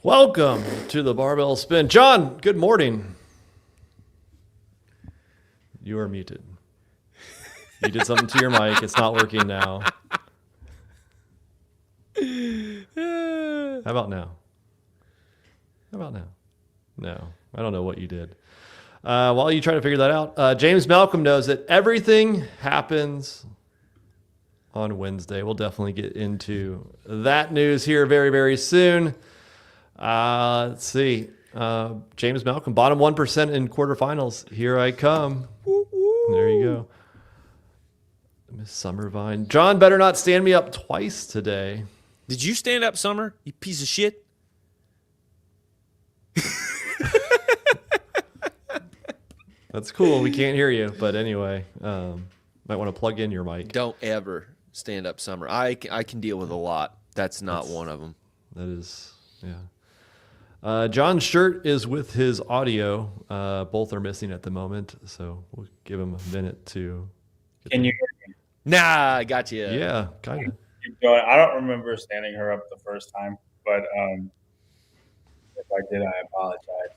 Welcome to the Barbell Spin. John, good morning. You are muted. You did something to your mic. It's not working now. How about now? No, I don't know what you did. While you try to figure that out, James Malcolm knows that everything happens on Wednesday. We'll definitely get into that news here very, very soon. Let's see. James Malcolm, bottom 1% in quarterfinals. Here I come. There you go. Miss Summervine. John better not stand me up twice today. Did you stand up, Summer? You piece of shit. That's cool. We can't hear you. But anyway, might want to plug in your mic. Don't ever stand up, Summer. I can deal with a lot. That's not one of them. That is, yeah. John's shirt is with his audio. Both are missing at the moment, so we'll give him a minute to. Can you hear me? Nah, I got you. Yeah, kind of. I don't remember standing her up the first time, but if I did, I apologize.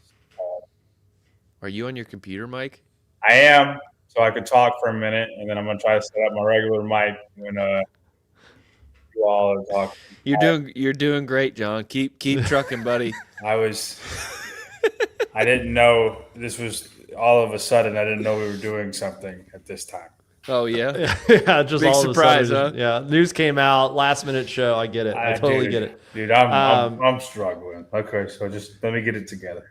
Are you on your computer, Mike? I am, so I could talk for a minute, and then I'm gonna try to set up my regular mic when you all are talking. You're doing great, John. Keep trucking, buddy. I didn't know this was all of a sudden. I didn't know we were doing something at this time. Oh yeah, Yeah, just big all surprise, of a sudden, huh? Yeah, news came out, last minute show. I get it. I totally get it. Dude. I'm struggling. Okay, so just let me get it together.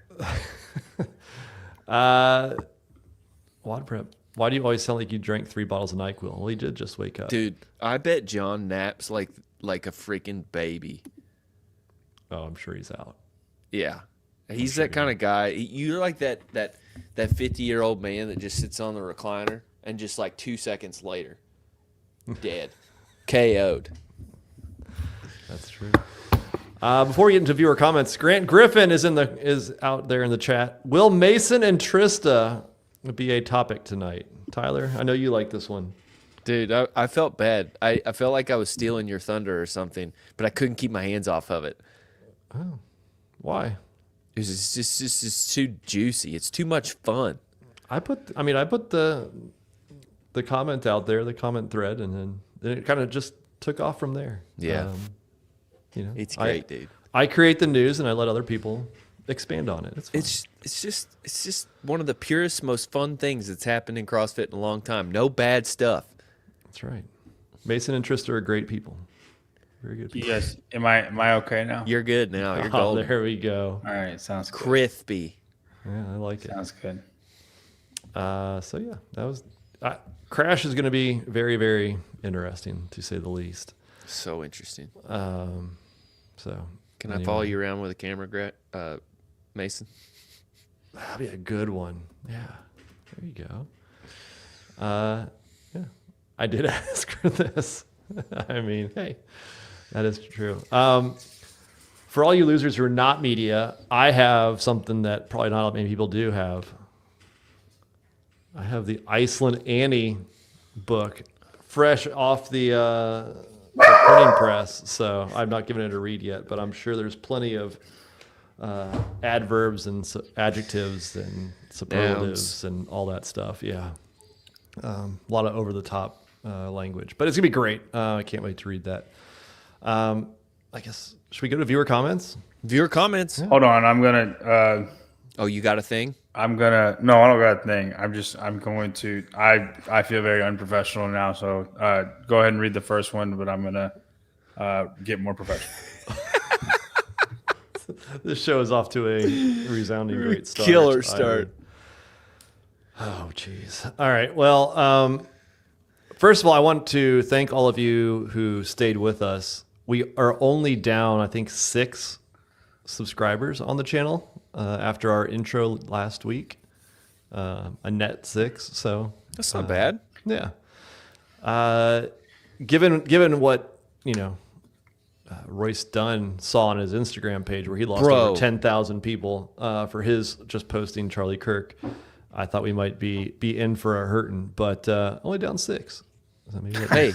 Wad prep. Why do you always sound like you drank 3 bottles of NyQuil? Well, he did just wake up. Dude, I bet John naps like a freaking baby. Oh, I'm sure he's out. Yeah, he's that kind of guy. You're like that 50-year-old man that just sits on the recliner and just like 2 seconds later, dead, KO'd. That's true. Before we get into viewer comments, Grant Griffin is out there in the chat. Will Mason and Trista be a topic tonight? Tyler, I know you like this one. Dude, I felt bad. I felt like I was stealing your thunder or something, but I couldn't keep my hands off of it. Oh, why? It's just too juicy. It's too much fun. I put the comment out there, the comment thread, and then it kind of just took off from there. Yeah. It's great, dude. I create the news and I let other people expand on it. It's just one of the purest, most fun things that's happened in CrossFit in a long time. No bad stuff. That's right. Mason and Trista are great people. Very good people. Yes. Am I okay now? You're good now. You're Oh, golden. there we go. All right. Sounds good. Crispy. Yeah, I like it. Sounds good. So yeah, that was Crash is going to be very, very interesting to say the least. So interesting. So Can I follow you around with a camera, Mason? That'd be a good one. Yeah, there you go. Yeah, I did ask her this. I mean, hey, that is true. For all you losers who are not media, I have something that probably not many people do have. I have the Iceland Annie book, fresh off the printing press. So I'm not giving it a read yet, but I'm sure there's plenty of adverbs and adjectives and superlatives and all that stuff. Yeah, a lot of over the top language, but it's gonna be great. I can't wait to read that. I guess should we go to viewer comments? Viewer comments. Yeah. Hold on. I'm gonna. Oh, you got a thing? No, I don't got a thing. I'm going to. I feel very unprofessional now. So go ahead and read the first one, but I'm gonna get more professional. This show is off to a resounding great start. Killer start. Oh, geez. All right. Well, first of all, I want to thank all of you who stayed with us. We are only down, I think, 6 subscribers on the channel after our intro last week. A net 6. So That's not bad. yeah. Given what Royce Dunn saw on his Instagram page, where he lost over 10,000 people for his just posting Charlie Kirk, I thought we might be in for a hurting, but only down 6. So maybe Hey,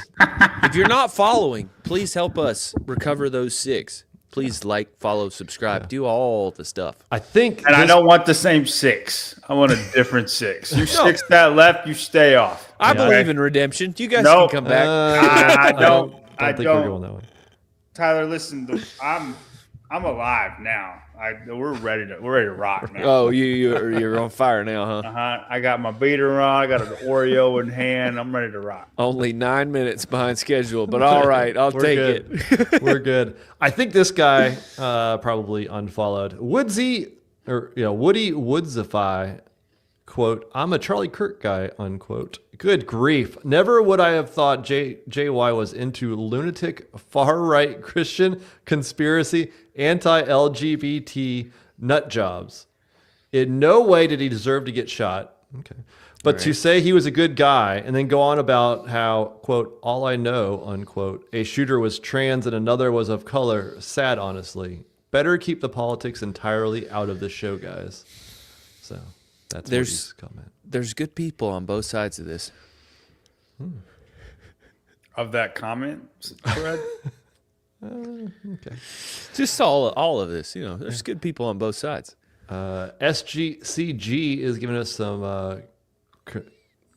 if you're not following, please help us recover those 6. Please like, follow, subscribe, do all the stuff. I think, And I don't want the same 6. I want a different 6. You 6 that left, you stay off. I Yeah. believe in redemption. You guys Nope. can come back. I don't think we're going that way. Tyler, listen, I'm alive now. We're ready to rock now. Oh, you're on fire now, huh? I got my beater on. I got an Oreo in hand. I'm ready to rock. Only 9 minutes behind schedule, but all right, I'll take it. We're good. I think this guy probably unfollowed. Woody Woodsify, quote, I'm a Charlie Kirk guy, unquote. Good grief. Never would I have thought JY was into lunatic, far-right Christian conspiracy, anti-LGBT nut jobs. In no way did he deserve to get shot. Okay. But to say he was a good guy and then go on about how, quote, all I know, unquote, a shooter was trans and another was of color, sad, honestly. Better keep the politics entirely out of the show, guys. So that's Woody's comment. There's good people on both sides of this. Of that comment thread? Okay. Just all of this, there's good people on both sides. SGCG is giving us some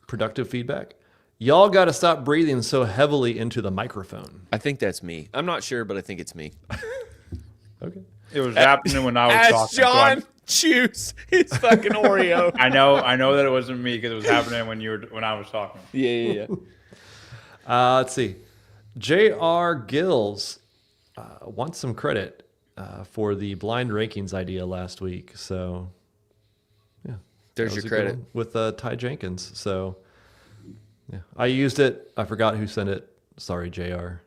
productive feedback. Y'all got to stop breathing so heavily into the microphone. I think that's me. I'm not sure, but I think it's me. Okay. It was happening when I was talking. John chews his fucking Oreo. I know that it wasn't me because it was happening when I was talking. Yeah. Let's see. J.R. Gills wants some credit for the blind rankings idea last week. So, yeah. There's your credit. With Ty Jenkins. So, yeah. I used it. I forgot who sent it. Sorry, J.R.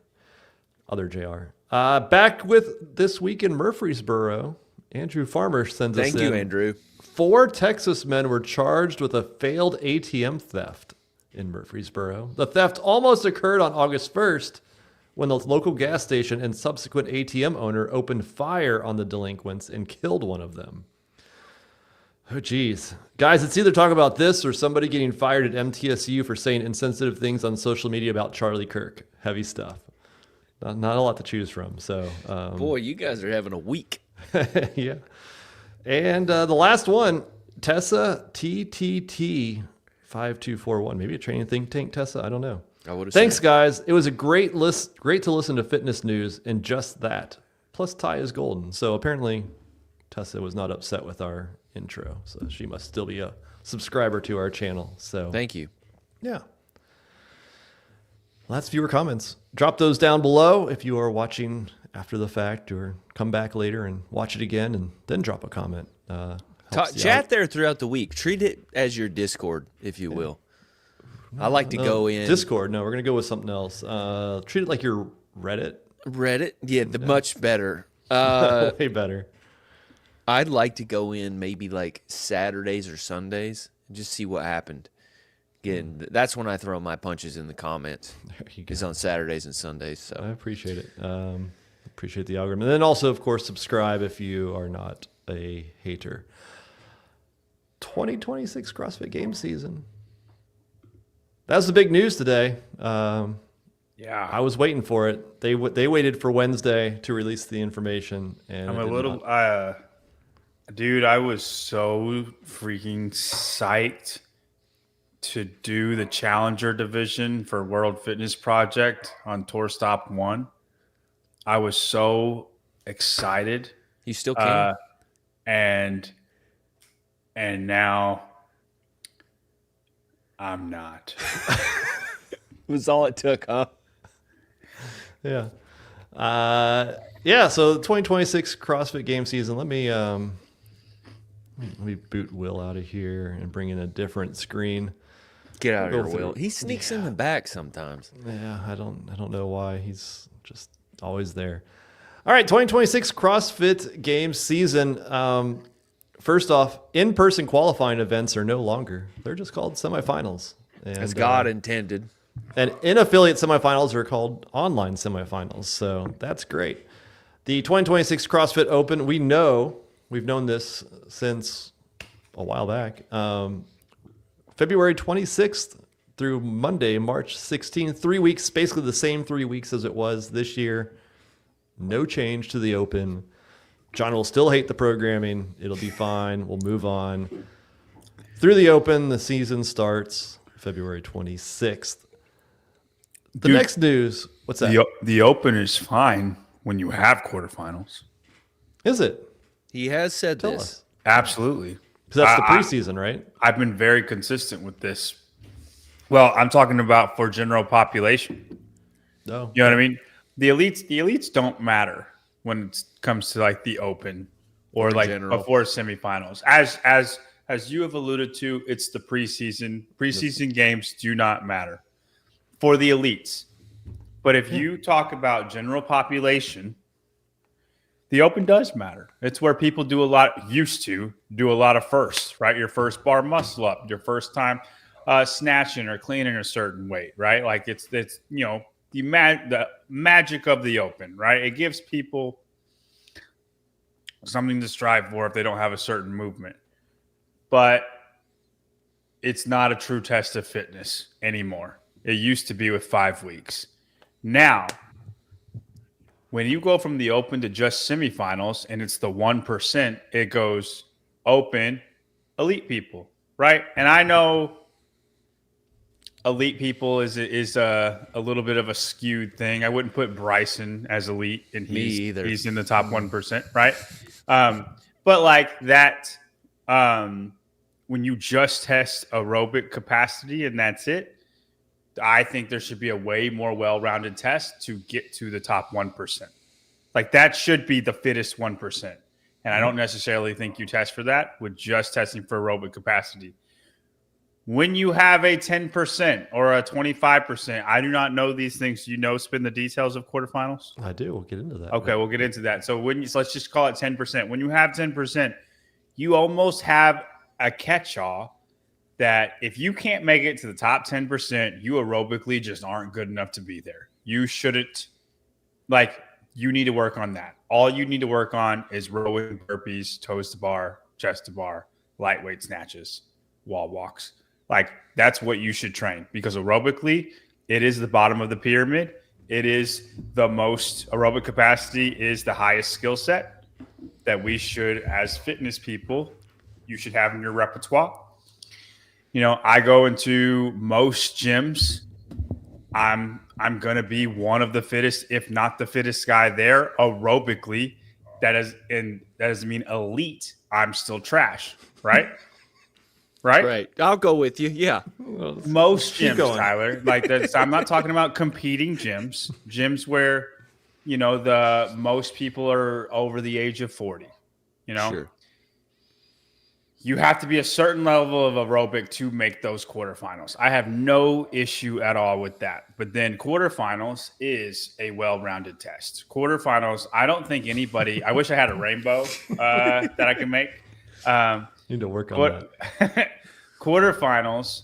Other J.R. Back with This Week in Murfreesboro. Andrew Farmer sends us in. Thank you, Andrew. 4 Texas men were charged with a failed ATM theft in Murfreesboro. The theft almost occurred on August 1st when the local gas station and subsequent ATM owner opened fire on the delinquents and killed one of them. Oh, geez. Guys, it's either talk about this or somebody getting fired at MTSU for saying insensitive things on social media about Charlie Kirk. Heavy stuff. Not a lot to choose from. So, boy, you guys are having a week. yeah. And the last one, Tessa TTT 5241. Maybe a training think tank, Tessa. I don't know. Thanks, guys. It was a great to listen to fitness news and just that. Plus, Ty is golden. So apparently, Tessa was not upset with our intro. So she must still be a subscriber to our channel. So thank you. Yeah. Lots of viewer comments. Drop those down below if you are watching after the fact, or come back later and watch it again and then drop a comment. Chat there throughout the week. Treat it as your Discord, if you will. I like to go in. Discord, no, we're going to go with something else. Treat it like your Reddit. Reddit? Yeah, much better. Way better. I'd like to go in maybe like Saturdays or Sundays and just see what happened. Again, that's when I throw my punches in the comments. Is on Saturdays and Sundays. So I appreciate it. Appreciate the algorithm. And then also, of course, subscribe if you are not a hater. 2026 CrossFit Games season. That's the big news today. Yeah, I was waiting for it. They waited for Wednesday to release the information, and I'm a little, dude. I was so freaking psyched to do the Challenger division for World Fitness Project on Tour Stop 1. I was so excited. You still can. And now I'm not. Was all it took, huh? Yeah. Yeah, so the 2026 CrossFit Game season. Let me boot Will out of here and bring in a different screen. Get out of here, Will. He sneaks in the back sometimes. Yeah, I don't know why. He's just always there. All right, 2026 CrossFit Games season. First off, in-person qualifying events are no longer. They're just called semifinals. And, as God intended. And in-affiliate semifinals are called online semifinals. So that's great. The 2026 CrossFit Open, we've known this since a while back. February 26th through Monday, March 16th. 3 weeks, basically the same 3 weeks as it was this year. No change to the Open. John will still hate the programming. It'll be fine. We'll move on. Through the Open, the season starts February 26th. The Dude, next news, what's that? The Open is fine when you have quarterfinals. Is it? He has said Tell this. us. Absolutely. Because that's the preseason, right? I've been very consistent with this. Well, I'm talking about for general population. No. You know what I mean? The elites don't matter when it comes to like the Open or like general. before semifinals. As you have alluded to, it's the preseason. Preseason games do not matter for the elites. But if you talk about general population, the Open does matter. It's where people used to do a lot of firsts, right? Your first bar muscle up, your first time snatching or cleaning a certain weight, right? Like it's you know, the magic of the Open, right? It gives people something to strive for if they don't have a certain movement. But it's not a true test of fitness anymore. It used to be with 5 weeks. Now, when you go from the Open to just semifinals and it's the 1%, it goes Open, elite people, right? And I know elite people is a little bit of a skewed thing. I wouldn't put Bryson as elite, and he's in the top 1%, right? But like that, when you just test aerobic capacity and that's it, I think there should be a way more well-rounded test to get to the top 1%. Like that should be the fittest 1%. And I don't necessarily think you test for that with just testing for aerobic capacity. When you have a 10% or a 25%, I do not know these things. Do you know, spin the details of quarterfinals? I do. We'll get into that. Okay, we'll get into that. So let's just call it 10%. When you have 10%, you almost have a catch-all that if you can't make it to the top 10%, you aerobically just aren't good enough to be there. You shouldn't, you need to work on that. All you need to work on is rowing, burpees, toes to bar, chest to bar, lightweight snatches, wall walks. Like that's what you should train, because aerobically, it is the bottom of the pyramid. It is the most aerobic capacity is the highest skill set that we should, as fitness people, you should have in your repertoire. You know, I go into most gyms. I'm going to be one of the fittest, if not the fittest guy there aerobically. That doesn't mean elite. I'm still trash, right? Right. I'll go with you. Yeah. Most gyms, Tyler, like that's, I'm not talking about competing gyms where, you know, the most people are over the age of 40, you know, Sure. You have to be a certain level of aerobic to make those quarterfinals. I have no issue at all with that. But then quarterfinals is a well-rounded test. Quarterfinals, I don't think anybody – I wish I had a rainbow that I could make. Need to work on that. Quarterfinals,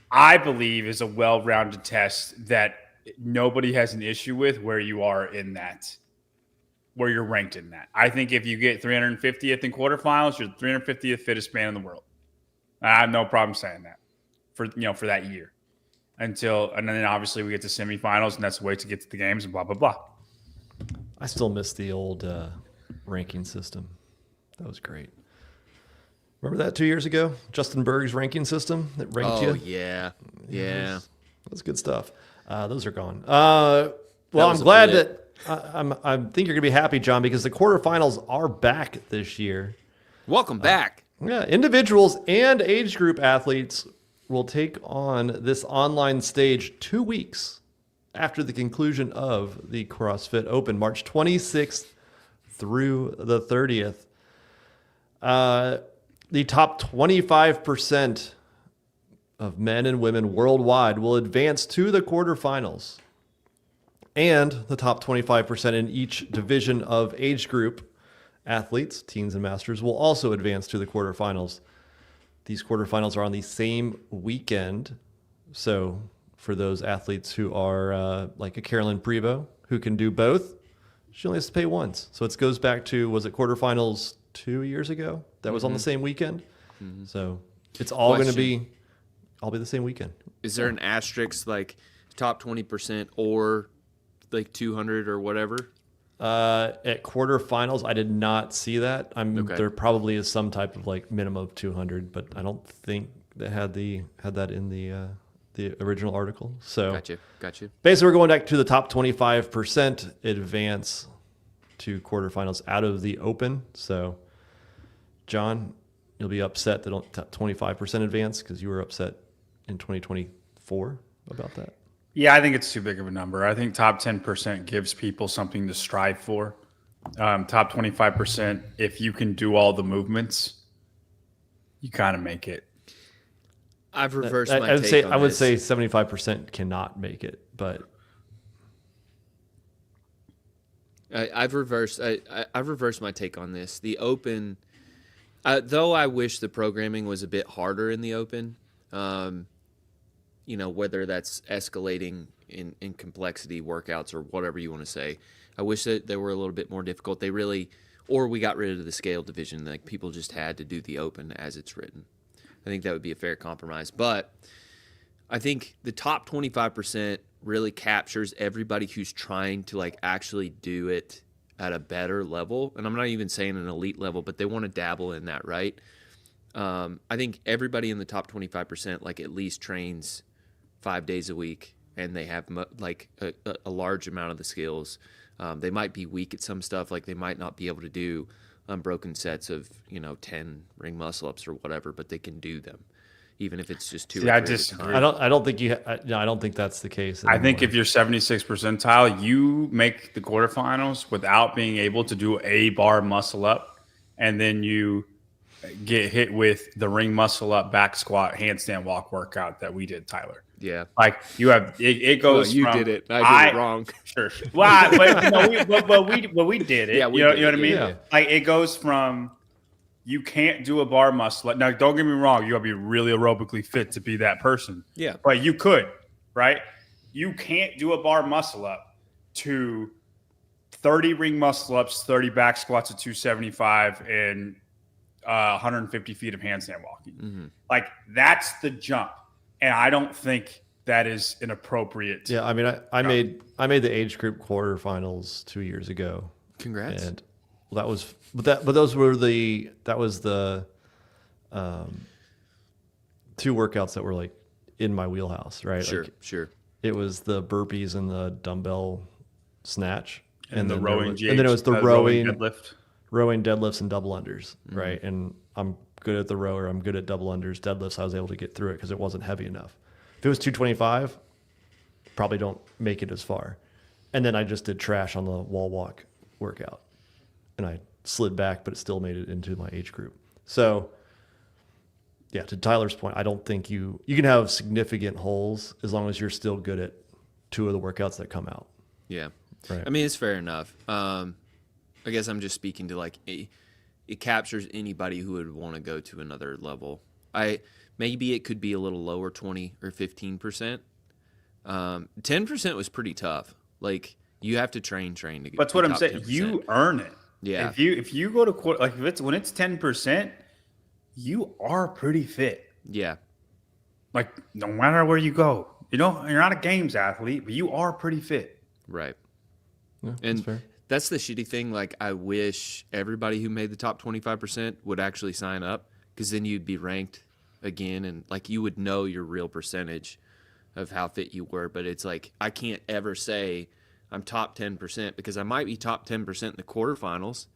I believe, is a well-rounded test that nobody has an issue with where you are in that – where you're ranked in that. I think if you get 350th in quarterfinals, you're the 350th fittest man in the world. I have no problem saying that for that year. And then obviously we get to semifinals, and that's the way to get to the games and blah, blah, blah. I still miss the old ranking system. That was great. Remember that 2 years ago? Justin Berg's ranking system that ranked you? Oh, yeah. Yeah. That was good stuff. Those are gone. Well, I'm glad that I think you're going to be happy, John, because the quarterfinals are back this year. Welcome back. Yeah, individuals and age group athletes will take on this online stage 2 weeks after the conclusion of the CrossFit Open, March 26th through the 30th. The top 25% of men and women worldwide will advance to the quarterfinals. And the top 25% in each division of age group athletes, teens and masters, will also advance to the quarterfinals. These quarterfinals are on the same weekend. So for those athletes who are like a Carolyn Prevost, who can do both, she only has to pay once. So it goes back to, was it quarterfinals 2 years ago? That was on the same weekend. Mm-hmm. So it's all going to be the same weekend. Is there an asterisk like top 20% or like 200 or whatever? At quarterfinals, I did not see that. Okay. There probably is some type of like minimum of 200, but I don't think they had that in the original article. So Gotcha. basically, we're going back to the top 25% advance to quarterfinals out of the open. So, John, you'll be upset that 25% advance because you were upset in 2024 about that. Yeah, I think it's too big of a number. I think top 10% gives people something to strive for. Top 25%, if you can do all the movements, you kind of make it. I've reversed I my would take say on I would this. say 75% cannot make it, but I've reversed my take on this. The open, though I wish the programming was a bit harder in the open, whether that's escalating in complexity workouts or whatever you want to say. I wish that they were a little bit more difficult. Or we got rid of the scale division. Like people just had to do the open as it's written. I think that would be a fair compromise. But I think the top 25% really captures everybody who's trying to like actually do it at a better level. And I'm not even saying an elite level, but they want to dabble in that, right? I think everybody in the top 25% like at least trains 5 days a week, and they have a large amount of the skills. They might be weak at some stuff, like they might not be able to do unbroken sets of 10 ring muscle ups or whatever, but they can do them, even if it's just two. See, or I three disagree. at a time. I don't think I don't think that's the case anymore. I think if you're 76 percentile, you make the quarterfinals without being able to do a bar muscle up, and then you get hit with the ring muscle up, back squat, handstand walk workout that we did, Tyler. Yeah. Like you have it goes. Well, you from, did it. I did it wrong. Sure. Well, but we did it. Yeah, you know what I mean? Yeah. Like it goes from you can't do a bar muscle up. Now, don't get me wrong. You got to be really aerobically fit to be that person. Yeah. But you could, right? You can't do a bar muscle up to 30 ring muscle ups, 30 back squats at 275, and 150 feet of handstand walking. Mm-hmm. Like that's the jump. And I don't think that is an appropriate. Yeah, I mean, I made the age group quarterfinals 2 years ago. Congrats. And that was that was the 2 workouts that were like in my wheelhouse, right? Sure, like, sure. It was the burpees and the dumbbell snatch, and the then rowing, and then it was the rowing deadlift. rowing deadlifts and double unders, Mm-hmm. right? And I'm good at the rower. I'm good at double unders, deadlifts. I was able to get through it because it wasn't heavy enough. If it was 225, probably don't make it as far. And then I just did trash on the wall walk workout, and I slid back, but it still made it into my age group. So, yeah, to Tyler's point, I don't think you can have significant holes as long as you're still good at 2 of the workouts that come out. Yeah. Right. I mean, it's fair enough. I guess I'm just speaking to like it captures anybody who would want to go to another level. Maybe it could be a little lower, 20 or 15%. 10% was pretty tough. Like you have to train to get. That's what I'm top saying. 10%. You earn it. Yeah. If you go to like when it's 10%, you are pretty fit. Yeah. Like no matter where you go, you're not a games athlete, but you are pretty fit. Right. Yeah, And that's fair. that's the shitty thing. Like, I wish everybody who made the top 25% would actually sign up, because then you'd be ranked again, and like you would know your real percentage of how fit you were. But it's like I can't ever say I'm top 10% because I might be top 10% in the quarterfinals,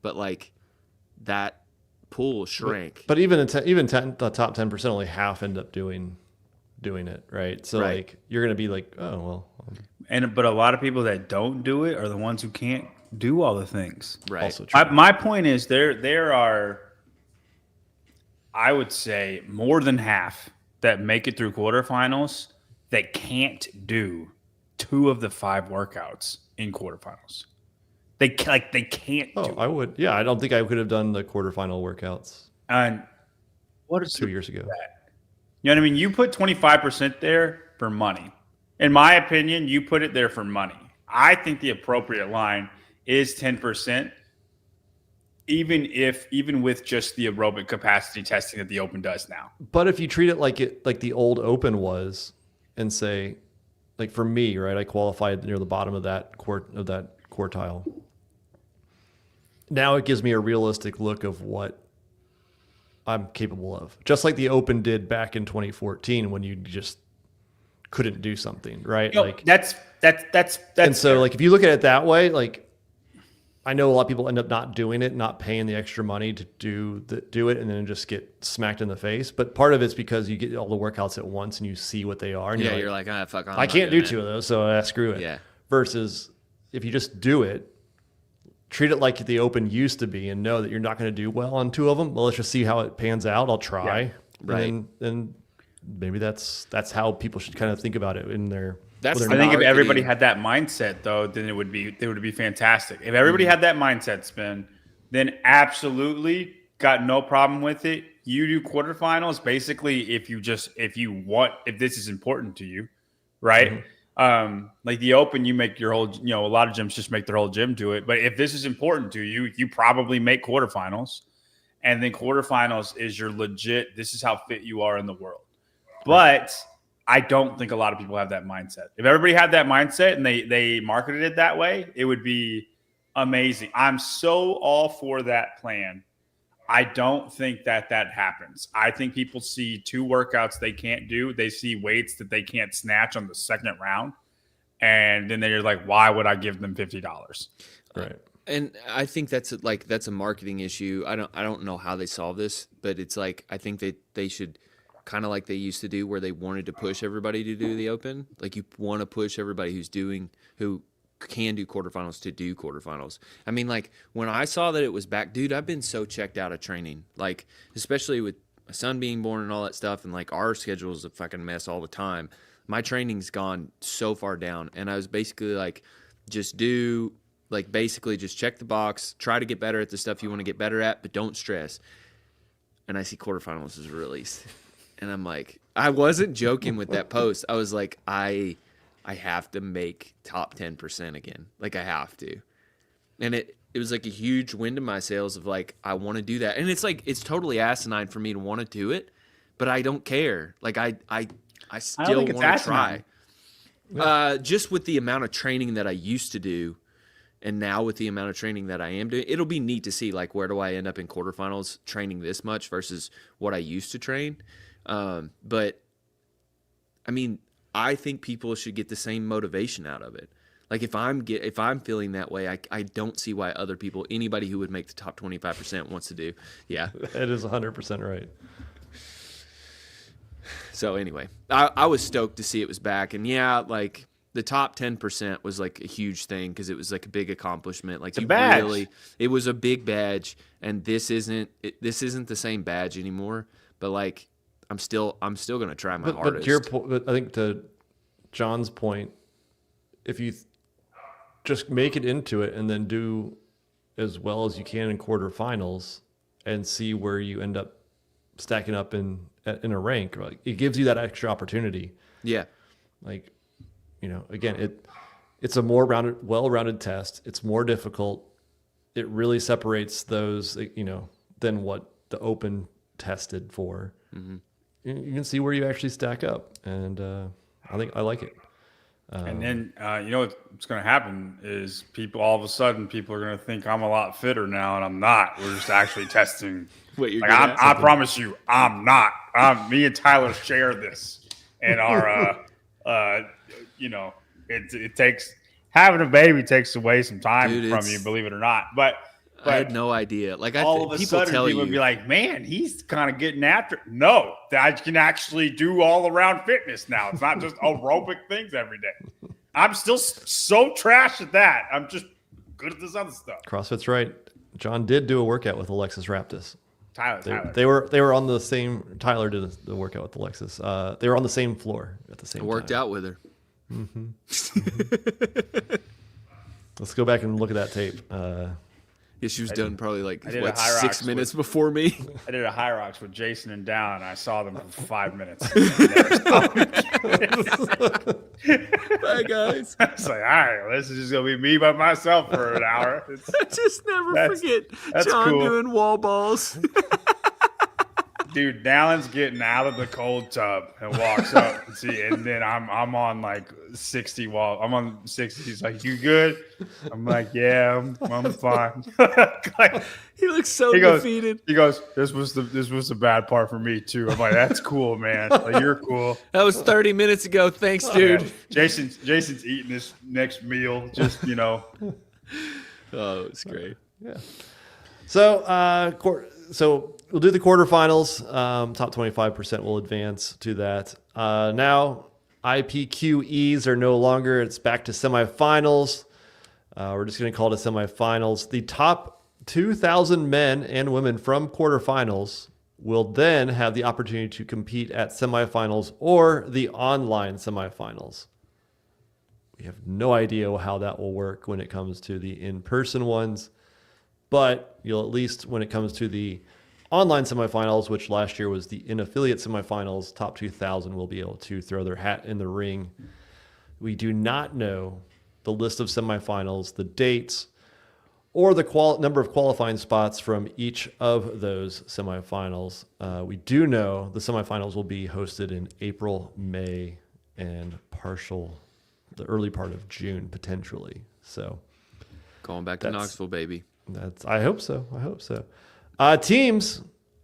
but like that pool shrank. But even the top 10%, only half end up doing it, right? So Right. like you're gonna be like, oh well. But a lot of people that don't do it are the ones who can't do all the things. Right. Also true. My point is there are, I would say, more than half that make it through quarterfinals that can't do 2 of the 5 workouts in quarterfinals. They can't Oh, do it. I would. Yeah, I don't think I could have done the quarterfinal workouts And what is 2 years ago. You know what I mean? You put 25% there for money. In my opinion, you put it there for money. I think the appropriate line is 10%, even with just the aerobic capacity testing that the Open does now. But if you treat it like the old Open was, and say, like for me, right, I qualified near the bottom of that quartile. Now it gives me a realistic look of what I'm capable of. Just like the Open did back in 2014 when you just couldn't do something, right? Like that's and so fair. like if you look at it that way, like I know a lot of people end up not doing it, not paying the extra money to do it, and then just get smacked in the face. But part of it's because you get all the workouts at once and you see what they are. And you're like, ah, fuck. I can't do 2 of those, so screw it. Yeah. Versus if you just do it, treat it like the Open used to be, and know that you're not going to do well on 2 of them. Well, let's just see how it pans out. I'll try, Yeah. Right. And then maybe that's how people should kind of think about it in their. That's I think if everybody had that mindset, though, then it would be fantastic. If everybody had that mindset, Spin, then absolutely got no problem with it. You do quarterfinals basically if this is important to you, right? Like the Open, you make your whole, a lot of gyms just make their whole gym do it. But if this is important to you, you probably make quarterfinals, and then quarterfinals is your legit. This is how fit you are in the world, but. I don't think a lot of people have that mindset. If everybody had that mindset and they marketed it that way, it would be amazing. I'm so all for that plan. I don't think that happens. I think people see 2 workouts they can't do. They see weights that they can't snatch on the second round. And then they're like, why would I give them $50? Right. And I think that's a marketing issue. I don't know how they solve this, but it's like I think they should kind of like they used to do where they wanted to push everybody to do the Open. Like you want to push everybody who can do quarterfinals to do quarterfinals. I mean, like when I saw that it was back, dude, I've been so checked out of training, like especially with my son being born and all that stuff. And like our schedule is a fucking mess all the time. My training's gone so far down. And I was basically like, just check the box, try to get better at the stuff you want to get better at, but don't stress. And I see quarterfinals is released. And I'm like, I wasn't joking with that post. I was like, I have to make top 10% again. Like I have to. And it was like a huge wind in my sails of like, I want to do that. And it's like, it's totally asinine for me to want to do it, but I don't care. Like I still want to try. Just with the amount of training that I used to do, and now with the amount of training that I am doing, it'll be neat to see like where do I end up in quarterfinals training this much versus what I used to train. But I mean, I think people should get the same motivation out of it. Like if I'm feeling that way, I don't see why anybody who would make the top 25% wants to do. Yeah. It is 100% right. So anyway, I was stoked to see it was back, and yeah, like the top 10% was like a huge thing because it was like a big accomplishment. Like it was a big badge, and this isn't the same badge anymore. But like, I'm still gonna try my hardest. But to your point, I think to John's point, if you just make it into it and then do as well as you can in quarterfinals and see where you end up stacking up in a rank, like it gives you that extra opportunity. Yeah. Like, again, it's a more well-rounded test. It's more difficult. It really separates those, than what the Open tested for. Mm-hmm. You can see where you actually stack up, and I think I like it. And then what's going to happen is all of a sudden people are going to think I'm a lot fitter now, and I'm not. We're just actually testing. What you're I promise you, I'm not. Me and Tyler share this, and our it takes having a baby takes away some time from you, believe it or not. But I had no idea. Like all of a sudden, people would be like, "Man, he's kind of getting after it." No, I can actually do all around fitness now. It's not just aerobic things every day. I'm still so trash at that. I'm just good at this other stuff. CrossFit's right. John did do a workout with Alexis Raptis. Tyler. They were on the same. Tyler did the workout with Alexis. They were on the same floor at the same time. Worked out with her. Mm-hmm. Let's go back and look at that tape. Yeah, she was done probably 6 minutes before me. I did a high rocks with Jason and Down, and I saw them for 5 minutes. Bye, guys. It's like, all right, well, this is just going to be me by myself for an hour. I just never forget John doing wall balls. Dude, Dallon's getting out of the cold tub and walks up and and then I'm on like 60 wall. I'm on 60. He's like, "You good?" I'm like, "Yeah, I'm fine." Like, He looks so he goes, defeated. This was the bad part for me too. I'm like, "That's cool, man. Like, you're cool." That was 30 minutes ago. Thanks, dude. Yeah. Jason's eating this next meal. Just Oh, it's great. Yeah. So, so we'll do the quarterfinals. Top 25% will advance to that. Now, IPQEs are no longer. It's back to semifinals. We're just going to call it a semifinals. The top 2,000 men and women from quarterfinals will then have the opportunity to compete at semifinals or the online semifinals. We have no idea how that will work when it comes to the in-person ones, but you'll at least, when it comes to the online semifinals, which last year was the in-affiliate semifinals, top 2,000 will be able to throw their hat in the ring. We do not know the list of semifinals, the dates, or the number of qualifying spots from each of those semifinals. We do know the semifinals will be hosted in April, May, and the early part of June, potentially. So Going back to Knoxville, baby. I hope so.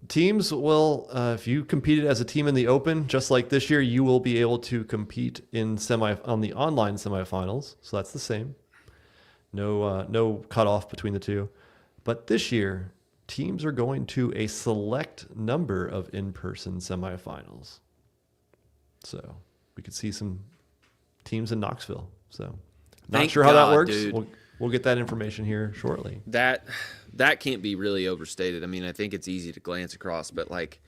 Teams will, if you competed as a team in the Open, just like this year, you will be able to compete on the online semifinals. So that's the same. No cutoff between the two. But this year, teams are going to a select number of in-person semifinals. So we could see some teams in Knoxville. So not Thank sure how God, that works. dude. We'll get that information here shortly. That can't be really overstated. I mean, I think it's easy to glance across, but like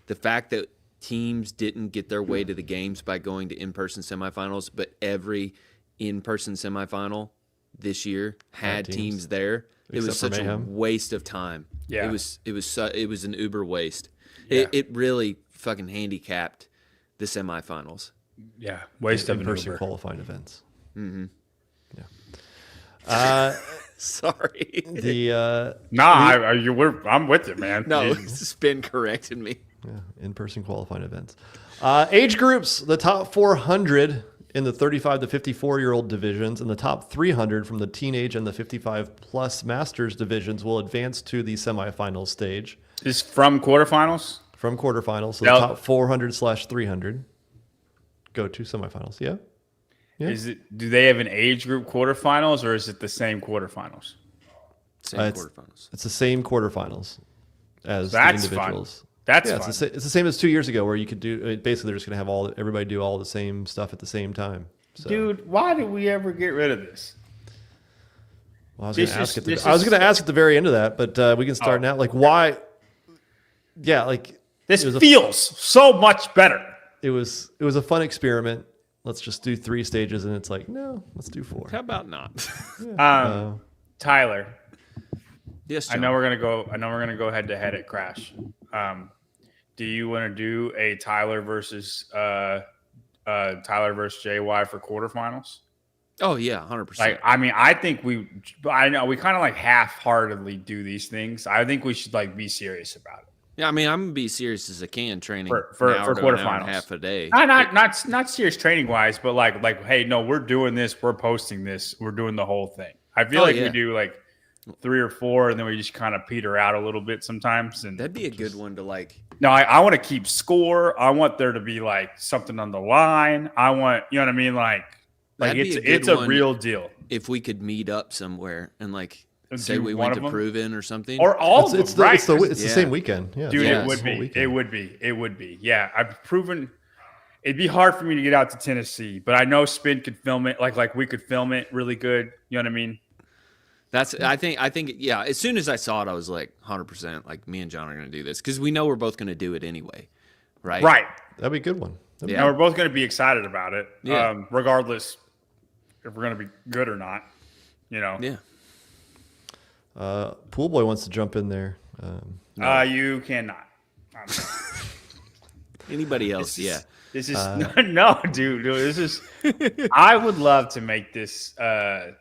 the fact that teams didn't get their way to the games by going to in-person semifinals, but every in-person semifinal this year had teams there. It was such a waste of time. Yeah. It was an uber waste. Yeah. It really fucking handicapped the semifinals. Yeah, waste of in-person qualifying events. Mm-hmm. Yeah. Sorry. I'm with you, man. No, Spin corrected me. Yeah, in-person qualifying events. Age groups, the top 400 in the 35 to 54-year-old divisions and the top 300 from the teenage and the 55-plus masters divisions will advance to the semifinal stage. Is from quarterfinals? From quarterfinals. So the top 400/300 go to semifinals. Yeah. Yeah. Do they have an age group quarterfinals, or is it the same quarterfinals? Same quarterfinals. It's the same quarterfinals as the individuals. Fun. That's fun. It's the same as 2 years ago, where you could do basically they're just going to have everybody do all the same stuff at the same time. So, dude, why did we ever get rid of this? Well, I was going to ask at the very end of that, but we can start now. Like, why? Yeah, like this feels so much better. It was a fun experiment. Let's just do 3 stages, and it's like, no, let's do 4. How about not? Tyler. Yes, John. I know we're gonna go head to head at Crash. Do you want to do a Tyler versus JY for quarterfinals? Oh yeah, 100%. Like, I mean, I know we kind of like half-heartedly do these things. I think we should like be serious about it. Yeah, I mean, I'm gonna be serious as I can training for quarterfinals, half a day. Not serious training wise, but like, hey, no, we're doing this, we're posting this, we're doing the whole thing. I feel we do like 3 or 4, and then we just kind of peter out a little bit sometimes. And that'd be a good one to like. No, I want to keep score. I want there to be like something on the line. I want, you know what I mean, like it's a real deal. If we could meet up somewhere and like. Say we went to Proven or something, or all of them, right? It's the same weekend, yeah. Dude. It would be. Yeah, I've proven. It'd be hard for me to get out to Tennessee, but I know Spin could film it. Like we could film it really good. You know what I mean? I think. Yeah. As soon as I saw it, I was like, 100%. Like me and John are going to do this because we know we're both going to do it anyway, right? Right. That'd be a good one. And we're both going to be excited about it, regardless if we're going to be good or not. You know. Yeah. Pool Boy wants to jump in there. No. You cannot. Anybody else? This is no, dude. This is. I would love to make this to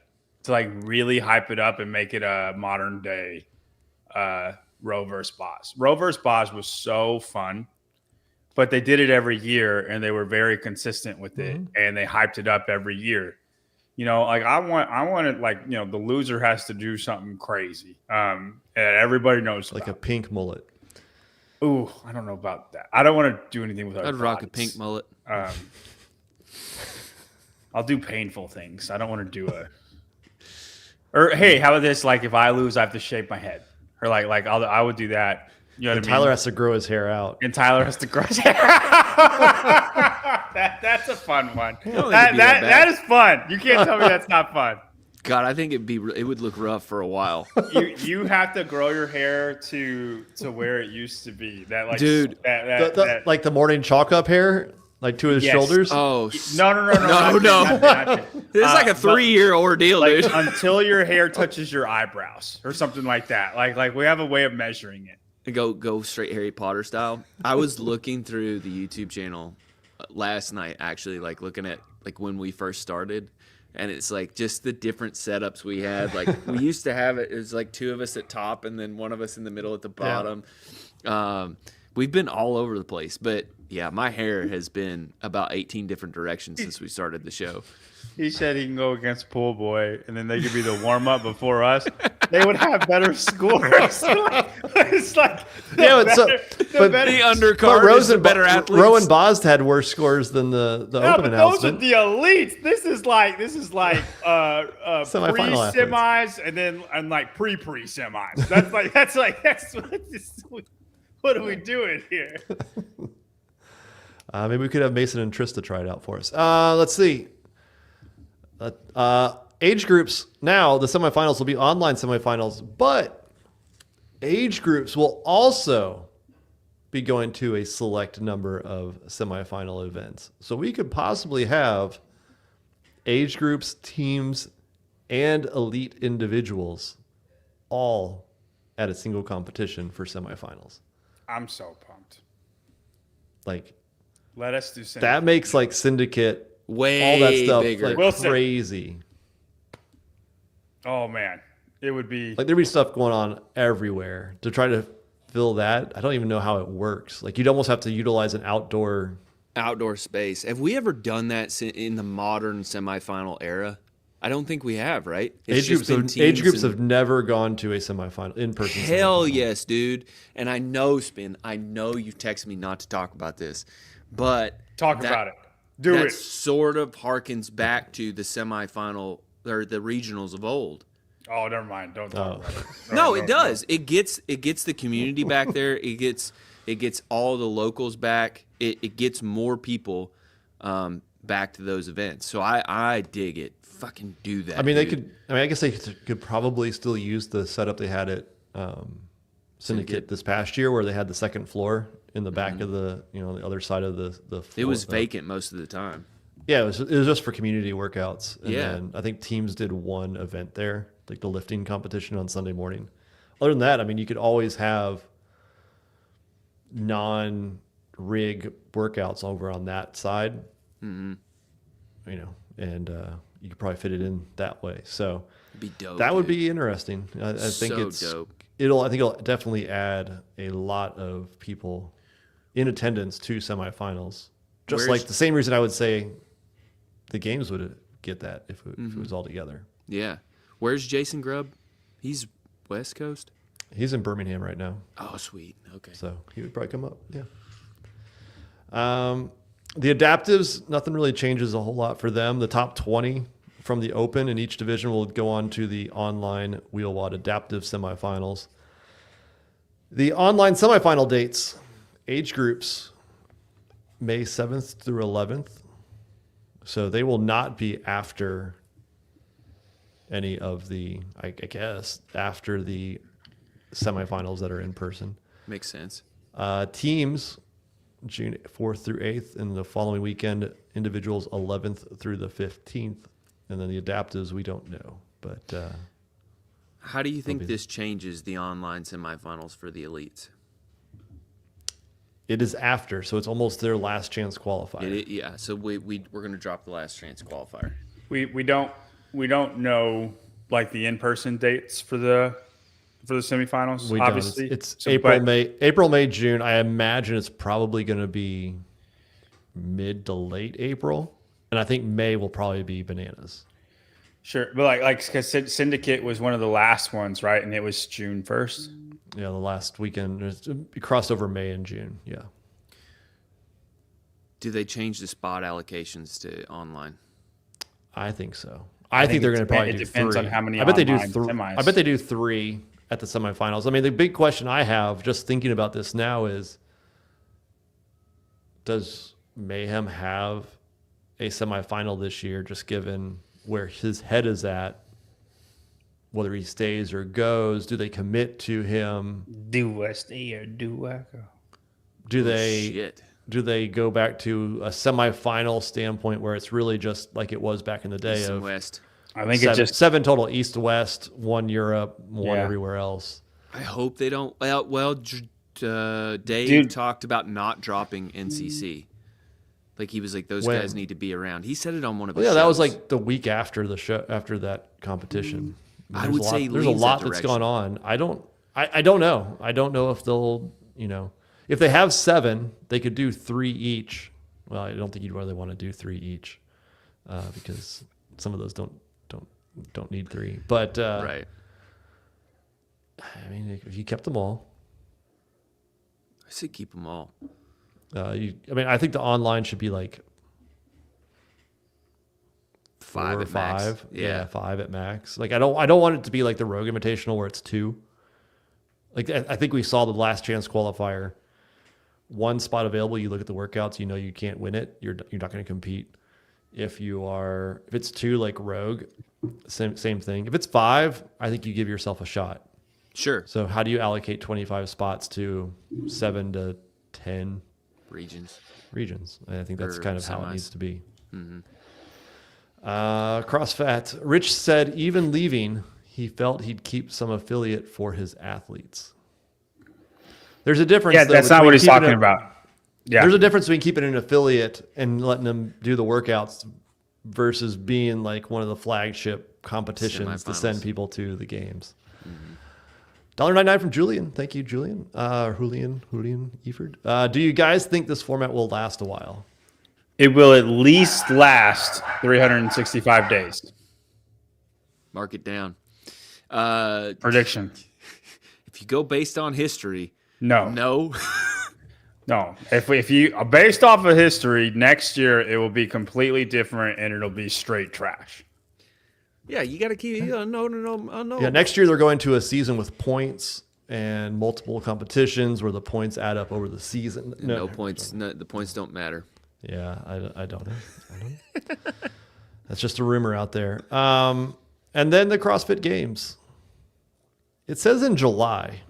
like really hype it up and make it a modern day Roe versus Boz. Roe versus Boz was so fun, but they did it every year and they were very consistent with it, and they hyped it up every year. Like I want it, like, the loser has to do something crazy. And everybody knows Like about. a pink mullet. Ooh, I don't know about that. I don't want to do anything with our I'd rock a bodies. pink mullet. I'll do painful things. I don't want to do or hey, how about this? Like if I lose, I have to shave my head, or I would do that. You know what I mean? Tyler has to grow his hair out. And Tyler has to grow his hair. That's a fun one. That is fun. You can't tell me that's not fun. God, I think it would look rough for a while. You have to grow your hair to where it used to be. That like, dude, like the morning chalk up hair, like to his shoulders. Oh no. It's like a 3-year ordeal, like, dude. Until your hair touches your eyebrows or something like that. Like we have a way of measuring it. Go straight Harry Potter style. I was looking through the YouTube channel last night, actually, like looking at like when we first started, and it's like just the different setups we had. Like we used to have it was like 2 of us at top and then 1 of us in the middle at the bottom. Yeah. We've been all over the place, but yeah, my hair has been about 18 different directions since we started the show. He said he can go against Pool Boy, and then they could be the warm up before us. They would have better scores. It's like the undercard but is the better athletes. Roe and Boz had worse scores than the open announcement. Those are the elites. This is like Semifinal pre-semis and like pre-semis. What are we doing here? Maybe we could have Mason and Trista try it out for us. Let's see. Age groups now, the semifinals will be online semifinals, but age groups will also be going to a select number of semifinal events. So we could possibly have age groups, teams, and elite individuals all at a single competition for semifinals. I'm so pumped. Like, let us do syndicate. That makes like syndicate, way all that stuff bigger. like crazy. Oh man, it would be like there'd be stuff going on everywhere to try to fill that. I don't even know how it works. Like you'd almost have to utilize an outdoor space. Have we ever done that in the modern semifinal era? I don't think we have, right? Age groups have never gone to a semifinal in person. Hell yes, dude. And I know, Spin, I know you texted me not to talk about this, but talk about it. Do it. Sort of harkens back to the semifinal or the regionals of old. Oh, never mind. Don't talk about it. No, it does. It gets the community back there. It gets all the locals back. It gets more people back to those events. So I dig it. Fucking do that. I mean, dude. I guess they could probably still use the setup they had at Syndicate this past year, where they had the second floor in the back of the the other side of the floor. It was vacant most of the time. Yeah, it was just for community workouts. And yeah, then I think teams did one event there, like the lifting competition on Sunday morning. Other than that, I mean, you could always have non-rig workouts over on that side. Mm-hmm. And you could probably fit it in that way. So it'd be dope. That would be interesting. I think dope. It'll definitely add a lot of people in attendance to semifinals. Just like the same reason I would say the games would get that if it was all together. Yeah. Where's Jason Grubb? He's West Coast? He's in Birmingham right now. Oh, sweet. Okay. So he would probably come up. Yeah. The adaptives, nothing really changes a whole lot for them. The top 20 from the open in each division will go on to the online Wheelwad adaptive semifinals. The online semifinal dates, age groups, May 7th through 11th. So they will not be after any of the, I guess, after the semifinals that are in person. Makes sense. Teams, June 4th through 8th, and the following weekend, individuals 11th through the 15th. And then the adaptives, we don't know. But how do you think this changes the online semifinals for the elites? It is after, so it's almost their last chance qualifier. Yeah, so we're going to drop the last chance qualifier. We don't know like the in-person dates for the for the semifinals? We Obviously, don't. It's So, April, but- May, June. I imagine it's probably going to be mid to late April, and I think May will probably be bananas. Sure, but because Syndicate was one of the last ones, right? And it was June 1st. Yeah, the last weekend it crossed over May and June. Yeah. Do they change the spot allocations to online? I think so. I think they're going to probably do depends three. on how many I bet they do online semis. I bet they do 3 at the semifinals. I mean, the big question I have just thinking about this now is, does Mayhem have a semifinal this year, just given where his head is at, whether he stays or goes? Do they commit to him? Do I stay or do I go? Do they go back to a semifinal standpoint where it's really just like it was back in the day East and of West. I think seven, it just 7 total East West, 1 Europe, 1 Yeah. everywhere else? I hope they don't. Well, Dave Dude. talked about not dropping NCC. Like he was like, those When? guys need to be around. He said it on one of his Well, yeah, shows. that was like the week after the show, after that competition. I There's would a lot, say he there's a leans lot that that's direction. gone on. I don't know. I don't know if they'll, if they have 7, they could do 3 each. Well, I don't think you'd really want to do 3 each because some of those don't need 3. But right. I mean, if you kept them all, I say keep them all. I think the online should be like 5 4 or at max. 5. Yeah. 5 at max. Like I don't want it to be like the Rogue Invitational where it's 2. Like I think we saw the last chance qualifier. 1 spot available. You look at the workouts. You can't win it. You're not going to compete. If it's 2 like Rogue, same thing. If it's 5, I think you give yourself a shot. Sure. So how do you allocate 25 spots to 7 to 10 Regions. regions? And I think that's Or kind of how it semis. needs to be. CrossFit. Rich said even leaving, he felt he'd keep some affiliate for his athletes. There's a difference. yeah, though, that's not between what he's keeping talking about. Yeah, There's a difference between keeping an affiliate and letting them do the workouts versus being like one of the flagship competitions to send Semifinals. people to the games. $1.99 from Julian. Thank you, Julian. Julian Eford. Do you guys think this format will last a while? it will at least last 365 days. Mark it down. Prediction. If you go based on history, No. no. If you based off of history, next year it will be completely different and it'll be straight trash. Yeah, you got to keep. No. Yeah, next year they're going to a season with points and multiple competitions where the points add up over the season. No points. No, the points don't matter. Yeah, I don't know. That's just a rumor out there. And then the CrossFit Games. It says in July.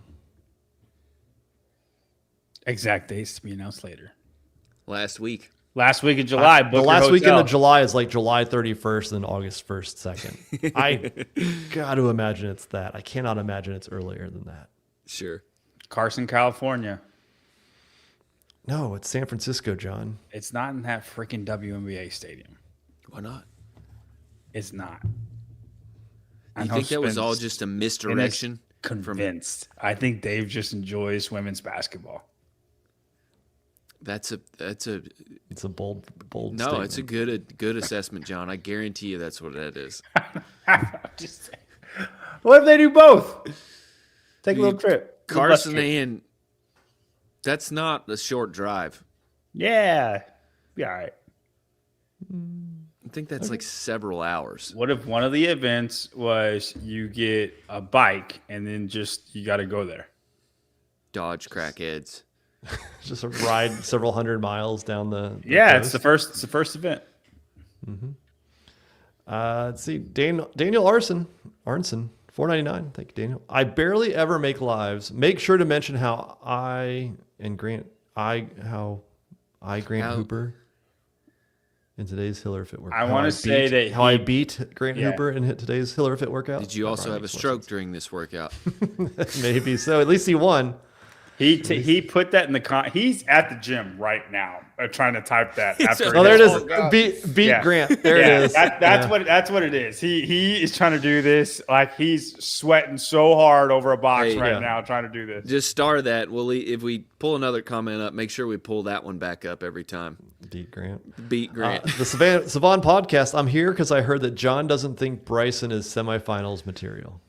Exact dates to be announced later. Last week. Last week of July. The book your last weekend hotel. of July is like July 31st and August 1st, 2nd. I got to imagine it's that. I cannot imagine it's earlier than that. Sure. Carson, California. No, it's San Francisco, John. It's not in that freaking WNBA stadium. Why not? It's not. You think that was all just a misdirection? Convinced. I think Dave just enjoys women's basketball. That's a It's a bold no. statement. It's a good assessment, John. I guarantee you that's what that is. Just saying. What if they do both? Take a little trip. Carson Little bus trip. and that's not a short drive. Yeah. Yeah, all right. I think that's like several hours. What if one of the events was you get a bike and then just you got to go there? Dodge crackheads. just a ride several hundred miles down the Yeah, it's coast. the first event. Let's see. Daniel Arnson, $4.99. Thank you, Daniel. I barely ever make lives. Make sure to mention how Grant Hooper in today's Hiller Fit workout. I want to say that how I beat Grant Yeah. Hooper in today's Hiller Fit workout. Did you That also probably have a makes more stroke during this workout? sense. Maybe so. At least he won. He put that in the he's at the gym right now trying to type that after. Oh, there it is. God. Beat Yeah. Grant. There it is. That's what it is. He is trying to do this like he's sweating so hard over a box Hey, right now trying to do this. Just star that. If we pull another comment up, make sure we pull that one back up every time. Beat Grant. Beat Grant. The Savon podcast. I'm here because I heard that John doesn't think Bryson is semifinals material.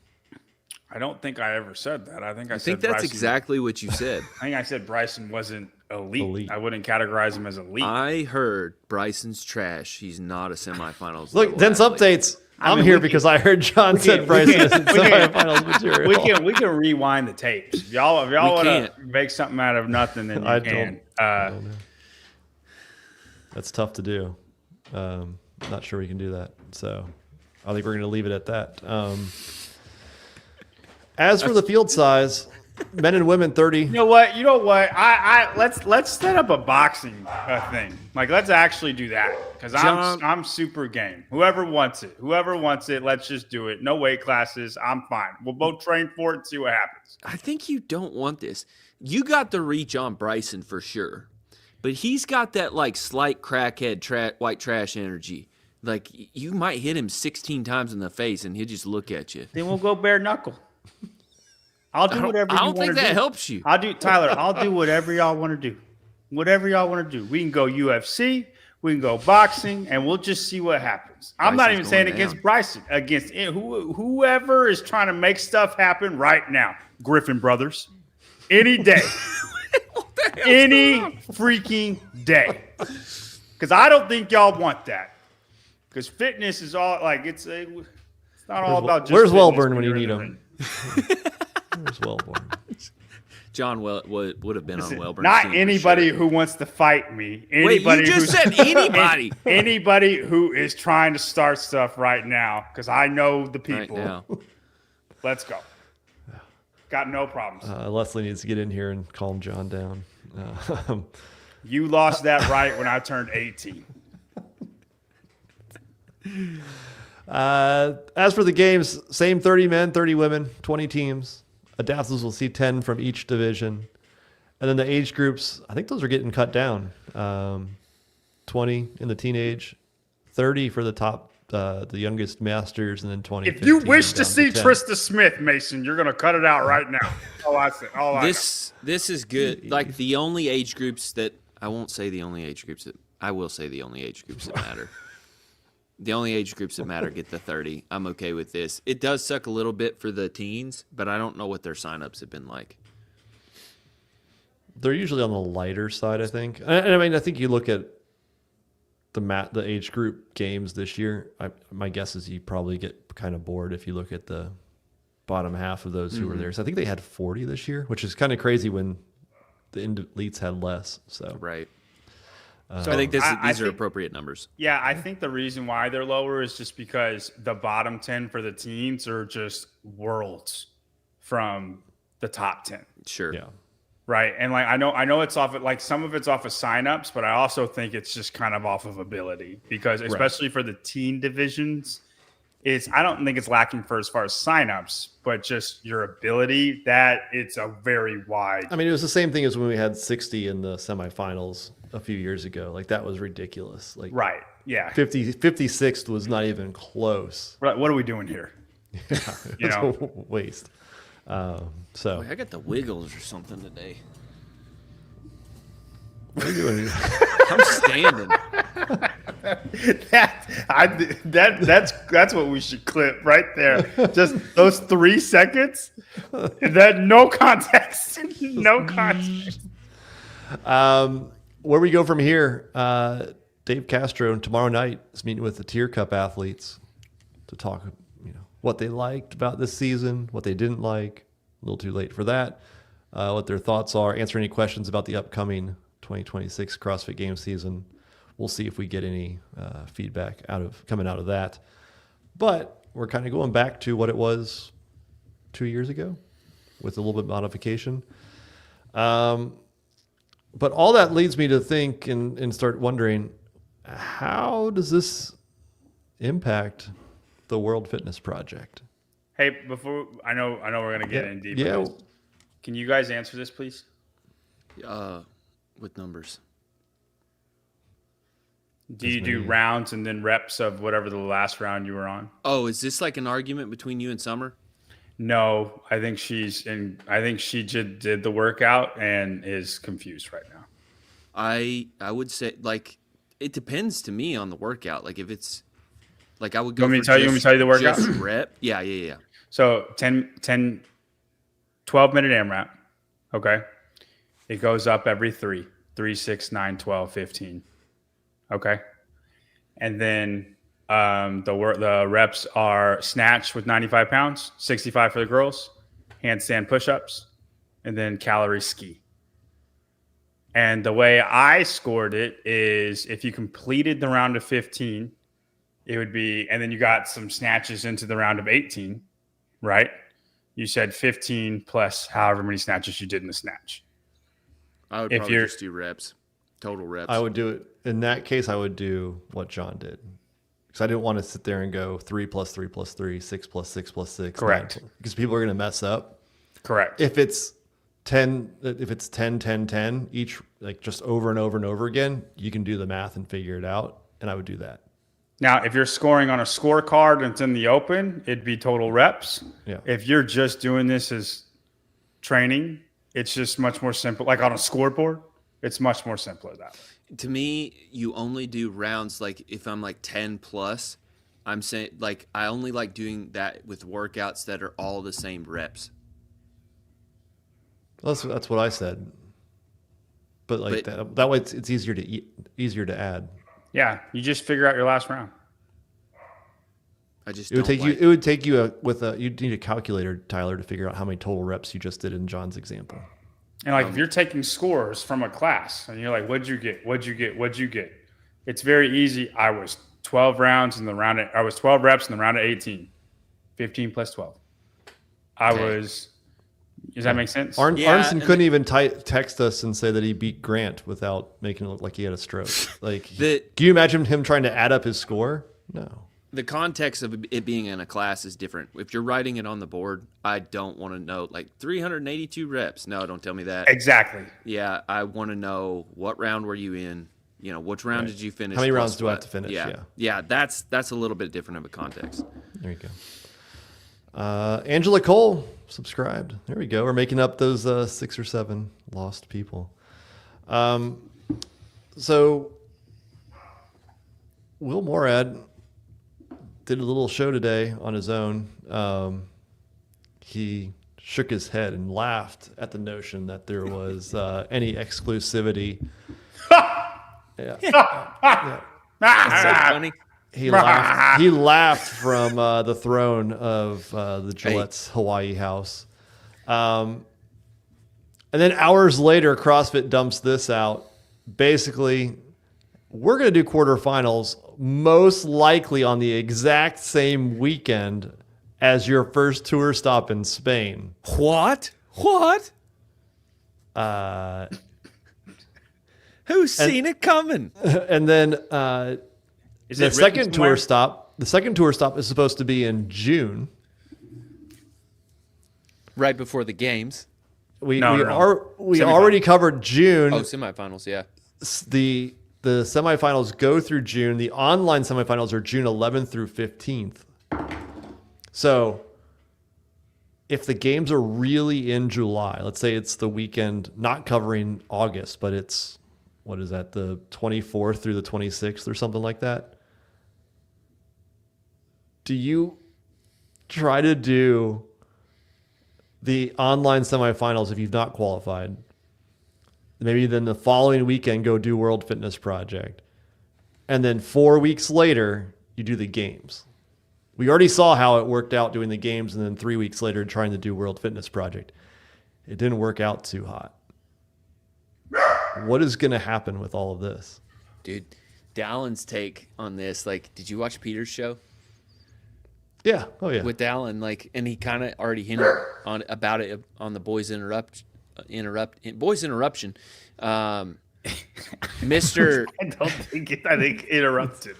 I don't think I ever said that. I think I think that's Bryson, exactly what you said. I think I said Bryson wasn't elite. I wouldn't categorize him as elite. I heard Bryson's trash. He's not a semifinals. Look, level Dense athlete. updates. I'm here because I heard John said Bryson isn't semifinals material. We can rewind the tapes. If y'all want to make something out of nothing, then you can. I don't know. That's tough to do. Not sure we can do that. So I think we're going to leave it at that. As for the field size, men and women 30. You know what? I let's set up a boxing thing. Like let's actually do that because I'm super game. Whoever wants it, let's just do it. No weight classes. I'm fine. We'll both train for it and see what happens. I think you don't want this. You got the reach on Bryson for sure, but he's got that like slight crackhead white trash energy. Like you might hit him 16 times in the face and he'll just look at you. Then we'll go bare knuckle. I'll do whatever you want to do. I don't think that helps you. I'll do whatever y'all want to do. Whatever y'all want to do. We can go UFC, we can go boxing, and we'll just see what happens. I'm not even saying against Bryson, against whoever is trying to make stuff happen right now. Griffin Brothers. Any day. Any freaking day. Because I don't think y'all want that. Because fitness is all like it's not all about just where's fitness Wellburn when you you're need in the him? ring. Where's Wellborn? John would have been on Wellburn's Not team anybody for sure. who wants to fight me. Wait, you just said anybody. Anybody who is trying to start stuff right now, because I know the people. Right now. Let's go. Got no problems. Leslie needs to get in here and calm John down. You lost that right when I turned 18. As for the games, same 30 men, 30 women, 20 teams. Adaptables will see 10 from each division. And then the age groups, I think those are getting cut down. 20 in the teenage, 30 for the top, the youngest masters, and then 20. If you wish to down see 10. Trista Smith, Mason, you're going to cut it out right now. This is good. Like the only age groups that I won't say the only age groups that I will say the only age groups that matter. The only age groups that matter get the 30. I'm okay with this. It does suck a little bit for the teens, but I don't know what their signups have been like. They're usually on the lighter side, I think. And I mean, I think you look at the age group games this year. My guess is you probably get kind of bored if you look at the bottom half of those who were there. So I think they had 40 this year, which is kind of crazy when the elites had less. So Right. So I think these I are think- appropriate numbers. Yeah, I think the reason why they're lower is just because the bottom 10 for the teens are just worlds from the top 10. Sure. yeah. Right. And like I know it's off of like some of it's off of signups, but I also think it's just kind of off of ability because especially for the teen divisions, I don't think it's lacking for as far as signups, but just your ability that it's a very wide. I mean, it was the same thing as when we had 60 in the semifinals a few years ago. Like that was ridiculous. Like Right. Yeah. 56th was not even close. Right. What are we doing here? It's a waste. So I got the wiggles or something today. what are you doing? I'm standing. That's what we should clip right there. Just those 3 seconds. That no context. No context. Where we go from here, Dave Castro tomorrow night is meeting with the Tier Cup athletes to talk, what they liked about this season, what they didn't like. A little too late for that. What their thoughts are. Answer any questions about the upcoming 2026 CrossFit Games season. We'll see if we get any feedback coming out of that. But we're kind of going back to what it was 2 years ago with a little bit of modification. But all that leads me to think and start wondering, how does this impact the World Fitness Project? Hey, before I know we're gonna get in deeper. Yeah. Can you guys answer this, please? With numbers. Do you do rounds and then reps of whatever the last round you were on? Oh, is this like an argument between you and Summer? No, I think she did the workout and is confused right now. I would say like it depends to me on the workout. Like if it's like I would go. You want me to tell you the workout? Just rep. Yeah. So 10 12-minute AMRAP. Okay. It goes up every 3, 6, 9, 12, 15. Okay. And then the reps are snatch with 95 pounds, 65 for the girls, handstand push-ups, and then calorie ski. And the way I scored it is if you completed the round of 15, it would be, and then you got some snatches into the round of 18, right? You said 15 plus however many snatches you did in the snatch. I would probably just do reps, total reps. I would do it. In that case, I would do what John did. Because I didn't want to sit there and go 3 plus 3 plus 3, 6 plus 6 plus 6. Correct. Because people are going to mess up. Correct. If it's 10, 10, each, like just over and over and over again, you can do the math and figure it out. And I would do that. Now, if you're scoring on a scorecard and it's in the open, it'd be total reps. Yeah. If you're just doing this as training, it's just much more simple. Like on a scoreboard, it's much more simpler that way. To me, you only do rounds like if I'm like 10 plus, I'm saying like I only like doing that with workouts that are all the same reps. That's what I said. But like that way it's easier to add. Yeah, you just figure out your last round. I just It would take you you'd need a calculator, Tyler, to figure out how many total reps you just did in John's example. And like if you're taking scores from a class and you're like, what'd you get? What'd you get? What'd you get? It's very easy. I was 12 reps in the round of 18. 15 plus 12. Does that make sense? Arneson couldn't even text us and say that he beat Grant without making it look like he had a stroke. Like, can you imagine him trying to add up his score? No. The context of it being in a class is different. If you're writing it on the board, I don't want to know like 382 reps. No, don't tell me that. Exactly. Yeah, I want to know what round were you in? You know, which round did you finish? How many rounds do I have to finish? Yeah. That's a little bit different of a context. There you go. Angela Cole subscribed. There we go. We're making up those 6 or 7 lost people. So Will Morad did a little show today on his own. He shook his head and laughed at the notion that there was any exclusivity. Yeah. That's so funny. He laughed. He laughed from the throne of the Gillette's Hawaii house. And then hours later, CrossFit dumps this out. Basically, we're going to do quarterfinals most likely on the exact same weekend as your first tour stop in Spain. What? Who's seen it coming? And then the second tour stop is supposed to be in June. Right before the games. We already covered June. Oh, semifinals, yeah. The semifinals go through June. The online semifinals are June 11th through 15th. So if the games are really in July, let's say it's the weekend, not covering August, but it's, what is that, the 24th through the 26th or something like that? Do you try to do the online semifinals if you've not qualified? Maybe then the following weekend go do World Fitness Project. And then 4 weeks later, you do the games. We already saw how it worked out doing the games and then 3 weeks later trying to do World Fitness Project. It didn't work out too hot. What is going to happen with all of this? Dude, Dallin's take on this, like, did you watch Peter's show? Yeah. Oh, yeah. With Dallin, like, and he kind of already hinted about it on the Boys Interruption. Mr. I think interrupted.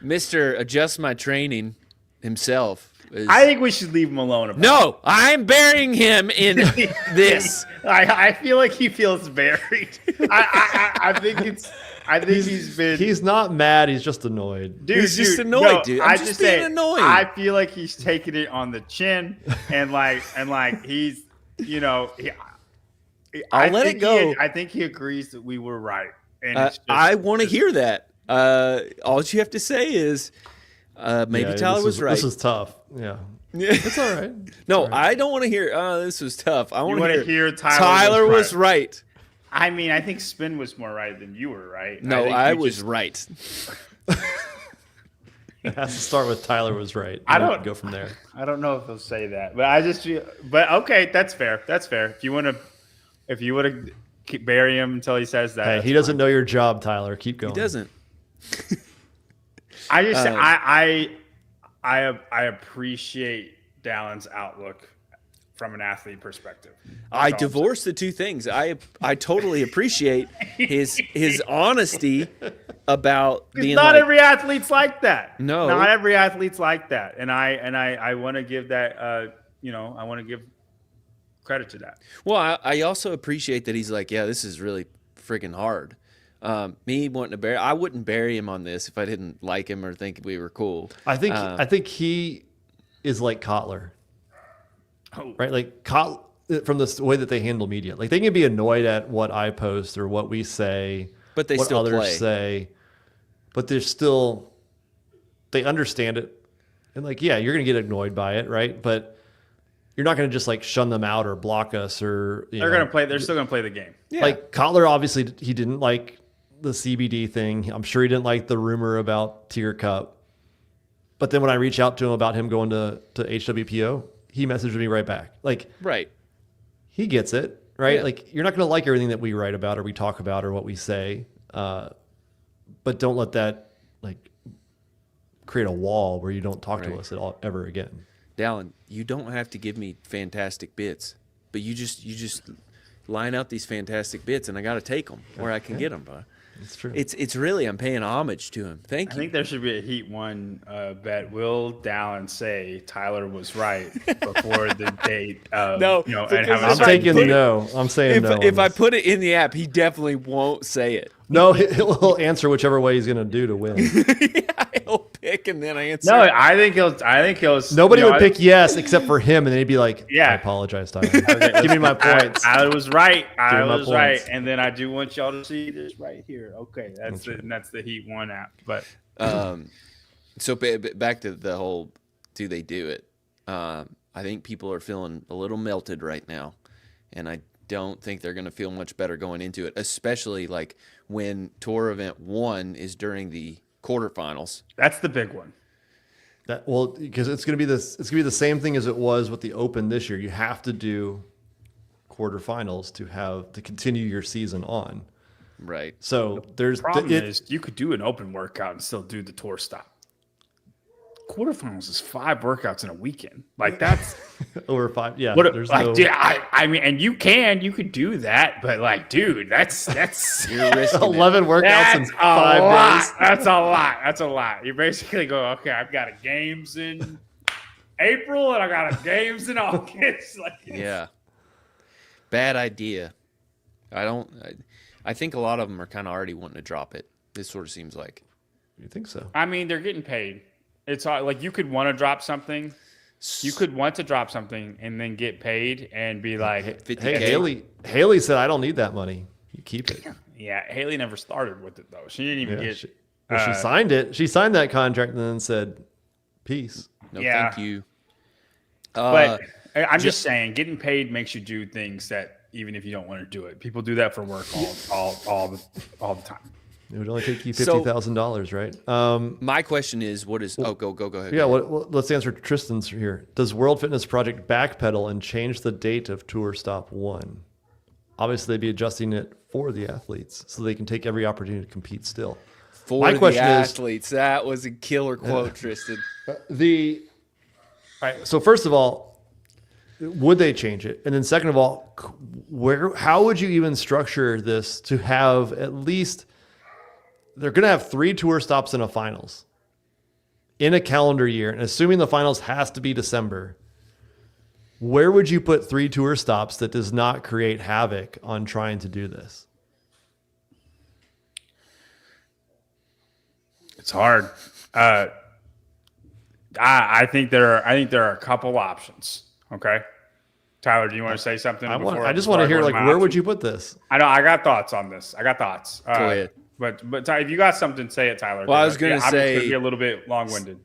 Mr. Adjust My Training himself I think we should leave him alone. No, I'm burying him in this. I feel like he feels buried. I think he's not mad. He's just annoyed. Dude, he's just annoyed, no, dude. I'm just being annoyed. I feel like he's taking it on the chin, and he's, I'll let it go. I think he agrees that we were right. And I want to hear that. All you have to say is maybe Tyler was right. This is tough. Yeah. It's all right. No, I don't want to hear, this was tough. I want to hear Tyler was right. I mean, I think Spin was more right than you were right. No, I was right. It has to start with Tyler was right. I don't go from there. I don't know if he'll say that, but I just feel. But okay, that's fair. That's fair. If you want to bury him until he says that. Hey, he doesn't know your job, Tyler. Keep going. He doesn't. I just I appreciate Dallin's outlook from an athlete perspective. I divorce the two things. I totally appreciate his honesty about being. Not every athlete's like that. No, not every athlete's like that, and I want to give that. I want to give credit to that. Well, I also appreciate that he's like, yeah, this is really freaking hard. Me wanting to I wouldn't bury him on this if I didn't like him or think we were cool. I think he is like Kotler. Oh. Right? Like from the way that they handle media. Like they can be annoyed at what I post or what we say, but they what still others say, but they understand it. And like, yeah, you're going to get annoyed by it, right? But you're not going to just like shun them out or block us or they're going to play. They're still going to play the game. Yeah. Like Kotler, obviously he didn't like the CBD thing. I'm sure he didn't like the rumor about Tier Cup. But then when I reach out to him about him going to HWPO, he messaged me right back. Like, right. He gets it, right? Yeah. Like you're not going to like everything that we write about or we talk about or what we say. But don't let that like create a wall where you don't talk to us at all ever again. Dallin, you don't have to give me fantastic bits, but you just line out these fantastic bits, and I got to take them where I can get them. But it's true. It's really I'm paying homage to him. Thank you. I think there should be a Heat 1 bet. Will Dallin say Tyler was right before the date? No, and I'm taking no. I'm saying no. If I put it in the app, he definitely won't say it. No, he'll answer whichever way he's going to do to win. Yeah, he'll pick and then answer. No, I think he'll. Nobody would pick yes except for him, and then he'd be like, "Yeah, I apologize, Tyler. Give me my points. I was right. I was points. right." And then I do want y'all to see this right here. Okay, that's the Heat 1 app. But so back to the whole, do they do it? I think people are feeling a little melted right now, and I don't think they're going to feel much better going into it, especially like when Tour Event 1 is during the quarterfinals. That's the big one. Because it's going to be the same thing as it was with the Open this year. You have to do quarterfinals to continue your season on. Right. So the problem is you could do an open workout and still do the tour stop. Quarterfinals is 5 workouts in a weekend. Like that's over 5. Yeah. I mean, and you could do that, but like, dude, that's you're risking 11 workouts in 5 days. That's a lot. You basically go, okay, I've got a games in April and I got a games in August. Yeah. Bad idea. I think a lot of them are kind of already wanting to drop it. This sort of seems like. You think so? I mean, they're getting paid. It's like you could want to drop something. You could want to drop something and then get paid and be like, hey, Haley said, I don't need that money. You keep it. Yeah, Haley never started with it, though. She didn't even get she signed it. She signed that contract and then said, peace. No, thank you. But I'm just saying, getting paid makes you do things that even if you don't want to do it. People do that for work all the time. It would only take you $50,000, right? My question is, what is? Go ahead. Yeah, let's answer Tristan's here. Does World Fitness Project backpedal and change the date of Tour Stop 1? Obviously, they'd be adjusting it for the athletes so they can take every opportunity to compete still. My question is, that was a killer quote, Tristan. All right, so first of all, would they change it? And then second of all, how would you even structure this to have at least? They're going to have 3 tour stops in a finals. in a calendar year, and assuming the finals has to be December, where would you put 3 tour stops that does not create havoc on trying to do this? It's hard. I think there are a couple options. Okay, Tyler, do you want to say something? I just want to hear, like, where would you put this? I know I got thoughts on this. Go ahead. But Ty, if you got something, say it, Tyler. Well, I was going to say, I'm going to be a little bit long-winded.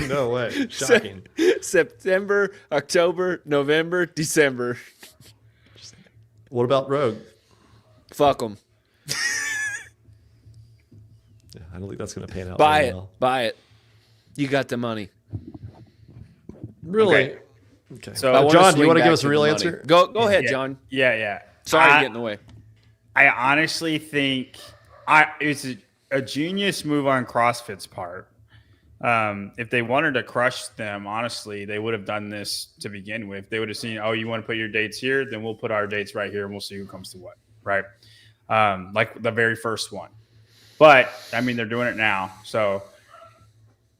No way. Shocking. September, October, November, December. What about Rogue? Fuck them. Yeah, I don't think that's going to pan out. Buy very it. well. Buy it. You got the money. Really? Okay. So, John, do you want to give us a real answer? Go ahead, John. Yeah. Sorry to get in the way. I honestly think it's a genius move on CrossFit's part. If they wanted to crush them, honestly, they would have done this to begin with. They would have seen, oh, you want to put your dates here? Then we'll put our dates right here, and we'll see who comes to what, right? Like the very first one. But, I mean, they're doing it now. So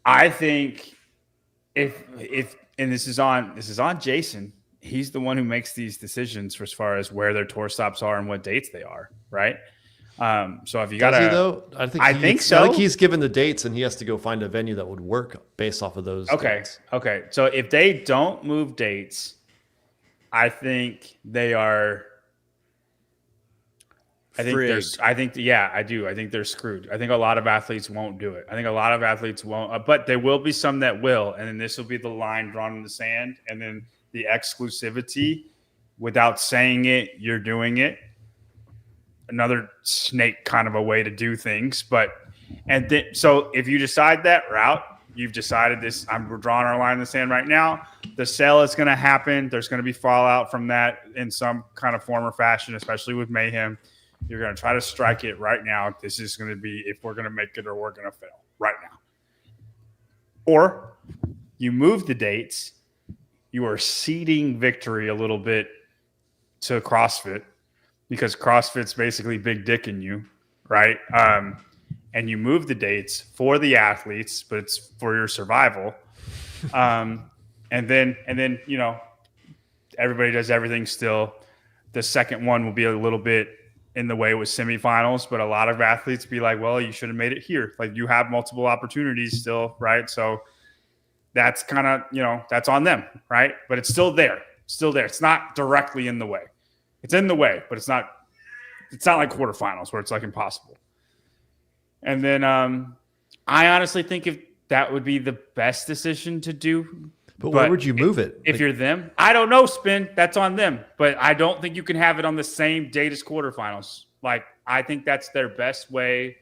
I think if and this is on Jason. He's the one who makes these decisions as far as where their tour stops are and what dates they are, right? So if you got to, I think so. I think he's given the dates, and he has to go find a venue that would work based off of those. Dates. Okay. So if they don't move dates, I think they are. I think I do. I think they're screwed. I think a lot of athletes won't do it. I think a lot of athletes won't, but there will be some that will, and then this will be the line drawn in the sand, and then the exclusivity, without saying it, you're doing it. Another snake kind of a way to do things. So if you decide that route, you've decided this, we're drawing our line in the sand right now. The sale is going to happen. There's going to be fallout from that in some kind of form or fashion, especially with Mayhem. You're going to try to strike it right now. This is going to be if we're going to make it or we're going to fail right now. Or you move the dates. You are ceding victory a little bit to CrossFit because CrossFit's basically big dick in you, right? And you move the dates for the athletes, but it's for your survival. And then everybody does everything still. The second one will be a little bit in the way with semifinals, but a lot of athletes be like, well, you should have made it here. Like you have multiple opportunities still, right? So that's kind of, that's on them, right? But it's still there. It's not directly in the way. It's in the way, but it's not like quarterfinals where it's like impossible. And then I honestly think if that would be the best decision to do. But where would you move it? If you're them? I don't know, Spin. That's on them. But I don't think you can have it on the same date as quarterfinals. Like, I think that's their best way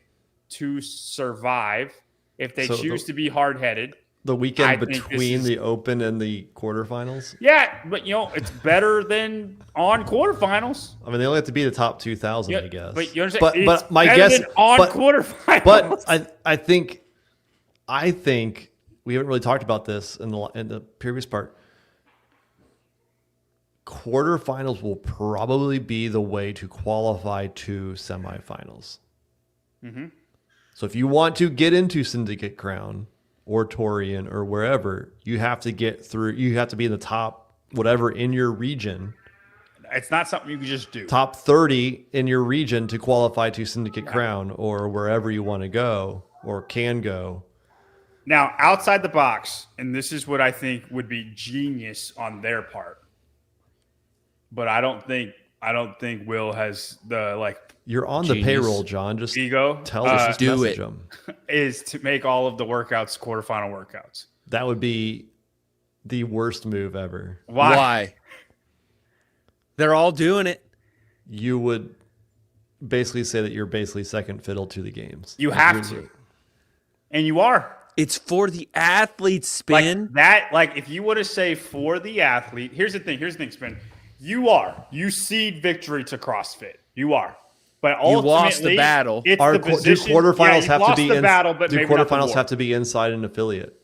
to survive if they choose to be hard-headed. The weekend between the Open and the quarterfinals? Yeah, but, it's better than on quarterfinals. I mean, they only have to be the top 2,000, I guess. But you understand? But my guess on quarterfinals. But I think we haven't really talked about this in the previous part. Quarterfinals will probably be the way to qualify to semifinals. Mm-hmm. So if you want to get into Syndicate Crown or Torian or wherever, you have to get through. You have to be in the top whatever in your region. It's not something you can just do. Top 30 in your region to qualify to Syndicate Crown or wherever you want to go or can go. Now, outside the box, and this is what I think would be genius on their part, but I don't think Will has the You're on the payroll, John. Just ego. Tell us, just do message it. them. Is to make all of the workouts quarterfinal workouts. That would be the worst move ever. Why? They're all doing it. You would basically say that you're basically second fiddle to the games. You have to, and you are. It's for the athlete, Spin. If you were to say for the athlete, here's the thing, Spin. You cede victory to CrossFit. You are. But ultimately, you lost the battle. It's the position. Do quarterfinals have to be the battle, but do quarterfinals have to be inside an affiliate?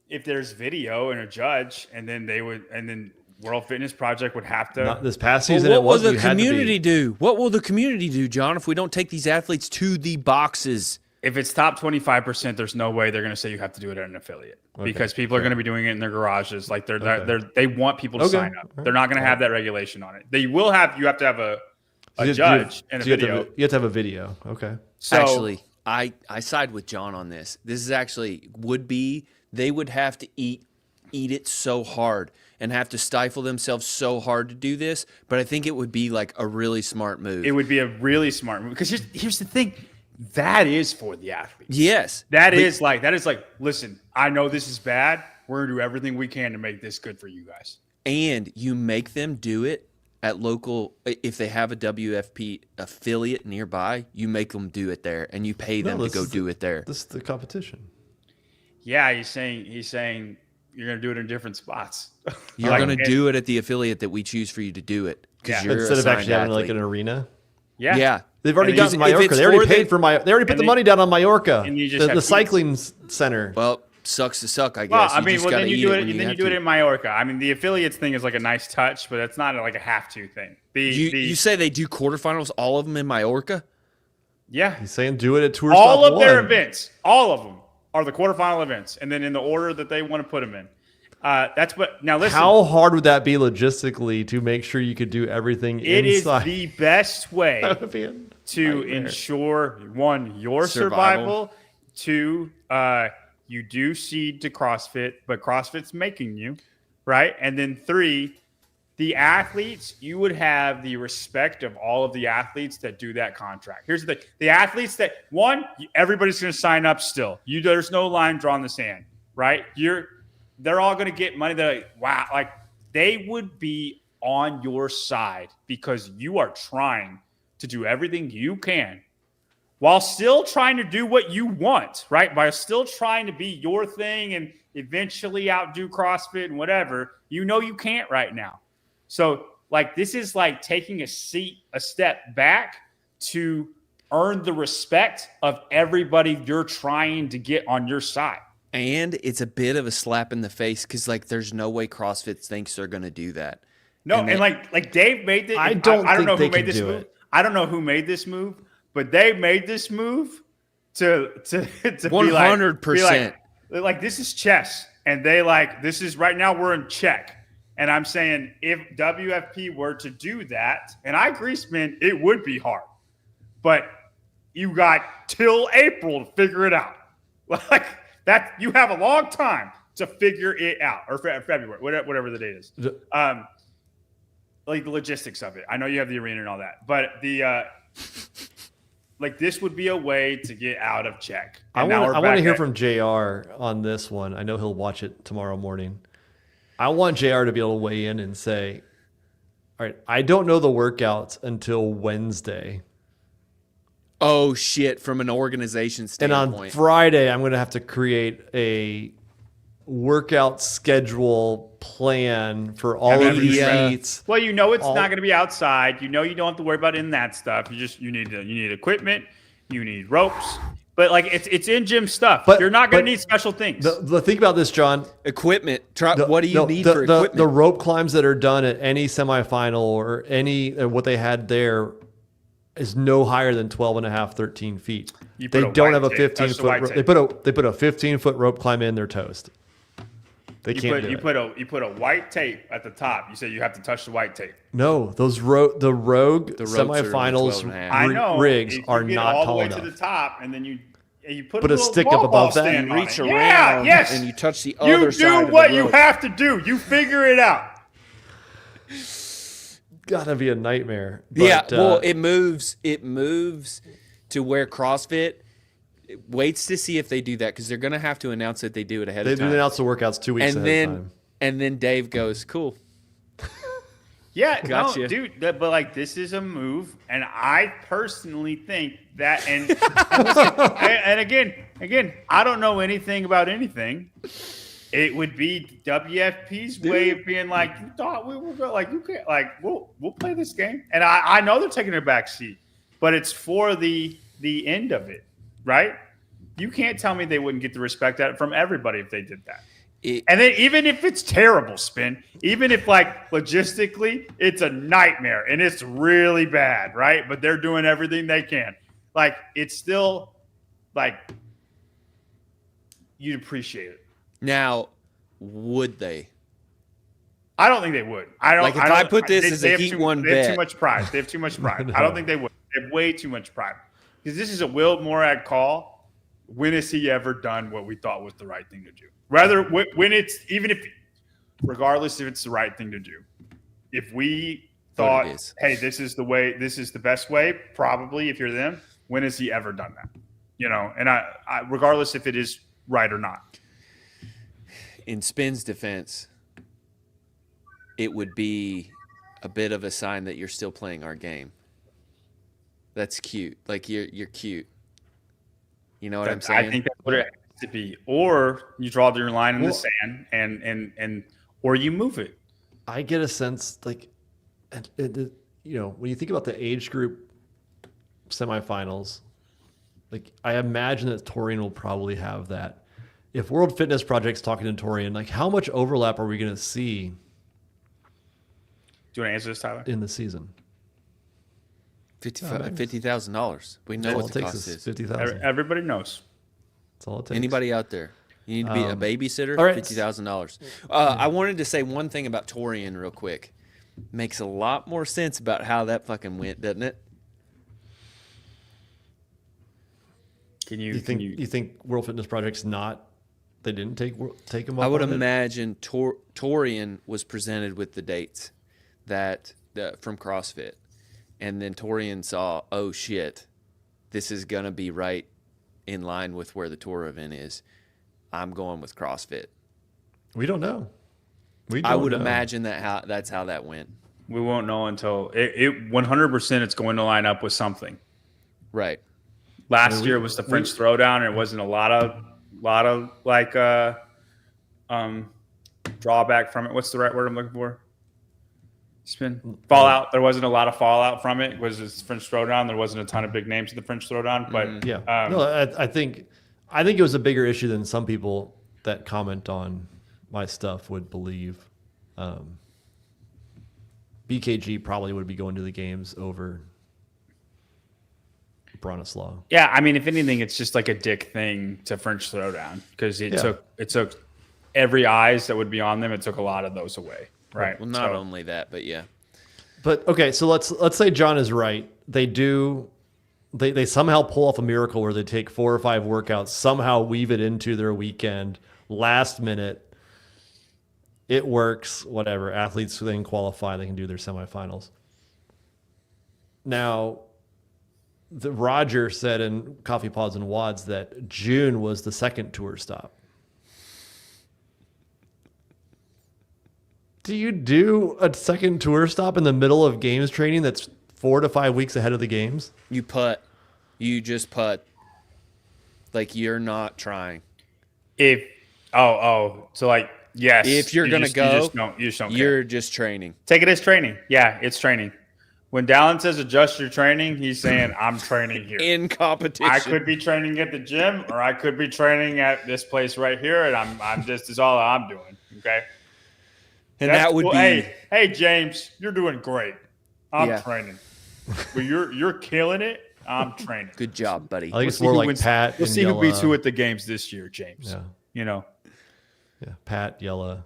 If there's video and a judge, and then World Fitness Project would have to. Not this past season. What will the community do? What will the community do, John, if we don't take these athletes to the boxes? If it's top 25%, there's no way they're going to say you have to do it at an affiliate because people are going to be doing it in their garages. Like they want people to sign up. They're not going to have that regulation on it. You have to have a judge and a video. You have to have a video. Okay. So, actually, I side with John on this. This is actually they would have to eat it so hard and have to stifle themselves so hard to do this. But I think it would be like a really smart move. It would be a really smart move because here's the thing. That is for the athletes. Yes. That is like, listen, I know this is bad. We're going to do everything we can to make this good for you guys. And you make them do it at local, if they have a WFP affiliate nearby, you make them do it there and you pay them to go do it there. This is the competition. Yeah, he's saying you're going to do it in different spots. You're going to do it at the affiliate that we choose for you to do it. Yeah. Instead of actually having like an arena. Yeah. Yeah. They've already gotten Mallorca. They already paid for They already put the money down on Mallorca. And you just the cycling center. Well, sucks to suck, I guess. Well, I mean, then you do it. Then you do it in Mallorca. I mean, the affiliates thing is like a nice touch, but it's not like a have-to thing. You say they do quarterfinals, all of them in Mallorca? Yeah. He's saying do it at Tour All of their events, all of them are the quarterfinal events, and then in the order that they want to put them in. That's what. Now listen. How hard would that be logistically to make sure you could do everything inside? It is the best way to ensure, one, your survival. Two, you do seed to CrossFit, but CrossFit's making you, right? And then three, the athletes, you would have the respect of all of the athletes that do that contract. Here's the thing. The athletes that, one, everybody's going to sign up still. There's no line drawn in the sand, right? They're all going to get money. They're like, wow, like they would be on your side because you are trying to do everything you can while still trying to do what you want, right? By still trying to be your thing and eventually outdo CrossFit and whatever, you can't right now. So like, this is like taking a step back to earn the respect of everybody you're trying to get on your side. And it's a bit of a slap in the face because, like, there's no way CrossFit thinks they're going to do that. No, and like Dave made this. I don't know who made this move. I don't know who made this move, but they made this move to 100%. Like this is chess, and this is right now we're in check. And I'm saying if WFP were to do that, and I agree, Spin, it would be hard, but you got till April to figure it out. Like. That you have a long time to figure it out, or February, whatever the date is. Like the logistics of it. I know you have the arena and all that, but like this would be a way to get out of check. I want to hear from JR on this one. I know he'll watch it tomorrow morning. I want JR to be able to weigh in and say, all right, I don't know the workouts until Wednesday. Oh, shit, from an organization standpoint. And on Friday, I'm going to have to create a workout schedule plan for all of these meets. Well, it's not going to be outside. You don't have to worry about in that stuff. You need equipment. You need ropes. But like it's in gym stuff. But you're not going to need special things. Think about this, John. Equipment. What do you need for equipment? The rope climbs that are done at any semifinal or what they had there is no higher than 12 and a half, 13 feet. They don't have a 15-foot. They put a 15-foot rope climb in, they're toast. They can't do it. You put a white tape at the top. You say you have to touch the white tape. No, the Rogue semifinals rigs are not tall enough. All the way to the top, and then you put a stick up above that. And reach around, and you touch the other side of the rope. You do what you have to do. You figure it out. Gotta be a nightmare. But, it moves to where CrossFit waits to see if they do that because they're going to have to announce that they do it ahead of time. They announce the workouts 2 weeks ahead of time. And then Dave goes, cool. Yeah, gotcha. No, dude, but like this is a move, and I personally think that, and again, I don't know anything about anything. It would be WFP's way of being like, you thought we were going, like, you can't, like, we'll play this game. And I know they're taking a back seat, but it's for the end of it, right? You can't tell me they wouldn't get the respect out from everybody if they did that. And then even if it's terrible, Spin, even if like logistically it's a nightmare and it's really bad, right? But they're doing everything they can. Like it's still like you'd appreciate it. Now, would they? I don't think they would. I don't. Like, if I, don't, I put this they, as they a have Heat too, one they have bet. too much pride. They have too much pride. No. I don't think they would. They have way too much pride because this is a Will Morad call. When has he ever done what we thought was the right thing to do? Rather, when it's even if, regardless if it's the right thing to do, if we thought, hey, this is the way, this is the best way, probably if you're them, when has he ever done that? You know, and I regardless if it is right or not. In Spin's defense, it would be a bit of a sign that you're still playing our game. That's cute. Like you're cute. You know what I'm saying? I think that's what it has to be. Or you draw your line in the sand and or you move it. I get a sense like, you know, when you think about the age group semifinals, like I imagine that Torian will probably have that. If World Fitness Project's talking to Torian, like how much overlap are we going to see? Do you want to answer this, Tyler? In the season? $50,000. We know what the cost is. $50,000. Everybody knows. That's all it takes. Anybody out there? You need to be a babysitter? All right. $50,000. I wanted to say one thing about Torian real quick. Makes a lot more sense about how that fucking went, doesn't it? You think World Fitness Project's not? They didn't take him up. I would on imagine Torian was presented with the dates that from CrossFit, and then Torian saw, oh shit, this is gonna be right in line with where the tour event is. I'm going with CrossFit. We don't know. I would imagine that's how that went. We won't know until it 100%. It's going to line up with something. Right. Last year was the French Throwdown, and it wasn't a lot of like drawback from it. What's the right word I'm looking for? Spin fallout. There wasn't a lot of fallout from it. It was this French Throwdown. There wasn't a ton of big names in the French Throwdown, but yeah. No, I think it was a bigger issue than some people that comment on my stuff would believe. BKG probably would be going to the games over Bronislaw. Yeah, I mean, if anything, it's just like a dick thing to French Throwdown because it took every eyes that would be on them. It took a lot of those away, right? Well, not only that, but yeah. But okay, so let's say John is right. They somehow pull off a miracle where they take 4 or 5 workouts, somehow weave it into their weekend, last minute. It works, whatever. Athletes then qualify, they can do their semifinals. Now, Roger said in Coffee Pods and Wads that June was the second tour stop. Do you do a second tour stop in the middle of games training that's 4 to 5 weeks ahead of the games? You putt. You just putt. Like you're not trying. So like, yes. If you're going to go, you just don't you're care. just training. Take it as training. Yeah, it's training. When Dallin says adjust your training, he's saying I'm training here. In competition. I could be training at the gym or I could be training at this place right here, and I'm just is all I'm doing. Okay. And that would be hey James, you're doing great. I'm training. But you're killing it. I'm training. Good job, buddy. I think it's more like Pat. We'll see who beats who at the games this year, James. Yeah. You know. Yeah, Pat, Yella.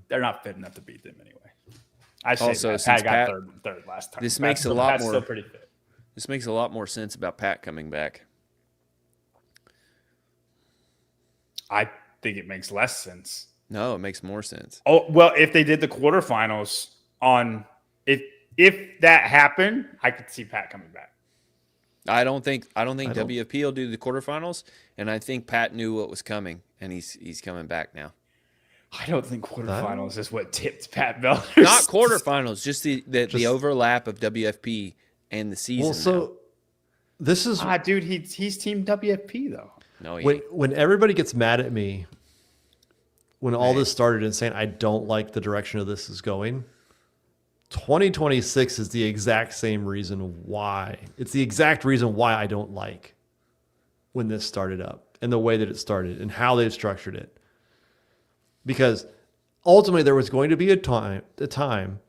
They're not fit enough to beat them anyway. I say also, Pat got third last time. This makes a lot Pat's more. Still pretty fit. This makes a lot more sense about Pat coming back. I think it makes less sense. No, it makes more sense. Oh well, if they did the quarterfinals on if that happened, I could see Pat coming back. I don't think WFP will do the quarterfinals, and I think Pat knew what was coming, and he's coming back now. I don't think quarterfinals is what tipped Pat Bell. Not quarterfinals, just the overlap of WFP and the season. Well, so this is dude, he's team WFP though. No, when everybody gets mad at me when all this started and saying I don't like the direction of this is going. 2026 is the exact same reason why. It's the exact reason why I don't like when this started up and the way that it started and how they've structured it. Because ultimately there was going to be a time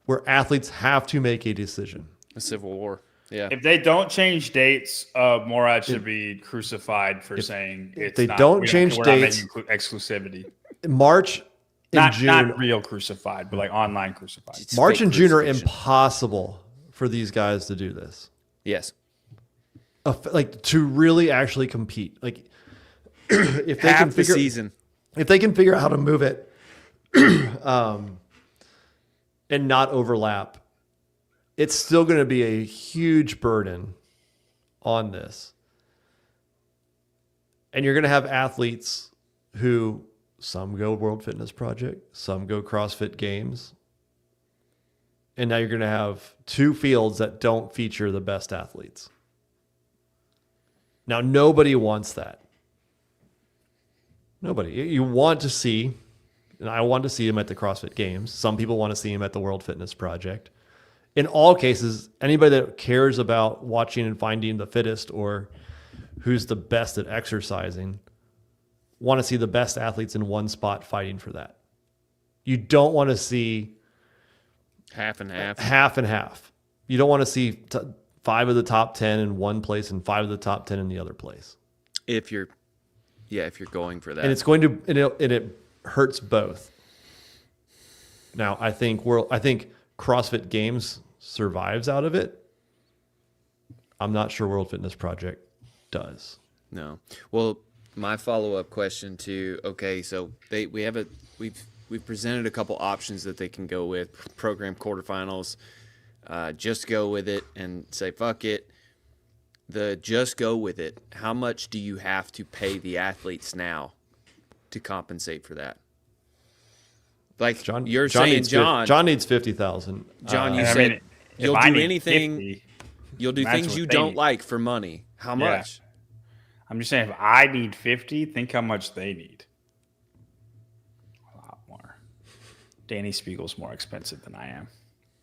where athletes have to make a decision. A civil war. Yeah. If they don't change dates, Morad should be crucified for saying it's they not. don't change we're dates- not making exclusivity. March and June. Not real crucified, but like online crucified. It's March fake and June are crucifixion. impossible for these guys to do this. Yes. Like to really actually compete. Like if they Half can the figure season. if they can figure out how to move it and not overlap, it's still going to be a huge burden on this. And you're going to have athletes who some go World Fitness Project, some go CrossFit Games. And now you're going to have two fields that don't feature the best athletes. Now, nobody wants that. Nobody. You want to see, and I want to see him at the CrossFit Games. Some people want to see him at the World Fitness Project. In all cases, anybody that cares about watching and finding the fittest or who's the best at exercising want to see the best athletes in one spot fighting for that. You don't want to see Half and half. half and half. You don't want to see 5 of the top 10 in one place and 5 of the top 10 in the other place. If you're going for that. And it's going to, and it hurts both. Now, I think CrossFit Games survives out of it. I'm not sure World Fitness Project does. No. Well, my follow-up question to so we've presented a couple options that they can go with. Program quarterfinals, just go with it and say fuck it. The just go with it. How much do you have to pay the athletes now to compensate for that? Like John needs $50,000. John, you I said mean, you'll if I do need anything. 50, You'll do that's things what you they don't need. like for money. How Yeah. much? I'm just saying, if I need 50, think how much they need. A lot more. Danny Spiegel's more expensive than I am.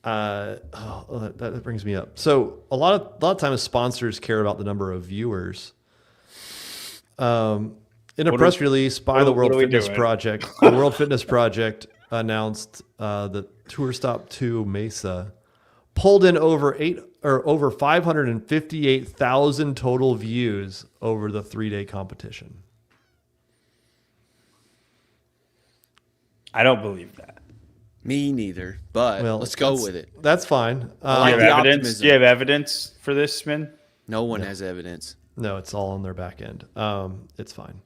That brings me up. So a lot of times sponsors care about the number of viewers. In a press release by the World Fitness Project, the World Fitness Project announced that Tour Stop 2 Mesa pulled in over 558,000 total views over the 3-day competition. I don't believe that. Me neither. But let's go with it. That's fine. Do you like have the evidence? optimism. Do you have evidence for this, Spin? No one has evidence. No, it's all on their back end. It's fine.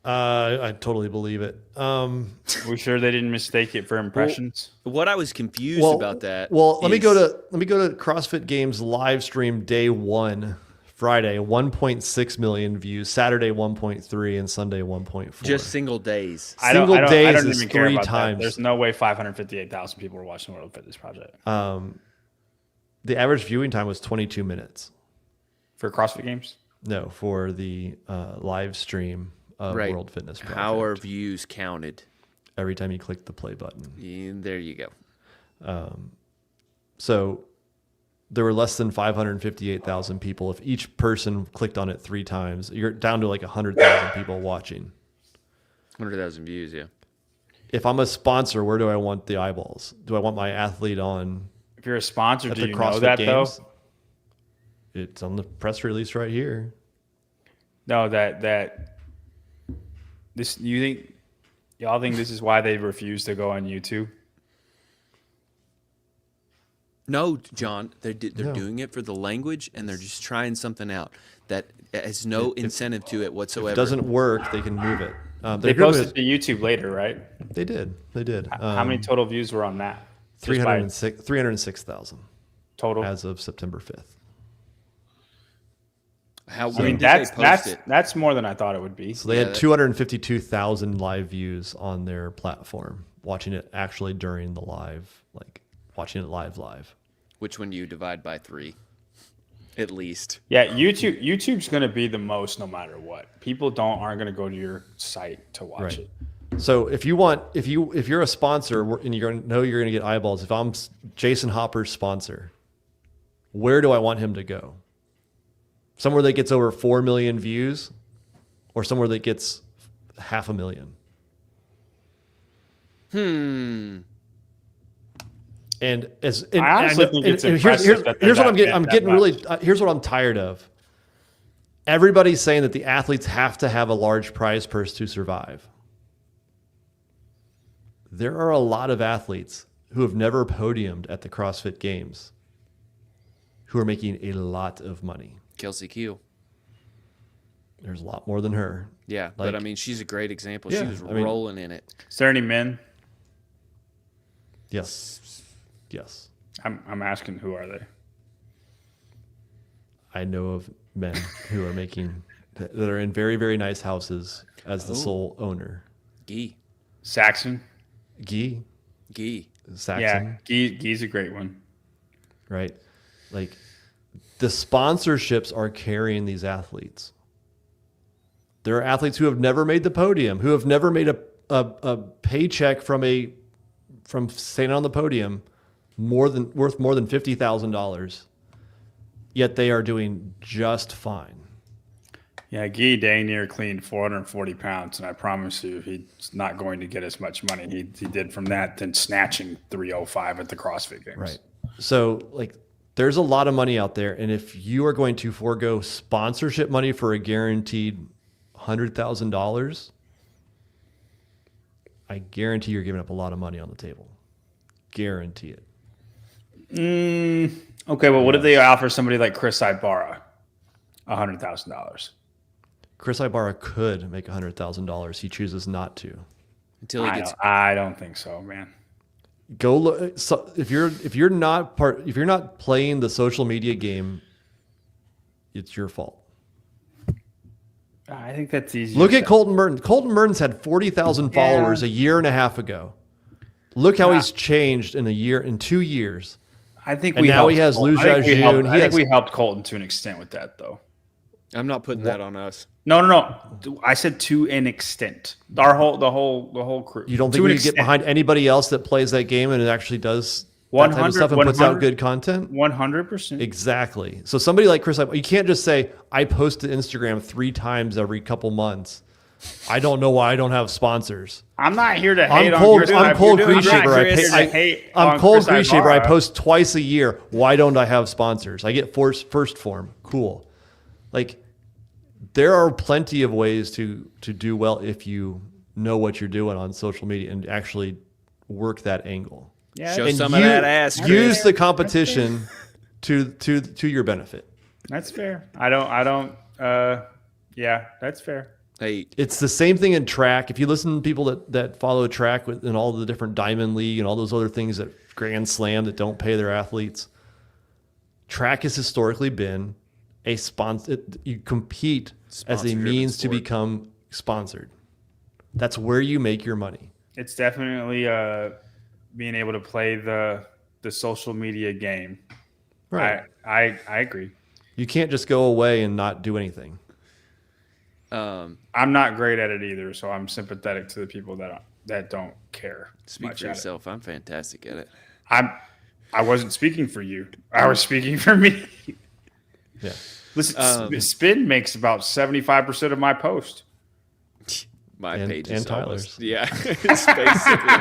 I totally believe it. We sure they didn't mistake it for impressions? What I was confused about that. Let me go to CrossFit Games live stream day 1, Friday, 1.6 million views, Saturday 1.3, and Sunday 1.4. Just single days. I don't days even is care 3 about times. that. There's no way 558,000 people were watching the World Fitness Project. The average viewing time was 22 minutes. For CrossFit Games? No, for the live stream of Right. World Fitness Project. How are views counted? Every time you click the play button. There you go. So there were less than 558,000 people. If each person clicked on it 3 times, you're down to like 100,000 people watching. 100,000 views, yeah. If I'm a sponsor, where do I want the eyeballs? Do I want my athlete on If you're a sponsor, at do the you CrossFit know that, Games? though? It's on the press release right here. No, this y'all think this is why they refuse to go on YouTube? No, John, they're doing it for the language, and they're just trying something out that has no incentive to it whatsoever. If it doesn't work, they can move it. They posted to YouTube later, right? They did. How many total views were on that? 306,000 total as of September 5th. That's more than I thought it would be. So they had 252,000 live views on their platform, watching it actually during the live, like watching it live. Which one do you divide by 3? At least. Yeah, YouTube's going to be the most no matter what. People aren't going to go to your site to watch it. So if you're a sponsor and you're going to know you're going to get eyeballs, if I'm Jason Hopper's sponsor, where do I want him to go? Somewhere that gets over 4 million views, or somewhere that gets 500,000? And And I honestly think it's impressive that they're here's what I'm that getting. fit I'm that getting much. really. Here's what I'm tired of. Everybody's saying that the athletes have to have a large prize purse to survive. There are a lot of athletes who have never podiumed at the CrossFit Games who are making a lot of money. Kelsey Keel. There's a lot more than her. Yeah, Like- but I mean, she's a great example. Yeah, She was I mean- rolling in it. Is there any men? Yes. Yes. I'm asking, who are they? I know of men who are making, that are in very, very nice houses as the sole owner. Gee. Saxon. Guy, Gee. Saxon, Yeah, Guy's a great one. right? Like the sponsorships are carrying these athletes. There are athletes who have never made the podium, who have never made a paycheck from staying on the podium worth more than $50,000. Yet they are doing just fine. Yeah, Guy dang near cleaned 440 pounds, and I promise you, he's not going to get as much money he did from that than snatching 305 at the CrossFit Games. Right. So, like, there's a lot of money out there, and if you are going to forego sponsorship money for a guaranteed $100,000, I guarantee you're giving up a lot of money on the table. Guarantee it. Okay, well, what if they offer somebody like Chris Ibarra $100,000? Chris Ibarra could make $100,000. He chooses not to. Until he gets I don't think so, man. Go look. So if you're not playing the social media game, it's your fault. I think that's easy. Look at Colton Mertens. Colton Mertens had 40,000 followers a year and a half ago. Look how he's changed in 2 years. I think and we now helped he has Colton. Lou I think we Jiajun. helped- He I think has- we helped Colton to an extent with that, though. I'm not putting that on us. No. I said to an extent. The whole crew. You don't think To we an could get extent. behind anybody else that plays that game and it actually does that type of stuff and puts out good content? 100%. Exactly. So somebody like Chris, you can't just say, I post to Instagram 3 times every couple months. I don't know why I don't have sponsors. I'm not here to I'm hate cold. on Chris. I'm cold You're doing grease great, shaver. Chris. I hate I'm on cold Chris grease shaver. I Ibarra. post twice a year. Why don't I have sponsors? I get first form. Cool. Like there are plenty of ways to do well if you know what you're doing on social media and actually work that angle. Yeah, Show And some of that ass. use Chris. the competition to your benefit. that's fair. I don't. Yeah, that's fair. Hey, It's the same thing in track. If you listen to people that follow track in all the different Diamond League and all those other things that Grand Slam that don't pay their athletes, track has historically been a sponsor. You compete as a Sponsor-driven means to sport. become sponsored. That's where you make your money. It's definitely being able to play the social media game. Right. I agree. You can't just go away and not do anything. I'm not great at it either, so I'm sympathetic to the people that don't care. speak much for at it. yourself. I'm fantastic at it. I wasn't speaking for you. I was speaking for me. Yeah. Listen, Spin makes about 75% of my post. My And- page and is Tyler's. almost, yeah. It's basically.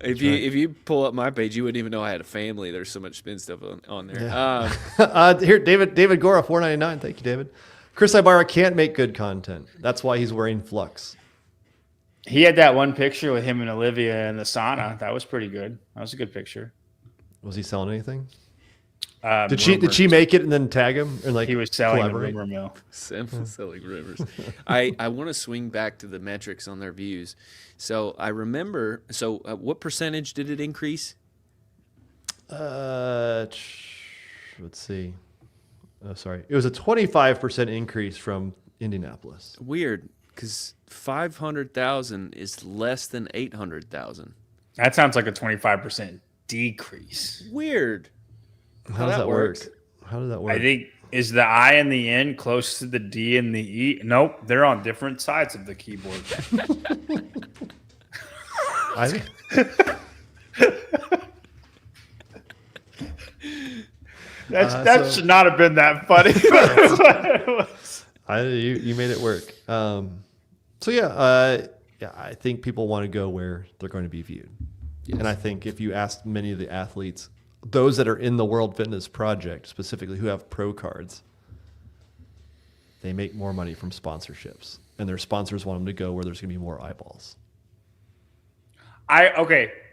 If you pull up my page, you wouldn't even know I had a family. There's so much spin stuff on there. Yeah. Here, David Gora, $4.99. Thank you, David. Chris Ibarra can't make good content. That's why he's wearing flux. He had that one picture with him and Olivia in the sauna. That was pretty good. That was a good picture. Was he selling anything? Did she Rumors. make it and then tag him and like He was selling the collaborate? rumor mill. Selling rumors. I want to swing back to the metrics on their views. So I remember. So what percentage did it increase? Let's see. Oh, sorry. It was a 25% increase from Indianapolis. Weird, because 500,000 is less than 800,000. That sounds like a 25% decrease. Weird. How does that that work? works. How does that work? I think, is the I and the N close to the D and the E? Nope, they're on different sides of the keyboard. I think That should not have been that funny. you made it work. So yeah, I think people want to go where they're going to be viewed. Yes. And I think if you ask many of the athletes, those that are in the World Fitness Project specifically who have pro cards, they make more money from sponsorships. And their sponsors want them to go where there's going to be more eyeballs. I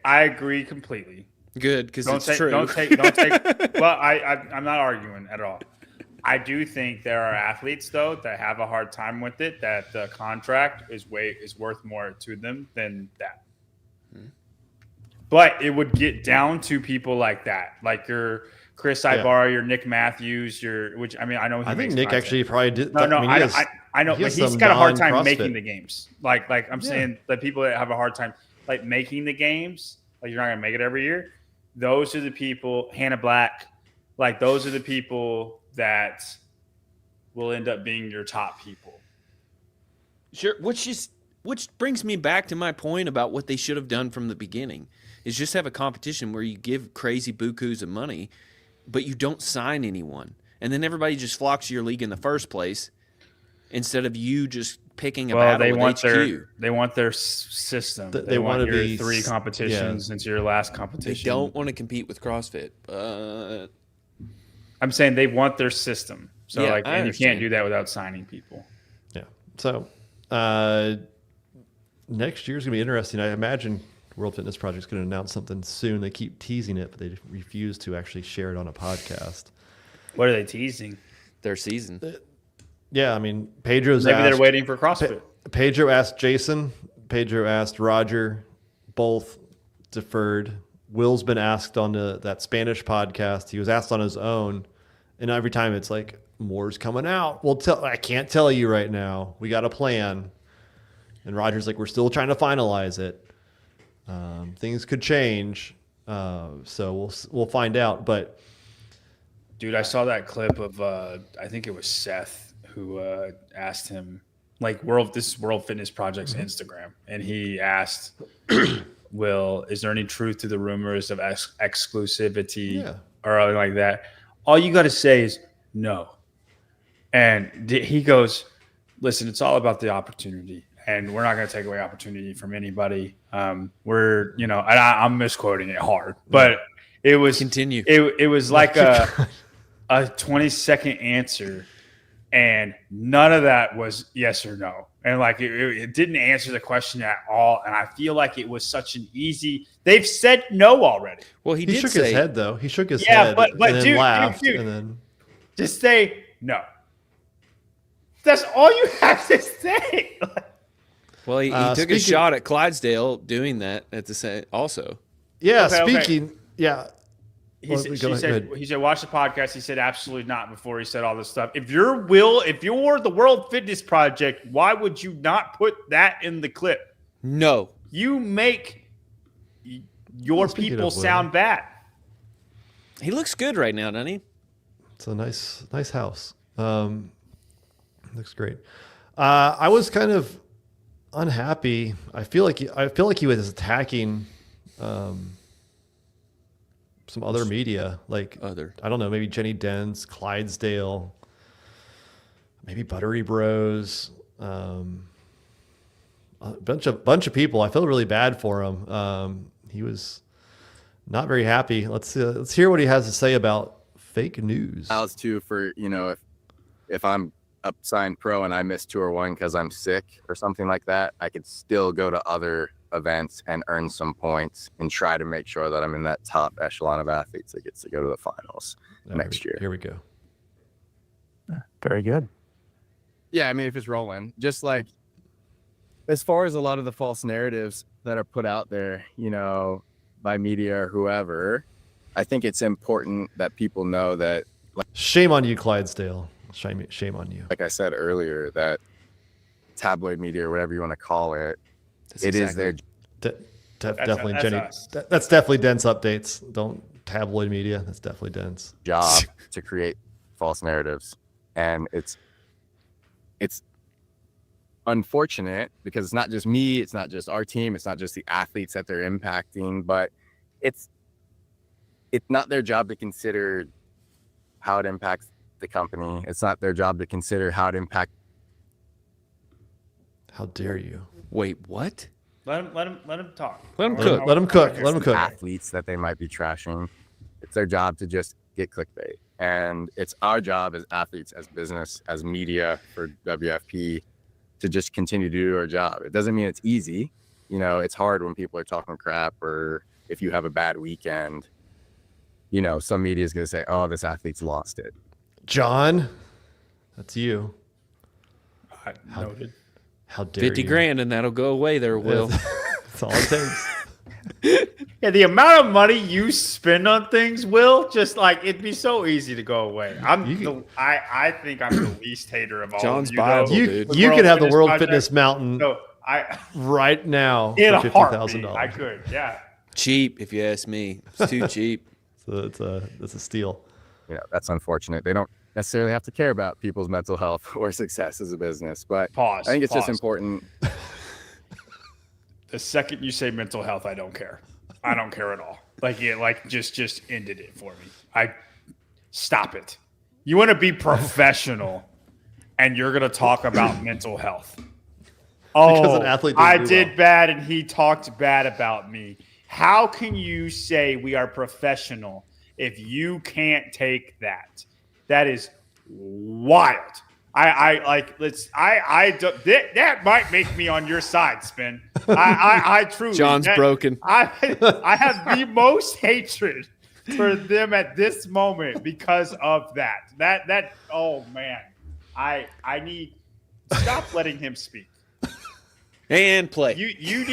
agree completely. Good, because it's true. Don't take. Well, I'm not arguing at all. I do think there are athletes though that have a hard time with it. That the contract is worth more to them than that. But it would get down to people like that, like your Chris Ibarra, your Nick Matthews, I know. I think Nick actually probably did. No, I know, but he's got a hard time making the games. Like I'm saying, the people that have a hard time like making the games, like you're not gonna make it every year. Those are the people, Hannah Black, like those are the people that will end up being your top people. Sure, which brings me back to my point about what they should have done from the beginning is just have a competition where you give crazy bukus of money, but you don't sign anyone. And then everybody just flocks to your league in the first place instead of you just picking a battle with HQ. They want their system. They want to be 3 competitions into your last competition. They don't want to compete with CrossFit. I'm saying they want their system. So Yeah, and you can't do that without signing people. Yeah. So next year's going to be interesting. I imagine World Fitness Project's going to announce something soon. They keep teasing it, but they refuse to actually share it on a podcast. What are they teasing? Their season. Yeah, I mean, Pedro's Maybe asked, they're waiting for CrossFit. Pedro asked Jason. Pedro asked Roger. Both deferred. Will's been asked on that Spanish podcast. He was asked on his own. And every time it's like, more's coming out. I can't tell you right now. We got a plan. And Roger's like, we're still trying to finalize it. Things could change. So we'll find out. But dude, I saw that clip of I think it was Seth who asked him, like, this is World Fitness Project's Instagram, and he asked Will, is there any truth to the rumors of exclusivity or anything like that? All you got to say is no. And he goes, listen, it's all about the opportunity, and we're not going to take away opportunity from anybody. I'm misquoting it hard, but it was continue. It was like a 20-second answer, and none of that was yes or no. And like it didn't answer the question at all. And I feel like it was such an easy. They've said no already. Well, he shook his head though. He shook his head, but and then dude, laughed, and then just say no. That's all you have to say. Well, he took a shot at Clydesdale doing that at the same also. Yeah, Okay. speaking. Yeah. He said, watch the podcast. He said, absolutely not before he said all this stuff. If you're the World Fitness Project, why would you not put that in the clip? No. You make your people sound bad. He looks good right now, doesn't he? It's a nice house. Looks great. I was kind of unhappy. I feel like he was attacking some other media, I don't know, maybe Jenny Dents, Clydesdale, maybe Buttery Bros, a bunch of people. I feel really bad for him. He was not very happy. Let's hear what he has to say about fake news. Allows too for if I'm up signed pro and I miss tour 1 because I'm sick or something like that, I could still go to other events and earn some points and try to make sure that I'm in that top echelon of athletes that gets to go to the finals next year. Here we go. Very good. Yeah, I mean, if it's rolling, just like as far as a lot of the false narratives that are put out there, by media or whoever, I think it's important that people know that. Shame on you, Clydesdale. Shame on you. Like I said earlier, that tabloid media or whatever you want to call it, is their definitely that's Jenny. us. That's definitely dense updates. Don't tabloid media. That's definitely dense. job to create false narratives, and it's unfortunate because it's not just me, it's not just our team, it's not just the athletes that they're impacting, but it's not their job to consider how it impacts the company. It's not their job to consider how it impacts. How dare you? Wait, what? Let him talk. Let him Let him, cook. let him cook. Let him cook. Athletes that they might be trashing. It's their job to just get clickbait. And it's our job as athletes, as business, as media for WFP to just continue to do our job. It doesn't mean it's easy. You know, it's hard when people are talking crap, or if you have a bad weekend, you know, some media is going to say, oh, this athlete's lost it. John, that's you. Noted. How dare 50 you? grand and that'll go away there, Will. That's all it takes. Yeah, the amount of money you spend on things, Will, just like it'd be so easy to go away. I think I'm the least hater of all John's of you. Bible, though. You, dude. you could have the World Project. Fitness Mountain So I right now in for a heartbeat, $50,000. I could, yeah. Cheap, if you ask me. It's too cheap. So it's a steal. You know, that's unfortunate. They don't necessarily have to care about people's mental health or success as a business, but Pause. I think it's just pause. important. The second you say mental health, I don't care. I don't care at all. Like it, like just ended it for me. I stop it. You want to be professional, and you're gonna talk about mental health. Because Oh, an athlete I didn't do did well. bad, and he talked bad about me. How can you say we are professional if you can't take that? That is wild. That might make me on your side, Spin. I truly. John's broken. I have the most hatred for them at this moment because of that. That oh man. I need stop letting him speak. And play. You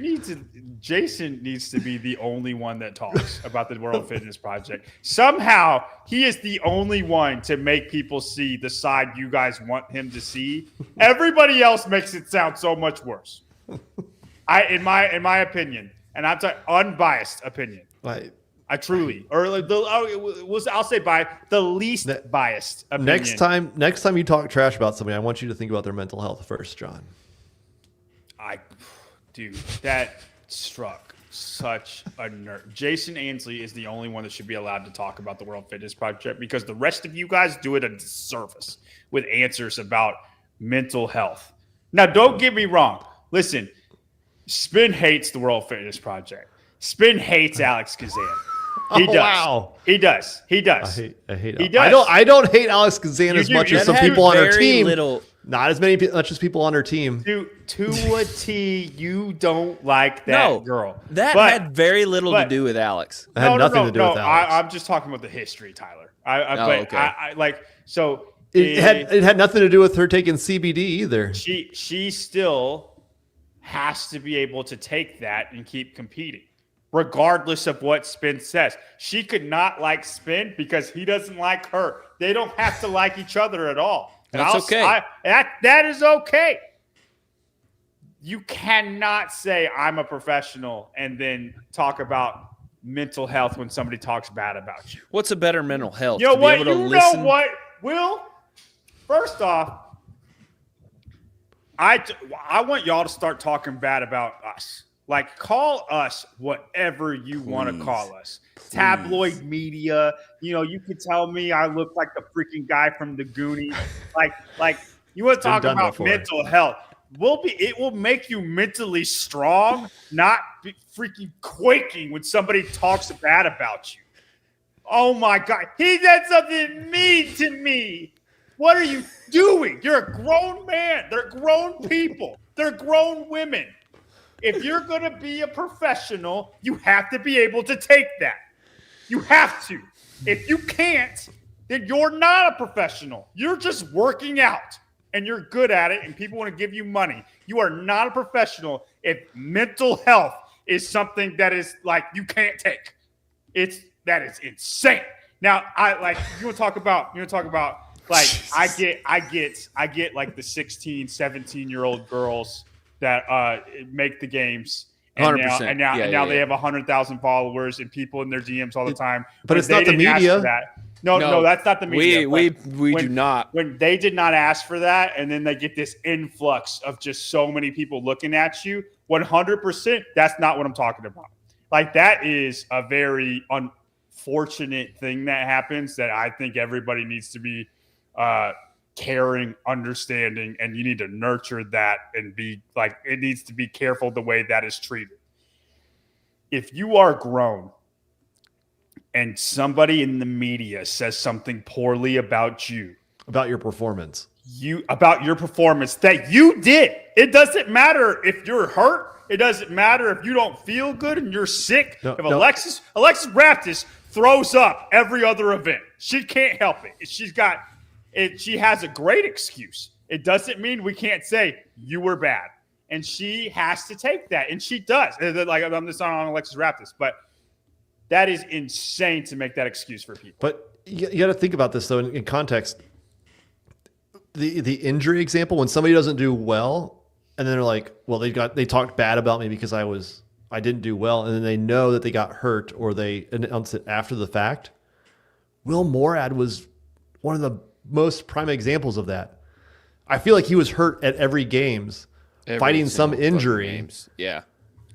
need to Jason needs to be the only one that talks about the World Fitness Project. Somehow he is the only one to make people see the side you guys want him to see. Everybody else makes it sound so much worse. In my opinion, and I'm talking unbiased opinion. Like, I truly, or I'll say by the least biased opinion. next time you talk trash about somebody, I want you to think about their mental health first, John. Dude, that struck such a nerve. Jason Ansley is the only one that should be allowed to talk about the World Fitness Project because the rest of you guys do it a disservice with answers about mental health. Now, don't get me wrong. Listen, Spin hates the World Fitness Project. Spin hates Alex Kazan. He does. Wow. He does. He I does. hate He it. does. I don't hate Alex Kazan as do. much You as some have people on her very team. little- Not as much as people on her team. To a T, you don't like that girl. That But- had very little to but- do with Alex. It had nothing to do with Alex. I'm just talking about the history, Tyler. okay. I like so. It had nothing to do with her taking CBD either. She still has to be able to take that and keep competing, regardless of what Spin says. She could not like Spin because he doesn't like her. They don't have to like each other at all. And That's okay. That is okay. You cannot say I'm a professional and then talk about mental health when somebody talks bad about you. What's a better mental health? You know to what? Be able to You listen? know what, Will? First off, I want y'all to start talking bad about us. Like, call us whatever you want to call us. Tabloid media. You know, you could tell me I look like the freaking guy from the Goonies. Like you want to talk done about before. mental health. It will make you mentally strong, not be freaking quaking when somebody talks bad about you. Oh my God. He did something mean to me. What are you doing? You're a grown man. They're grown people. They're grown women. If you're going to be a professional, you have to be able to take that. You have to. If you can't, then you're not a professional. You're just working out and you're good at it and people want to give you money. You are not a professional if mental health is something that is like you can't take. That is insane. Now, you want to talk about like I get like the 16, 17-year-old girls that make the games. And 100%. now they have 100,000 followers and people in their DMs all the time. But When it's not they the didn't ask media. for that. No, that's not the media. We When- do not. When they did not ask for that, and then they get this influx of just so many people looking at you, 100%, that's not what I'm talking about. Like, that is a very unfortunate thing that happens that I think everybody needs to be caring, understanding, and you need to nurture that and be like, it needs to be careful the way that is treated. If you are grown and somebody in the media says something poorly about you, About your performance. about your performance that you did, it doesn't matter if you're hurt. It doesn't matter if you don't feel good and you're sick. No, if no. Alexis Raptis throws up every other event, she can't help it. She has a great excuse. It doesn't mean we can't say you were bad. And she has to take that. And she does. Like, I'm just not on Alexis Raptis, but that is insane to make that excuse for people. But you got to think about this, though, in context. The injury example, when somebody doesn't do well, and then they're like, well, they talked bad about me because I didn't do well, and then they know that they got hurt or they announced it after the fact. Will Morad was one of the most prime examples of that. I feel like he was hurt at every games, fighting some injury. Games. Yeah.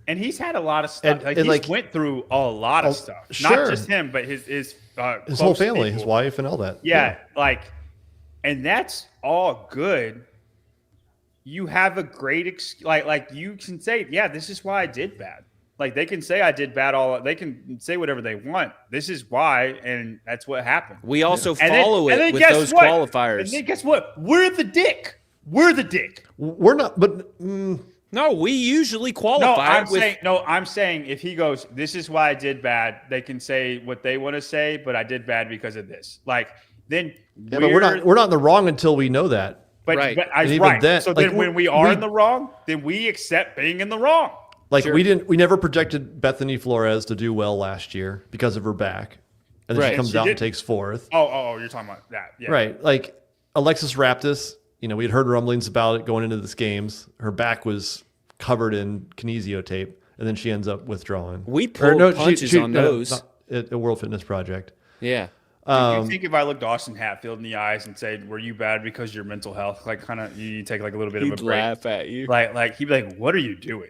And he's had a lot of stuff. And He's went through a lot of stuff. Sure. Not just him, but his whole family, people. his wife, and all that. Yeah, and that's all good. You have a great like you can say, yeah, this is why I did bad. Like they can say I did bad they can say whatever they want. This is why, and that's what happened. We also follow it with those what? qualifiers. And then guess what? We're the dick. We're the dick. We're not, but No, we usually qualify I'm saying if he goes, this is why I did bad, they can say what they want to say, but I did bad because of this. Like then but we're not in the wrong until we know that. But, Right. but And even right. then, So like, then when we are in the wrong, then we accept being in the wrong. Like Sure. we never projected Bethany Flores to do well last year because of her back, and then Right. she comes She out did. and takes fourth. Oh, you're talking about that. Yeah. Right, like Alexis Raptis. We had heard rumblings about it going into this games. Her back was covered in kinesio tape, and then she ends up withdrawing. We pulled punches on those. not at a World Fitness Project. Yeah. Do you think if I looked Austin Hatfield in the eyes and said, "Were you bad because of your mental health?" Like, kind of, you take like a little bit of a He'd break. laugh at you. Like he'd be like, "What are you doing,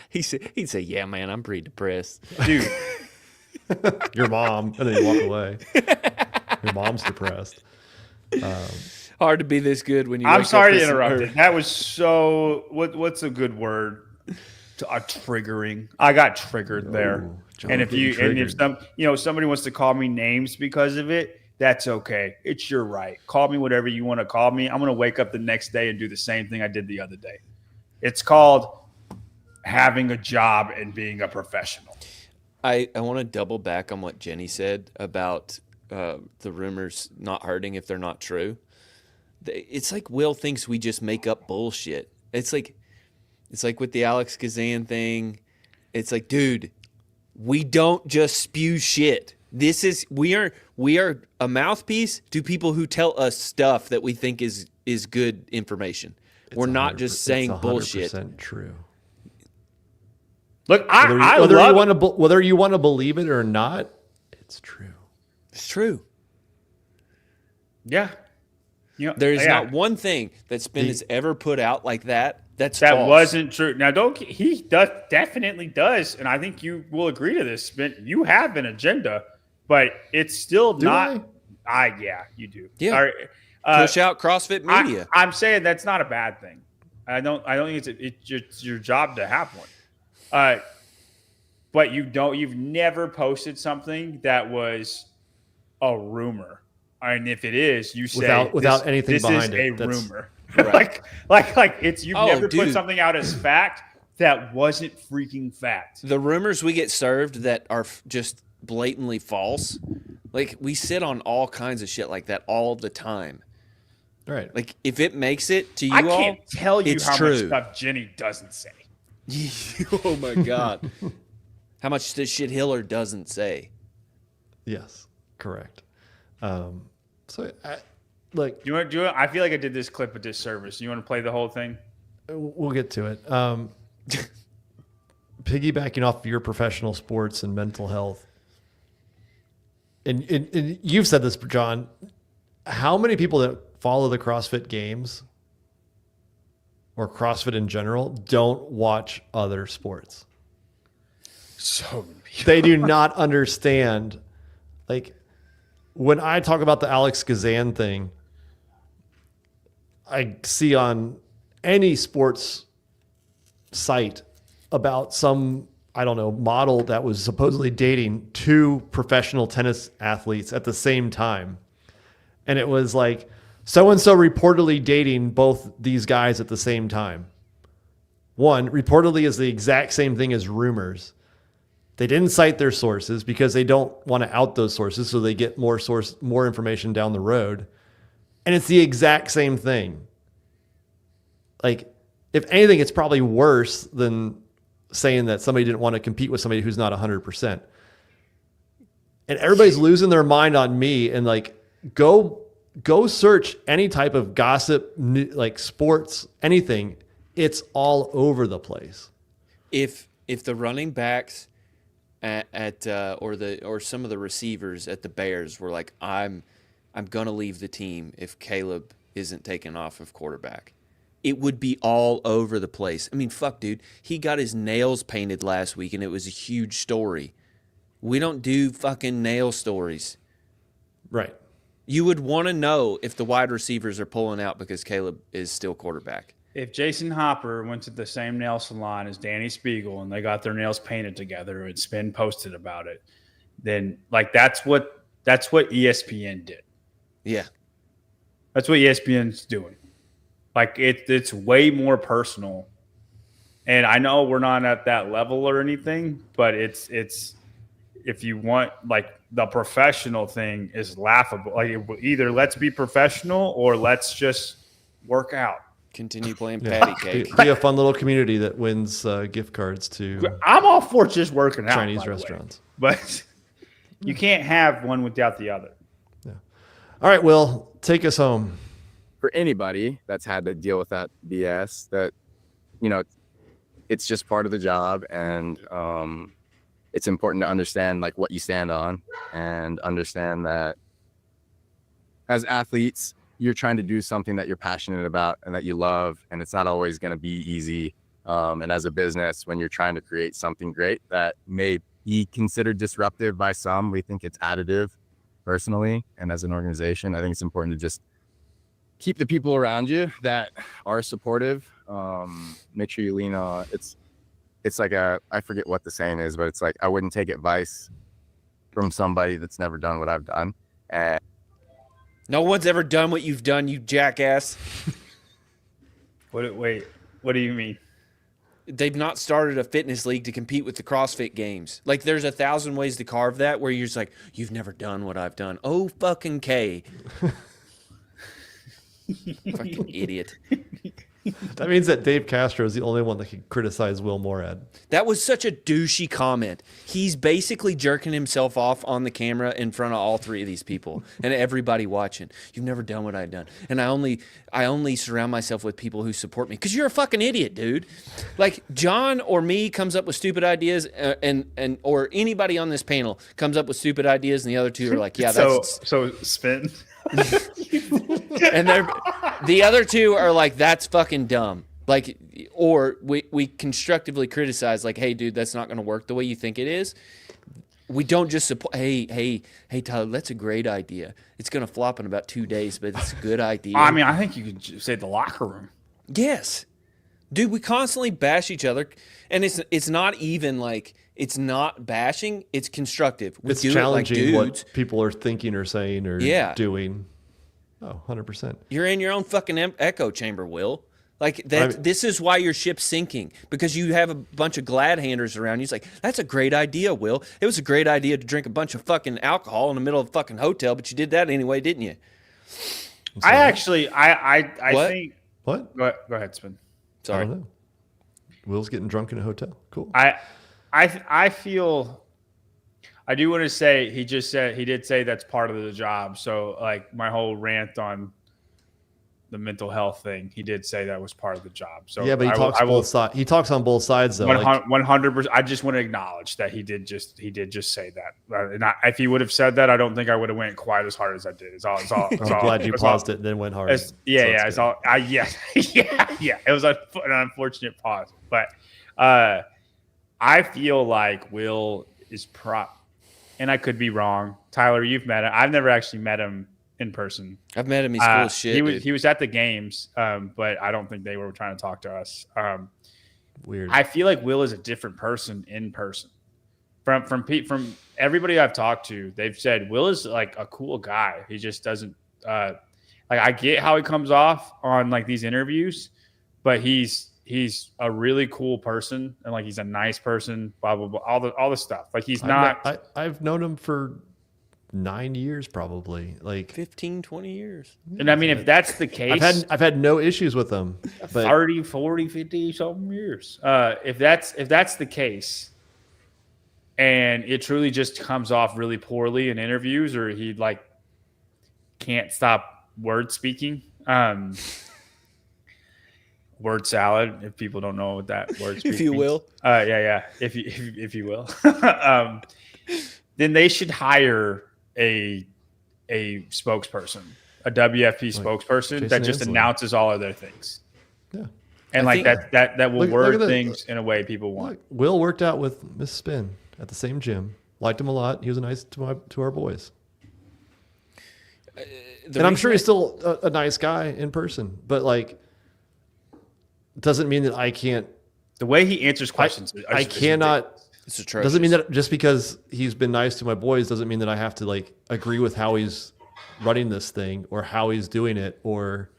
He'd say, yeah, man, I'm pretty depressed. dude?" Your mom, and then you walk away. Your mom's depressed. Hard to be this good when you I'm wake sorry up to this- interrupt. It. That was so. What's a good word? Triggering. I got triggered there. John And if getting triggered. somebody wants to call me names because of it, that's okay. It's your right. Call me whatever you want to call me. I'm going to wake up the next day and do the same thing I did the other day. It's called having a job and being a professional. I want to double back on what Jenny said about the rumors not hurting if they're not true. It's like Will thinks we just make up bullshit. It's like with the Alex Kazan thing. It's like, dude, we don't just spew shit. We are a mouthpiece to people who tell us stuff that we think is good information. We're not just saying bullshit. 100% true. Look, Whether you want to believe it or not, it's true. It's true. Yeah. There's not one thing that Spin has ever put out like that. That false. wasn't true. Now, he definitely does, and I think you will agree to this. You have an agenda, but it's still not. Yeah, you do. Yeah. All right. Push out CrossFit media. I'm saying that's not a bad thing. I don't think it's your job to have one. But you've never posted something that was a rumor. And if it is, you say without anything behind it. This is a rumor. Right. like it's you've never dude. put something out as fact that wasn't freaking fact. The rumors we get served that are just blatantly false, like we sit on all kinds of shit like that all the time. Right. Like if it makes it to you I all, can't tell you it's how true. much stuff Jenny doesn't say. Oh my god, how much this shit Hiller doesn't say. Yes. Correct. Do you want? I feel like I did this clip a disservice. You want to play the whole thing? We'll get to it. Piggybacking off of your professional sports and mental health, and you've said this, John. How many people that follow the CrossFit Games or CrossFit in general don't watch other sports? So many people. They do not understand. Like when I talk about the Alex Kazan thing, I see on any sports site about some, I don't know, model that was supposedly dating 2 professional tennis athletes at the same time. And it was like, so-and-so reportedly dating both these guys at the same time. One, reportedly is the exact same thing as rumors. They didn't cite their sources because they don't want to out those sources, so they get more information down the road. And it's the exact same thing. Like, if anything, it's probably worse than saying that somebody didn't want to compete with somebody who's not 100%. And everybody's losing their mind on me, and like, go search any type of gossip, like sports, anything. It's all over the place. If the running backs or some of the receivers at the Bears were like, I'm gonna leave the team if Caleb isn't taken off of quarterback, it would be all over the place. I mean, fuck, dude. He got his nails painted last week, and it was a huge story. We don't do fucking nail stories. Right. You would want to know if the wide receivers are pulling out because Caleb is still quarterback. If Jason Hopper went to the same nail salon as Danny Spiegel and they got their nails painted together and Spin posted about it, then like that's what ESPN did. Yeah. That's what ESPN's doing. Like it's way more personal. And I know we're not at that level or anything, but it's if you want, like, the professional thing is laughable. Like, either let's be professional or let's just work out. Continue playing patty cake. Be a fun little community that wins gift cards to I'm all for just working out, Chinese restaurants. But you can't have one without the other. Yeah. All right, Will, take us home. For anybody that's had to deal with that BS, that, you know, it's just part of the job, and it's important to understand like what you stand on, and understand that as athletes, you're trying to do something that you're passionate about and that you love, and it's not always going to be easy. And as a business, when you're trying to create something great that may be considered disruptive by some, we think it's additive personally. And as an organization, I think it's important to just keep the people around you that are supportive. Make sure you lean on it's like I forget what the saying is, but it's like, I wouldn't take advice from somebody that's never done what I've done. And No one's ever done what you've done, you jackass. Wait, what do you mean? They've not started a fitness league to compete with the CrossFit games. Like, there's 1,000 ways to carve that, where you're just like, you've never done what I've done. Oh, fucking K. Fucking idiot. That means that Dave Castro is the only one that can criticize Will Morad. That was such a douchey comment. He's basically jerking himself off on the camera in front of all 3 of these people and everybody watching. You've never done what I've done. And I only surround myself with people who support me. Because you're a fucking idiot, dude. Like, John or me comes up with stupid ideas, and or anybody on this panel comes up with stupid ideas, and the other 2 are like, yeah, that's... So Spin. And the other 2 are like, that's fucking dumb. Like, or we constructively criticize, like, hey, dude, that's not going to work the way you think it is. We don't just support, hey, Tyler, that's a great idea. It's going to flop in about 2 days, but it's a good idea. I mean, I think you could say the locker room. Yes. Dude, we constantly bash each other, and it's not even like, it's not bashing, it's constructive. It's challenging what people are thinking or saying or doing. Oh, 100%. You're in your own fucking echo chamber, Will. Like, this is why your ship's sinking, because you have a bunch of glad handers around you. It's like, that's a great idea, Will. It was a great idea to drink a bunch of fucking alcohol in the middle of a fucking hotel, but you did that anyway, didn't you? I think. What? Go ahead, Spin. Sorry. I don't know. Will's getting drunk in a hotel. Cool. I feel. I do want to say he did say that's part of the job. So, like, my whole rant on the mental health thing, he did say that was part of the job. So yeah, but he talks both sides. He talks on both sides though. 100%. I just want to acknowledge that he did just say that. And if he would have said that, I don't think I would have went quite as hard as I did. I'm glad you paused it and then went hard. Yeah. It was an unfortunate pause, but I feel like Will is and I could be wrong. Tyler, you've met him. I've never actually met him in person. I've met him. He's cool as shit. He was at the games, but I don't think they were trying to talk to us. Weird. I feel like Will is a different person in person. From everybody I've talked to, they've said Will is like a cool guy. He just doesn't like. I get how he comes off on like these interviews, but he's a really cool person and like he's a nice person. Blah blah blah. All the stuff. Like he's not. I've known him for 9 years, probably. Like 15, 20 years. And I mean, if that's the case, I've had no issues with him. But 30, 40, 50 something years. If that's the case, and it truly just comes off really poorly in interviews, or he like can't stop word speaking. Word salad, if people don't know what that word speak If you means. will. Yeah. If you will. Then they should hire a spokesperson, a WFP spokesperson Jason that just Hensley. announces all of their things. yeah. And I like think- that will Look word at that. things in a way people want. Look, Will worked out with Miss Spin at the same gym. Liked him a lot. He was nice to our boys. And I'm sure he's still a nice guy in person, but like, doesn't mean that I can't. The way he answers questions, I cannot. It's atrocious. Doesn't mean that just because he's been nice to my boys doesn't mean that I have to like agree with how he's running this thing or how he's doing it or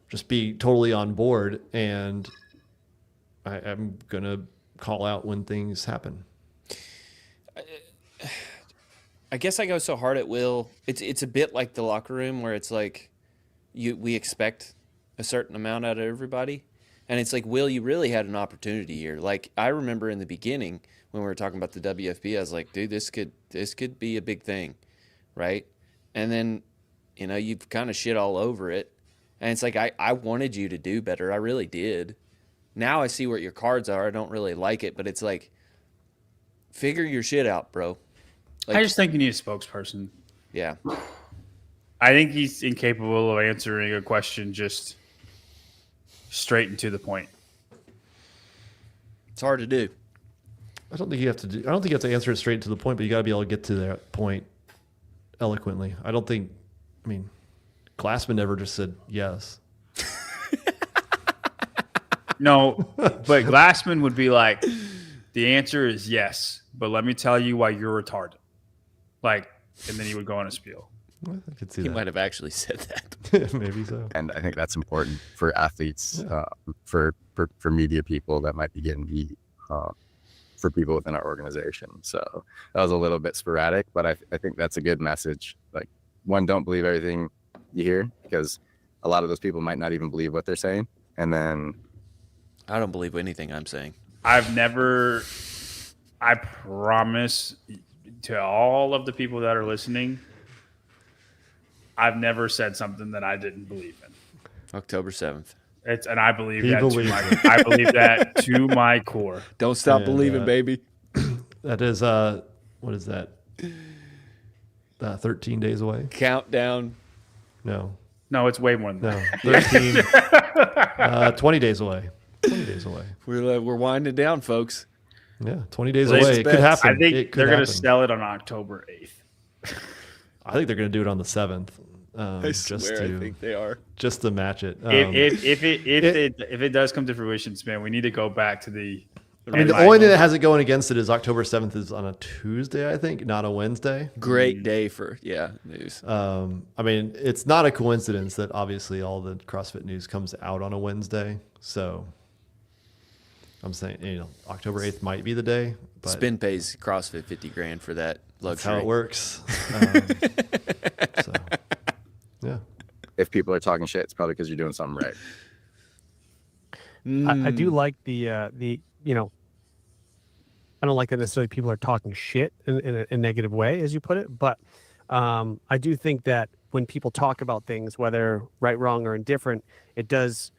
just be totally on board. And I'm gonna call out when things happen. I guess I go so hard at Will. It's a bit like the locker room where it's like we expect a certain amount out of everybody. And it's like, Will, you really had an opportunity here. Like I remember in the beginning when we were talking about the WFP, I was like, dude, this could be a big thing, right? And then, you've kind of shit all over it. And it's like I wanted you to do better. I really did. Now I see what your cards are. I don't really like it, but it's like, figure your shit out, bro. Like, I just think you need a spokesperson. yeah. I think he's incapable of answering a question just straight and to the point. It's hard to do. I don't think you have to answer it straight to the point, but you got to be able to get to that point eloquently. I mean, Glassman never just said yes. No, but Glassman would be like, the answer is yes, but let me tell you why you're retarded. Like, and then he would go on a spiel. I could see He that. might have actually said that. Maybe so. And I think that's important for athletes, for media people that might be getting beat, for people within our organization. So that was a little bit sporadic, but I think that's a good message. Like, one, don't believe everything you hear, because a lot of those people might not even believe what they're saying. And then I don't believe anything I'm saying. I promise to all of the people that are listening, I've never said something that I didn't believe in. October 7th. And I believe He that. believes I believe that to my core. Don't stop And, believing, baby. That is what is that? 13 days away? Countdown. No, No, it's way more than no, that. 13. 20 days away. 20 days away. We're winding down, folks. Yeah, 20 days Place away. It could bets. happen. I think It could they're going to happen. sell it on October 8th. I think they're going to do it on the 7th. I swear, I think they are. Just to match it. If it does come to fruition, man, we need to go back to the. I mean, the only thing that has it going against it is October 7th is on a Tuesday, I think, not a Wednesday. Great day for news. I mean, it's not a coincidence that obviously all the CrossFit news comes out on a Wednesday. So I'm saying, October 8th might be the day. But Spin pays CrossFit $50,000 for that that's luxury. how it works. So, yeah. if people are talking shit, it's probably because you're doing something right. I do like the I don't like that necessarily people are talking shit in a negative way, as you put it, but I do think that when people talk about things, whether right, wrong, or indifferent, it does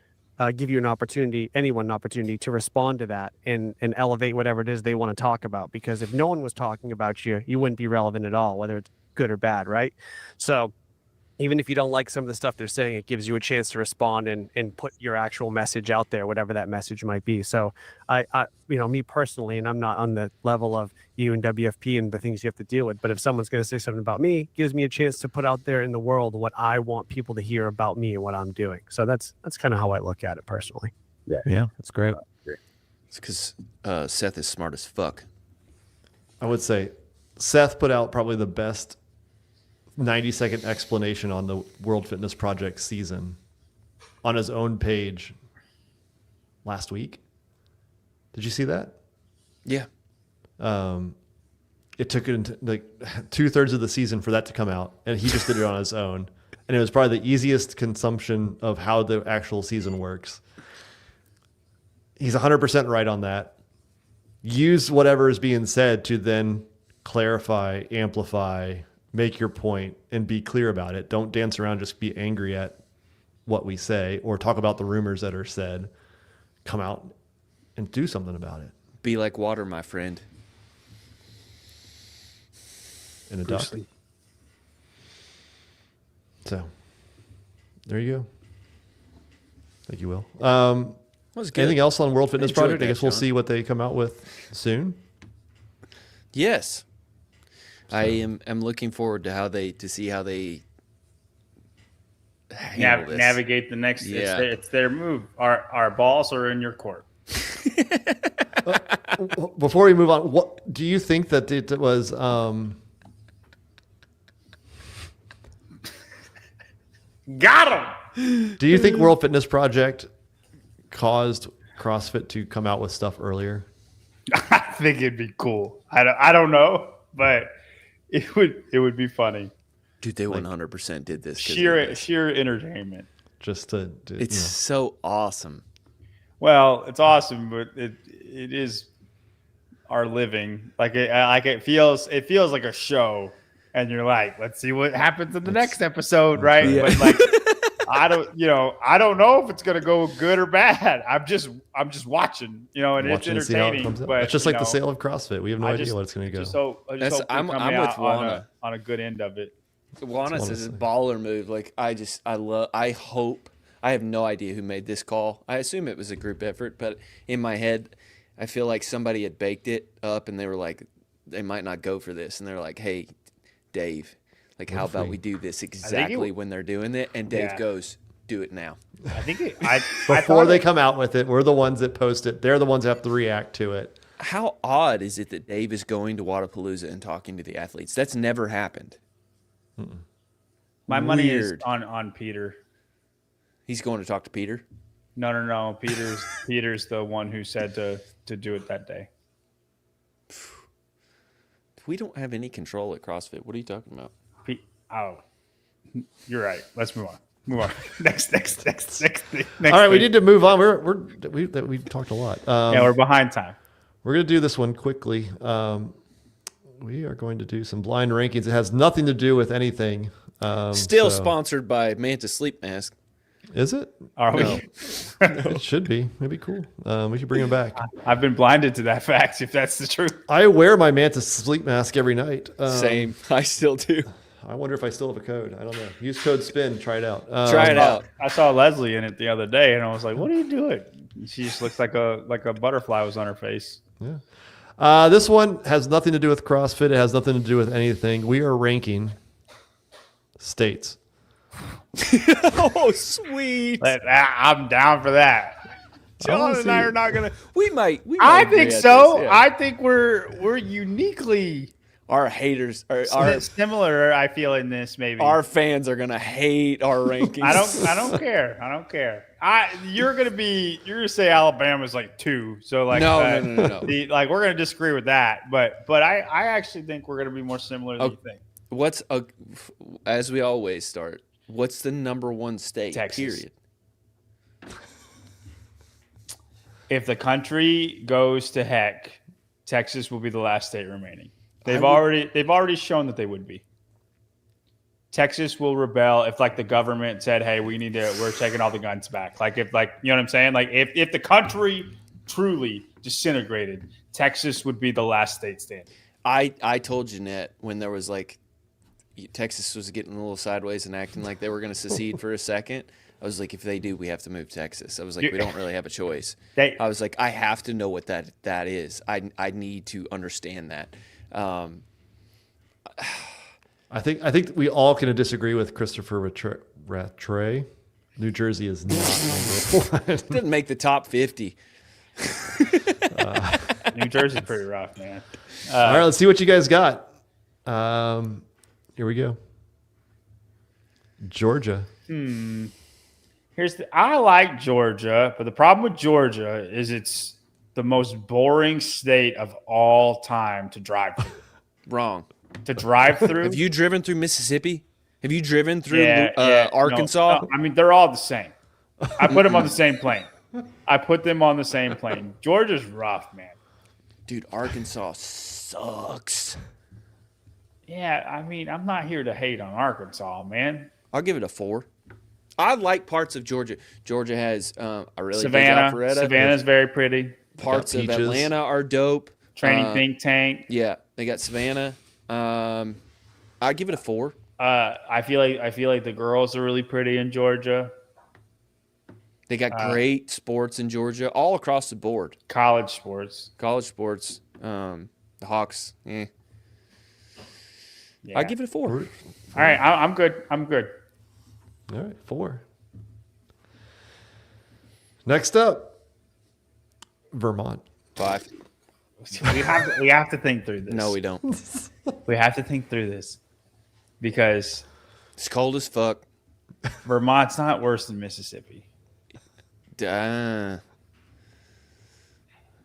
give you anyone an opportunity to respond to that and elevate whatever it is they want to talk about. Because if no one was talking about you, you wouldn't be relevant at all, whether it's good or bad, right? So even if you don't like some of the stuff they're saying, it gives you a chance to respond and put your actual message out there, whatever that message might be. So I me personally, and I'm not on the level of you and WFP and the things you have to deal with, but if someone's going to say something about me, it gives me a chance to put out there in the world what I want people to hear about me and what I'm doing. So that's kind of how I look at it personally. Yeah, that's great. It's because Seth is smart as fuck. I would say Seth put out probably the best 90-second explanation on the World Fitness Project season on his own page last week. Did you see that? Yeah. It took it into like 2/3 of the season for that to come out, and he just did it on his own. And it was probably the easiest consumption of how the actual season works. He's 100% right on that. Use whatever is being said to then clarify, amplify, make your point, and be clear about it. Don't dance around, just be angry at what we say or talk about the rumors that are said. Come out and do something about it. Be like water, my friend. In a duck. So, there you go. Thank you, Will. Was good. Anything else on World Fitness Enjoyed Project? I that, guess we'll John. see what they come out with soon. Yes. I am looking forward to see how they handle this. Navigate the next. Yeah. It's their move. Our balls are in your court. Before we move on, what do you think that it was? Got him. Do you think World Fitness Project caused CrossFit to come out with stuff earlier? I think it'd be cool. I don't know, but it would be funny. Dude, they 100% did this. 'cause of Sheer this. entertainment. Just to do, It's so awesome. Well, it's awesome, but it is our living. Like it feels like a show, and you're like, let's see what happens in the next episode, right? Yeah. But like, I don't know if it's gonna go good or bad. I'm just watching, and watching to it's see how it entertaining. comes out. But It's just like the sale of CrossFit. We have no I idea just- what it's going to go. I just hope I'm we come with out Juana. on a good end of it. Juana That's says what it's a baller move. Like I hope. I have no idea who made this call. I assume it was a group effort, but in my head, I feel like somebody had baked it up and they were like, they might not go for this, and they're like, hey, Dave, like, how about we do this exactly when they're doing it? And Dave Yeah. goes, do it now. I think Before they come out with it, we're the ones that post it. They're the ones that have to react to it. How odd is it that Dave is going to Wadapalooza and talking to the athletes? That's never happened. my money is Weird. on Peter. He's going to talk to Peter. No. Peter's the one who said to do it that day. We don't have any control at CrossFit. What are you talking about? You're right. Let's move on. Next. All right, we need to move on. We've talked a lot. We're behind time. We're going to do this one quickly. We are going to do some blind rankings. It has nothing to do with anything. Still so- sponsored by Mantis Sleep Mask. Is it? Are we? No. It should be. It'd be cool. We should bring them back. I've been blinded to that fact, if that's the truth. I wear my Mantis sleep mask every night. Same. I still do. I wonder if I still have a code. I don't know. Use code SPIN. Try it out. Try it out. I saw Leslie in it the other day, and I was like, "What are you doing?" She just looks like a butterfly was on her face. Yeah. This one has nothing to do with CrossFit. It has nothing to do with anything. We are ranking states. Oh, sweet. I'm down for that. John and I are not gonna. We might I agree think at so. this, yeah. I think we're uniquely Our haters, our similar. I feel in this maybe. our fans are gonna hate our rankings. I don't care. I don't care. You're gonna say Alabama's like 2. So like No. we're gonna disagree with that. But I actually think we're gonna be more similar than you think. As we always start? What's the number one state? Texas. Period. If the country goes to heck, Texas will be the last state remaining. They've already shown that they would be. Texas will rebel if like the government said, "Hey, we're taking all the guns back." Like if you know what I'm saying? Like if the country truly disintegrated, Texas would be the last state standing. I told Jeanette when there was like, Texas was getting a little sideways and acting like they were going to secede for a second. I was like, if they do, we have to move Texas. I was like, we don't really have a choice. I was like, I have to know what that is. I need to understand that. I think we all can disagree with Christopher Rattray. New Jersey is not number one. Didn't make the top 50. New Jersey's pretty rough, man. All right, let's see what you guys got. Here we go. Georgia. I like Georgia, but the problem with Georgia is it's the most boring state of all time to drive through. Wrong. To drive through? Have you driven through Mississippi? Have you driven through Arkansas? No, I mean, they're all the same. I put them on the same plane. Georgia's rough, man. Dude, Arkansas sucks. Yeah, I mean, I'm not here to hate on Arkansas, man. I'll give it a 4. I like parts of Georgia. Georgia has a really Savannah. big Alpharetta. Savannah's very pretty. Parts of Peaches. Atlanta are dope. Training think tank. Yeah, they got Savannah. I'd give it a 4. I feel like the girls are really pretty in Georgia. They got great sports in Georgia, all across the board. College sports. The Hawks. Yeah. I'd give it a 4. All right, I'm good. All right, 4. Next up, Vermont. 5. We have to think through this. No, we don't. We have to think through this because It's cold as fuck. Vermont's not worse than Mississippi. Duh.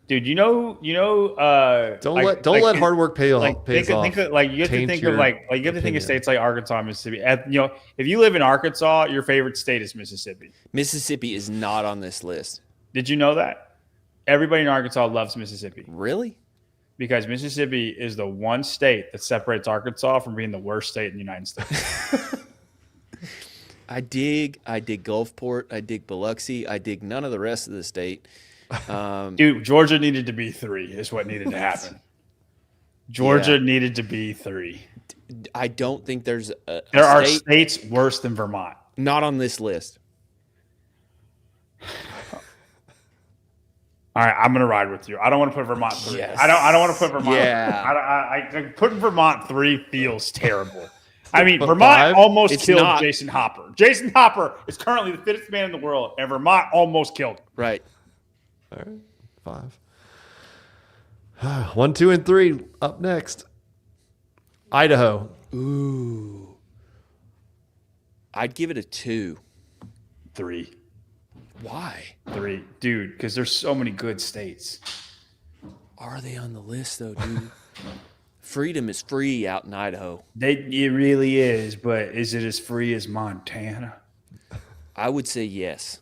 Dude, you know. Don't let hard work pay off. You have to think of states like Arkansas, and Mississippi. If you live in Arkansas, your favorite state is Mississippi. Mississippi is not on this list. Did you know that? Everybody in Arkansas loves Mississippi Really? because Mississippi is the one state that separates Arkansas from being the worst state in the United States. I dig Gulfport. I dig Biloxi. I dig none of the rest of the state. Dude, Georgia needed to be 3 is what needed to happen. Georgia needed to be 3. I don't think there's a There are state states worse than Vermont. not on this list. All right, I'm gonna ride with you. I don't want to put Vermont 3. Yes. I don't want to put Vermont. Yeah. Putting Vermont 3 feels terrible. I mean, But Vermont 5? almost It's killed not. Jason Hopper. Jason Hopper is currently the fittest man in the world, and Vermont almost killed him. Right. All right, 5. 1, 2, and 3 up next. Idaho. Ooh. I'd give it a 2. 3. Why? 3. Dude, because there's so many good states. Are they on the list though, dude? Freedom is free out in Idaho. It really is, but is it as free as Montana? I would say yes.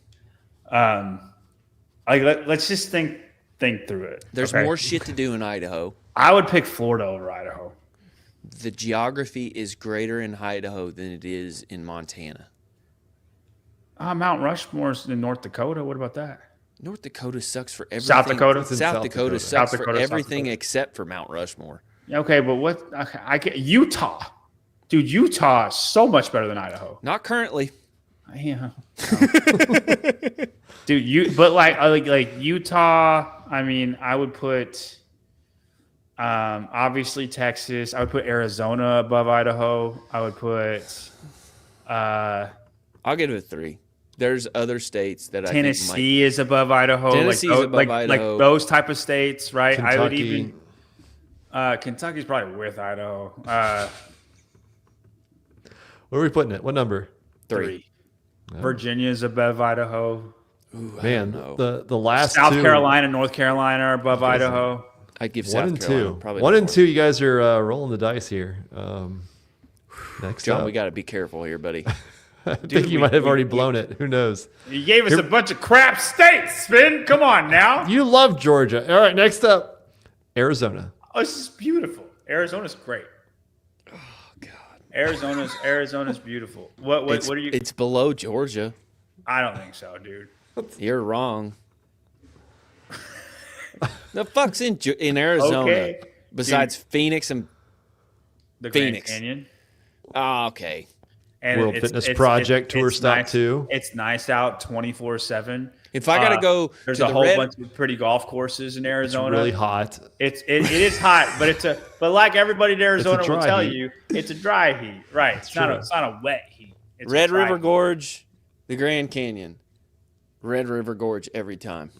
Let's just think through it. There's okay? more shit to do in Idaho. I would pick Florida over Idaho. The geography is greater in Idaho than it is in Montana. Mount Rushmore's in North Dakota. What about that? North Dakota sucks for everything. South Dakota? It's in South South Dakota Dakota. sucks South for Dakota, South everything Dakota. except for Mount Rushmore. Okay, but what? I get Utah, dude. Utah is so much better than Idaho. Not currently. Yeah, dude. But like Utah. I mean, I would put obviously Texas. I would put Arizona above Idaho. I would put I'll give it a 3. There's other states that Tennessee is above Idaho. Tennessee's above Idaho. Like those type of states, right? I would Kentucky. even. Kentucky's probably with Idaho. Where are we putting it? What number? I might 3. Virginia's above Idaho. Man, know. the last South 2. Carolina, North Carolina are above Idaho. I'd give 1 South and Carolina 2. probably 1 and more. 2. You guys are rolling the dice here. Next John, up. we got to be careful here, buddy. I think you might have already blown it. Who knows? You gave us a bunch of crap states, Spin. Come on now. You love Georgia. All right, next up, Arizona. Oh, this is beautiful. Arizona's great. Oh God. Arizona's beautiful. What are you? It's below Georgia. I don't think so, dude. You're wrong. The fuck's in Arizona Okay. besides Phoenix and The Grand Phoenix. Canyon. Oh, okay. And World Fitness Project Tour Stop nice. 2. It's nice out 24/7. If I gotta go there's to a the whole red, bunch of pretty golf courses in It's Arizona. really hot. It is hot, but like everybody in Arizona will dry tell heat. you, it's a dry heat. Right. It's not true. a wet heat. It's a Red dry River heat. Gorge, the Grand Canyon, Red River Gorge every time.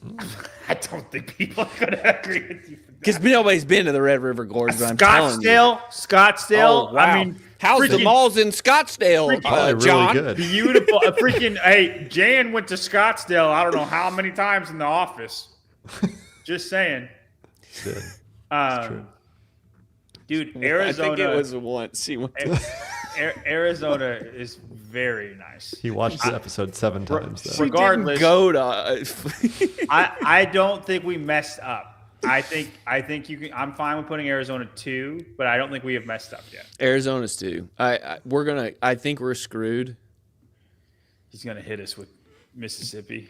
I don't think people are gonna agree with you. Because nobody's been to the Red River Gorge, but I'm telling you. Scottsdale. Oh, wow. I mean, how's the freaking malls in Scottsdale, Probably John? really good. beautiful. Hey, Jan went to Scottsdale. I don't know how many times in the office. Just saying. Good. Um, dude, I Arizona. think it was once. He went to Arizona is very nice. He watched the episode 7 times. Though. Regardless, go to. I don't think we messed up. I think you can. I'm fine with putting Arizona 2, but I don't think we have messed up yet. Arizona's too. I think we're screwed. He's gonna hit us with Mississippi.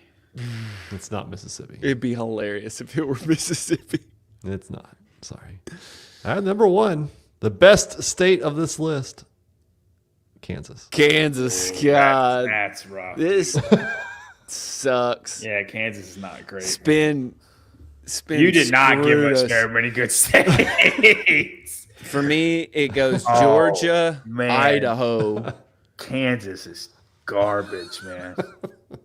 It's not Mississippi. It'd be hilarious if it were Mississippi. It's not. Sorry. Number 1, the best state of this list, Kansas. Kansas, God, That's rough. this sucks. Yeah, Kansas is not great. Spin. You did not give screwed us very many good states. For me, it goes Oh, Georgia, man. Idaho. Kansas is garbage, man.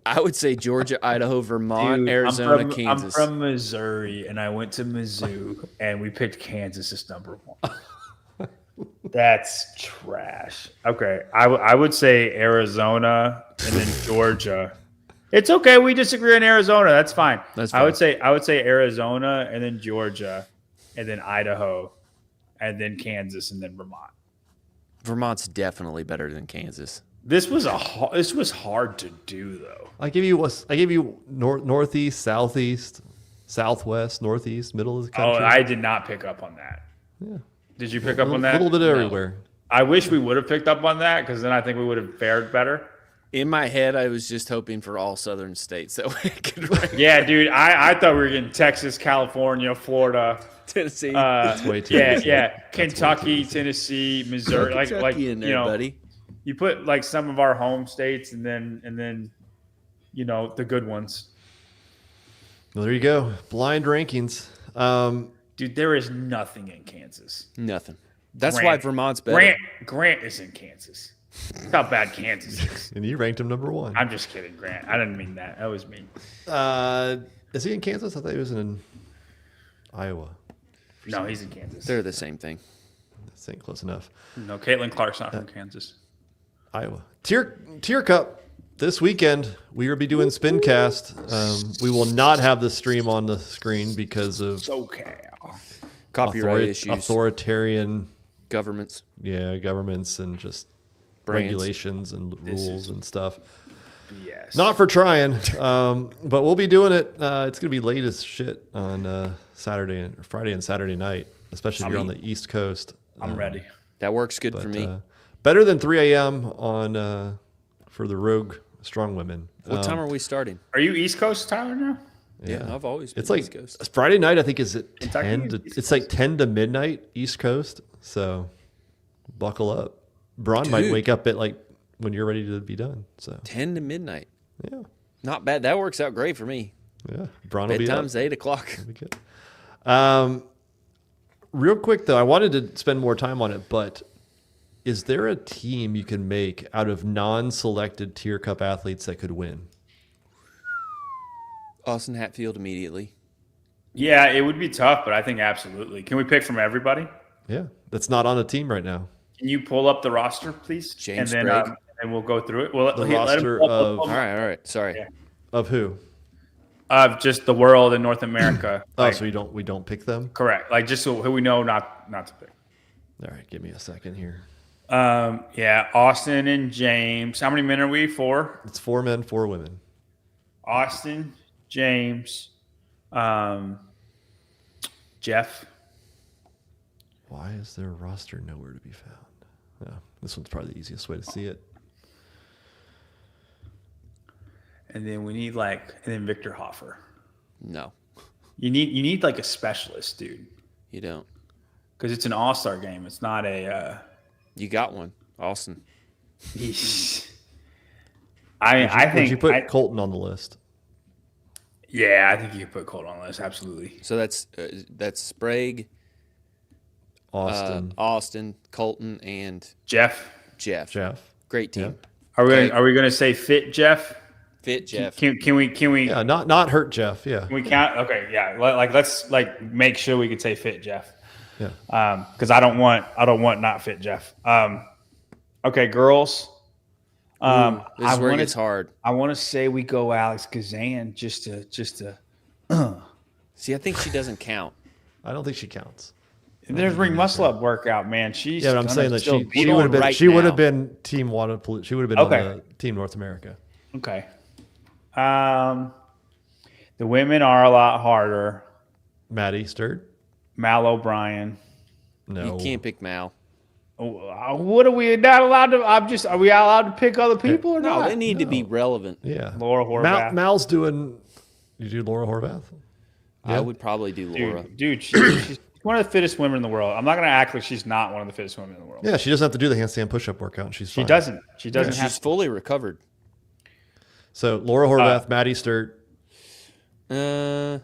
I would say Georgia, Idaho, Vermont, Dude, Arizona, I'm Kansas. from Missouri, and I went to Mizzou, and we picked Kansas as number 1. That's trash. Okay, I would say Arizona and then Georgia. It's okay. We disagree on Arizona. That's fine. That's I would say Arizona and then Georgia, and then Idaho, and then Kansas, and then Vermont. Vermont's definitely better than Kansas. This was hard to do though. I gave you northeast, southeast, southwest, northeast, middle of the Oh, country. I did not pick up on that. Yeah. Did you pick up on that? A little bit everywhere. I wish we would have picked up on that because then I think we would have fared better. In my head, I was just hoping for all southern states that way I could rank Yeah, dude. I thought we were getting Texas, California, Florida, Tennessee. way too yeah, easy. yeah, Kentucky, Tennessee, Missouri. Like in there, you know, buddy. you put like some of our home states and then you know the good ones. Well, there you go. Blind rankings. Dude, there is nothing in Kansas. Nothing. That's Grant. why Vermont's better. Grant is in Kansas. That's how bad Kansas is. And you ranked him number 1. I'm just kidding, Grant. I didn't mean that. That was me. Is he in Kansas? I thought he was in Iowa. No, he's in Kansas. They're the same thing. This ain't close enough. No, Caitlin Clark's not from Kansas. Iowa. Tier Cup. This weekend, we will be doing Spincast. We will not have the stream on the screen because of Okay. Copyright issues. authoritarian Governments. governments and just Brands. regulations and rules and stuff. Yes. Not for trying, but we'll be doing it. It's going to be late as shit on Friday and Saturday night, especially if you're on the East Coast. I'm ready. That works good for But, me. better than 3 a.m. on for the Rogue Strong Women. What time are we starting? Are you East Coast, Tyler, now? Yeah, I've always been It's like East Coast. Friday night. I think is at Kentucky 10. is To, East it's like 10 to midnight East Coast. So buckle up. Braun might Dude. wake up at like when you're ready to be done. So 10 to midnight. yeah, Not bad. That works out great for me. yeah. Braun will be up. Bedtime's 8 o'clock. That'd be good. Real quick though, I wanted to spend more time on it, but is there a team you can make out of non-selected Tier Cup athletes that could win? Austin Hatfield immediately. Yeah, it would be tough, but I think absolutely. Can we pick from everybody? Yeah, that's not on a team right now. Can you pull up the roster, please? James and Sprague. then and we'll go through it. Well, The let him roster pull up- of- All right. Sorry. Yeah. Of who? Of just the world in North America. Oh, Like, so we don't pick them. correct. Like just so who we know not to pick. All right, give me a second here. Yeah, Austin and James. How many men are we? 4? It's 4 men, 4 women. Austin, James, Jeff. Why is their roster nowhere to be found? Yeah, this one's probably the easiest way to see it. And then we need and then Victor Hoffer. No, You need like a specialist, dude. you don't. Because it's an all-star game. It's not a You got one. Austin. Yeesh. Would I think you put Colton on the list? Yeah, I think you could put Colt on the list. Absolutely. So that's Sprague, Austin, Austin, Colton, and Jeff. Jeff. Jeff. Great team. Are we Okay. are we gonna say fit Jeff? Fit Jeff. Can we Yeah, not hurt Jeff. Yeah. can we count? Okay, yeah. Let's make sure we could say fit Jeff. Yeah. Because I don't want not fit Jeff. Okay, girls. This is where it gets hard. I want to say we go Alex Kazan just to. See, I think she doesn't count. I don't think she counts. There's ring muscle up workout, man. She's Yeah, but I'm saying that still she would have been right she would now. have been Team Waterpolo. She would have been Okay. on the Team North America. Okay. The women are a lot harder. Maddie Sturt? Mal O'Brien. No. You can't pick Mal. What are we not allowed to? Are we allowed to pick other people or No, not? they need to be relevant. Yeah. Laura Horvath. Mal's doing. You do Laura Horvath? I Yeah. would probably do Laura. Dude, she's one of the fittest women in the world. I'm not going to act like she's not one of the fittest women in the world. Yeah, she doesn't have to do the handstand push-up workout. And she's She fine. doesn't. She doesn't have. She's fully recovered. So Laura Horvath, Maddie Sturt. Uh,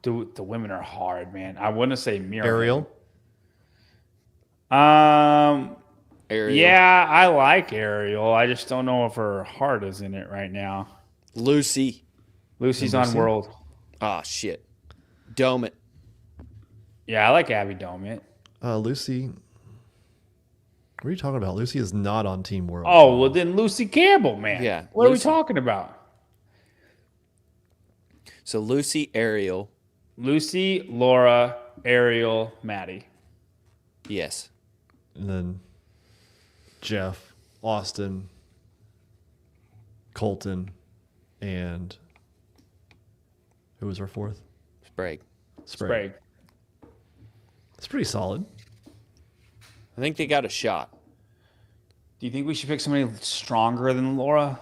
The women are hard, man. I wouldn't say Miriam. Ariel. Ariel. Yeah, I like Ariel. I just don't know if her heart is in it right now. Lucy. Lucy's Lucy? on World. Ah, shit. Dome it. Yeah, I like Abby Domit. Lucy. What are you talking about? Lucy is not on Team World. Oh, well then Lucy Campbell, man. Yeah, What Lucy. are we talking about? So Lucy, Ariel. Lucy, Laura, Ariel, Maddie. Yes. And then Jeff, Austin, Colton, and who was our fourth? Sprague. Sprague. It's pretty solid. I think they got a shot. Do you think we should pick somebody stronger than Laura?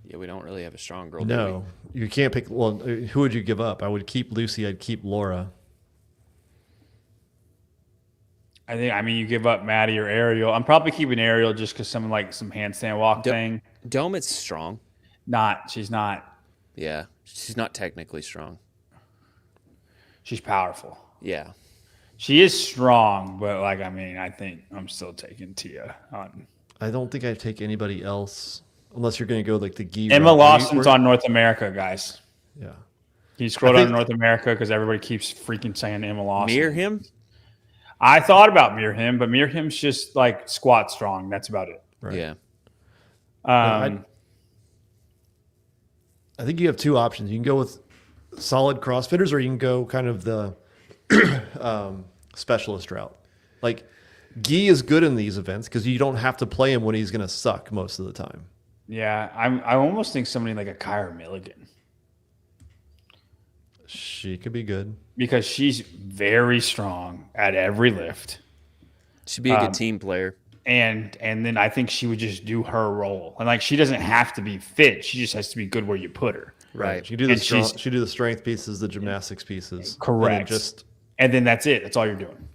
Yeah, we don't really have a strong girl. do No, you can't pick. Well, who would you give up? I would keep Lucy. I'd keep Laura. I mean, you give up Maddie or Ariel. I'm probably keeping Ariel just because some handstand walk thing. we? Dome it's strong. She's not. Yeah. She's not technically strong. She's powerful. Yeah. She is strong, but I think I'm still taking Tia on. I don't think I'd take anybody else unless you're going to go like the Gee. Emma route. Lawson's on North America, guys. Yeah. Can you scroll I down think- to North America because everybody keeps freaking saying Emma Lawson. Mirror him? I thought about Mirham, but Mirham's just like squat strong. That's about it. Right. Yeah. I think you have two options. You can go with solid CrossFitters, or you can go kind of the specialist route. Like Gee is good in these events because you don't have to play him when he's going to suck most of the time. Yeah, I almost think somebody like a Kyra Milligan She could be good. because she's very strong at every lift, She'd be a good team player. and then I think she would just do her role, and she doesn't have to be fit. She just has to be good where you put her. Right. She can do the And she's- she do the strength pieces, the gymnastics pieces. Correct. And then And then that's it. That's all you're doing.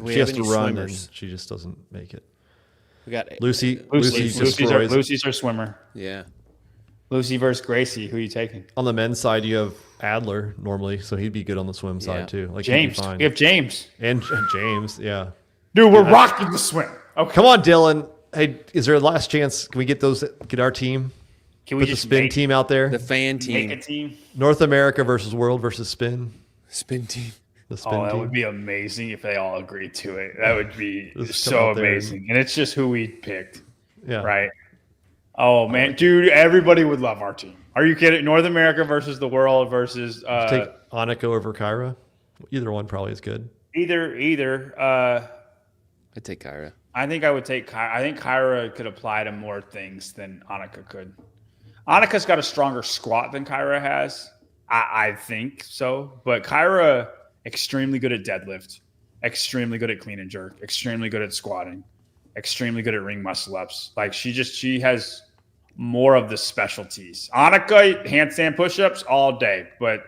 we she have has to any run, swimmers? and she just doesn't make it. We got Lucy destroys. Lucy's our swimmer. Yeah. Lucy versus Gracie. Who are you taking? On the men's side, you have Adler normally, so he'd be good on the swim Yeah. side too. Like James. he'd be fine. We have James. And James, yeah. Dude, we're rocking the swim. Okay. Come on, Dylan. Hey, is there a last chance? Can we get our team? Can we Put the just spin make, team out there. The fan make a team. team? North America versus World versus Spin. Spin team. The Spin Oh, that team. would be amazing if they all agreed to it. That would be Just come so out there amazing. And it's just who we picked, Yeah. right? Oh, man. Dude, everybody would love our team. Are you kidding? North America versus the world versus Take Annika over Kyra. Either one probably is good. either. I'd take Kyra. I think I would take Kyra. I think Kyra could apply to more things than Annika could. Annika's got a stronger squat than Kyra has. I think so. But Kyra, extremely good at deadlift, extremely good at clean and jerk, extremely good at squatting, extremely good at ring muscle ups. She has more of the specialties. Annika, handstand push-ups all day. But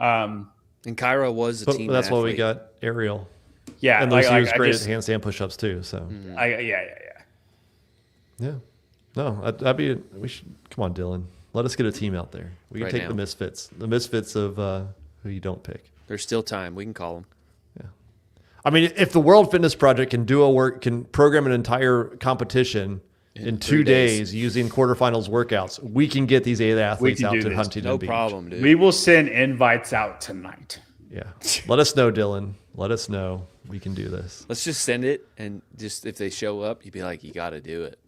And Kyra was a But team that's why we athlete. got Ariel. Yeah, And Lucy was great at handstand push-ups too. So yeah. No, that'd be. We should come on, Dylan. Let us get a team out there. We can Right take now. the misfits of who you don't pick. There's still time. We can call them. Yeah. I mean, if the World Fitness Project can program an entire competition in 2 days using quarterfinals workouts, we can get these 8 athletes can out do to this. Huntington No Beach. problem, dude. We will send invites out tonight. Yeah. Let us know, Dylan. Let us know. We can do this. Let's just send it, and just if they show up, you'd be like, you got to do it.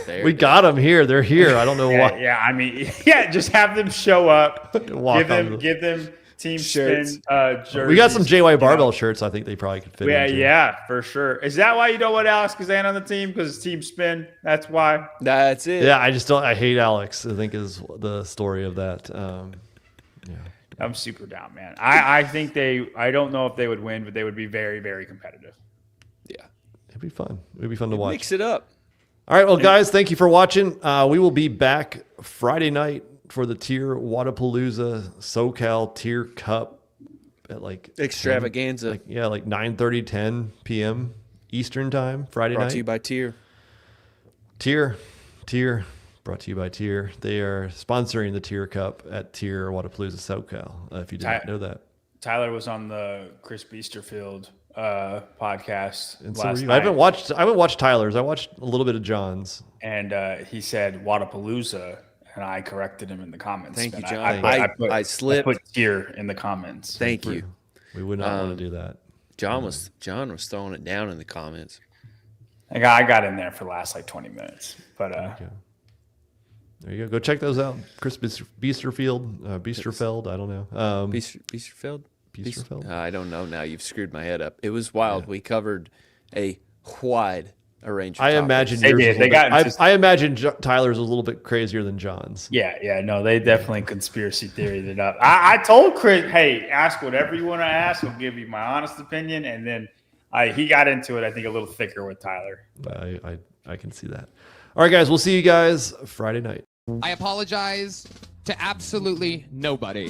There, We got them here. They're here. I don't know why. Yeah, I mean, just have them show up. Walk on give them team Shirts. spin jerseys. We got some JY Barbell shirts. I think they probably could fit. into. Yeah, for sure. Is that why you don't want Alex Kazan on the team? Because it's team spin. That's why. That's it. Yeah, I just don't. I hate Alex. I think is the story of that. Yeah. I'm super down, man. I think I don't know if they would win, but they would be very, very competitive. Yeah. It'd be fun. It'd be fun to watch. Mix it up. All right, well, guys, thank you for watching. We will be back Friday night for the Tier Wadapalooza SoCal Tier Cup at like Extravaganza. 10, like 9:30, 10 p.m. Eastern time, Friday Brought night. to you by Tier. Tier, brought to you by Tier. They are sponsoring the Tier Cup at Tier Wadapalooza SoCal. If you didn't know that. Tyler was on the Chris Beesterfield podcast And so last were you. night. I haven't watched Tyler's. I watched a little bit of John's. And he said Wadapalooza, and I corrected him in the comments. Thank you, And John. I slipped. put tier in the comments. Thank you. We would not want to do that. John was throwing it down in the comments. I got in there for the last like 20 minutes. But There you go. Go check those out. Chris Biesterfeld. I don't know. Biesterfeld? Biesterfeld? I don't know now. You've screwed my head up. It was wild. Yeah. We covered a wide range of I topics. imagine They yours did. was a They little got bit- I imagine Tyler's was a little bit crazier than John's. yeah, no, they definitely conspiracy theoried it up. I told Chris, hey, ask whatever you want to ask. I'll give you my honest opinion. And then he got into it, I think, a little thicker with Tyler. I can see that. All right, guys. We'll see you guys Friday night. I apologize to absolutely nobody.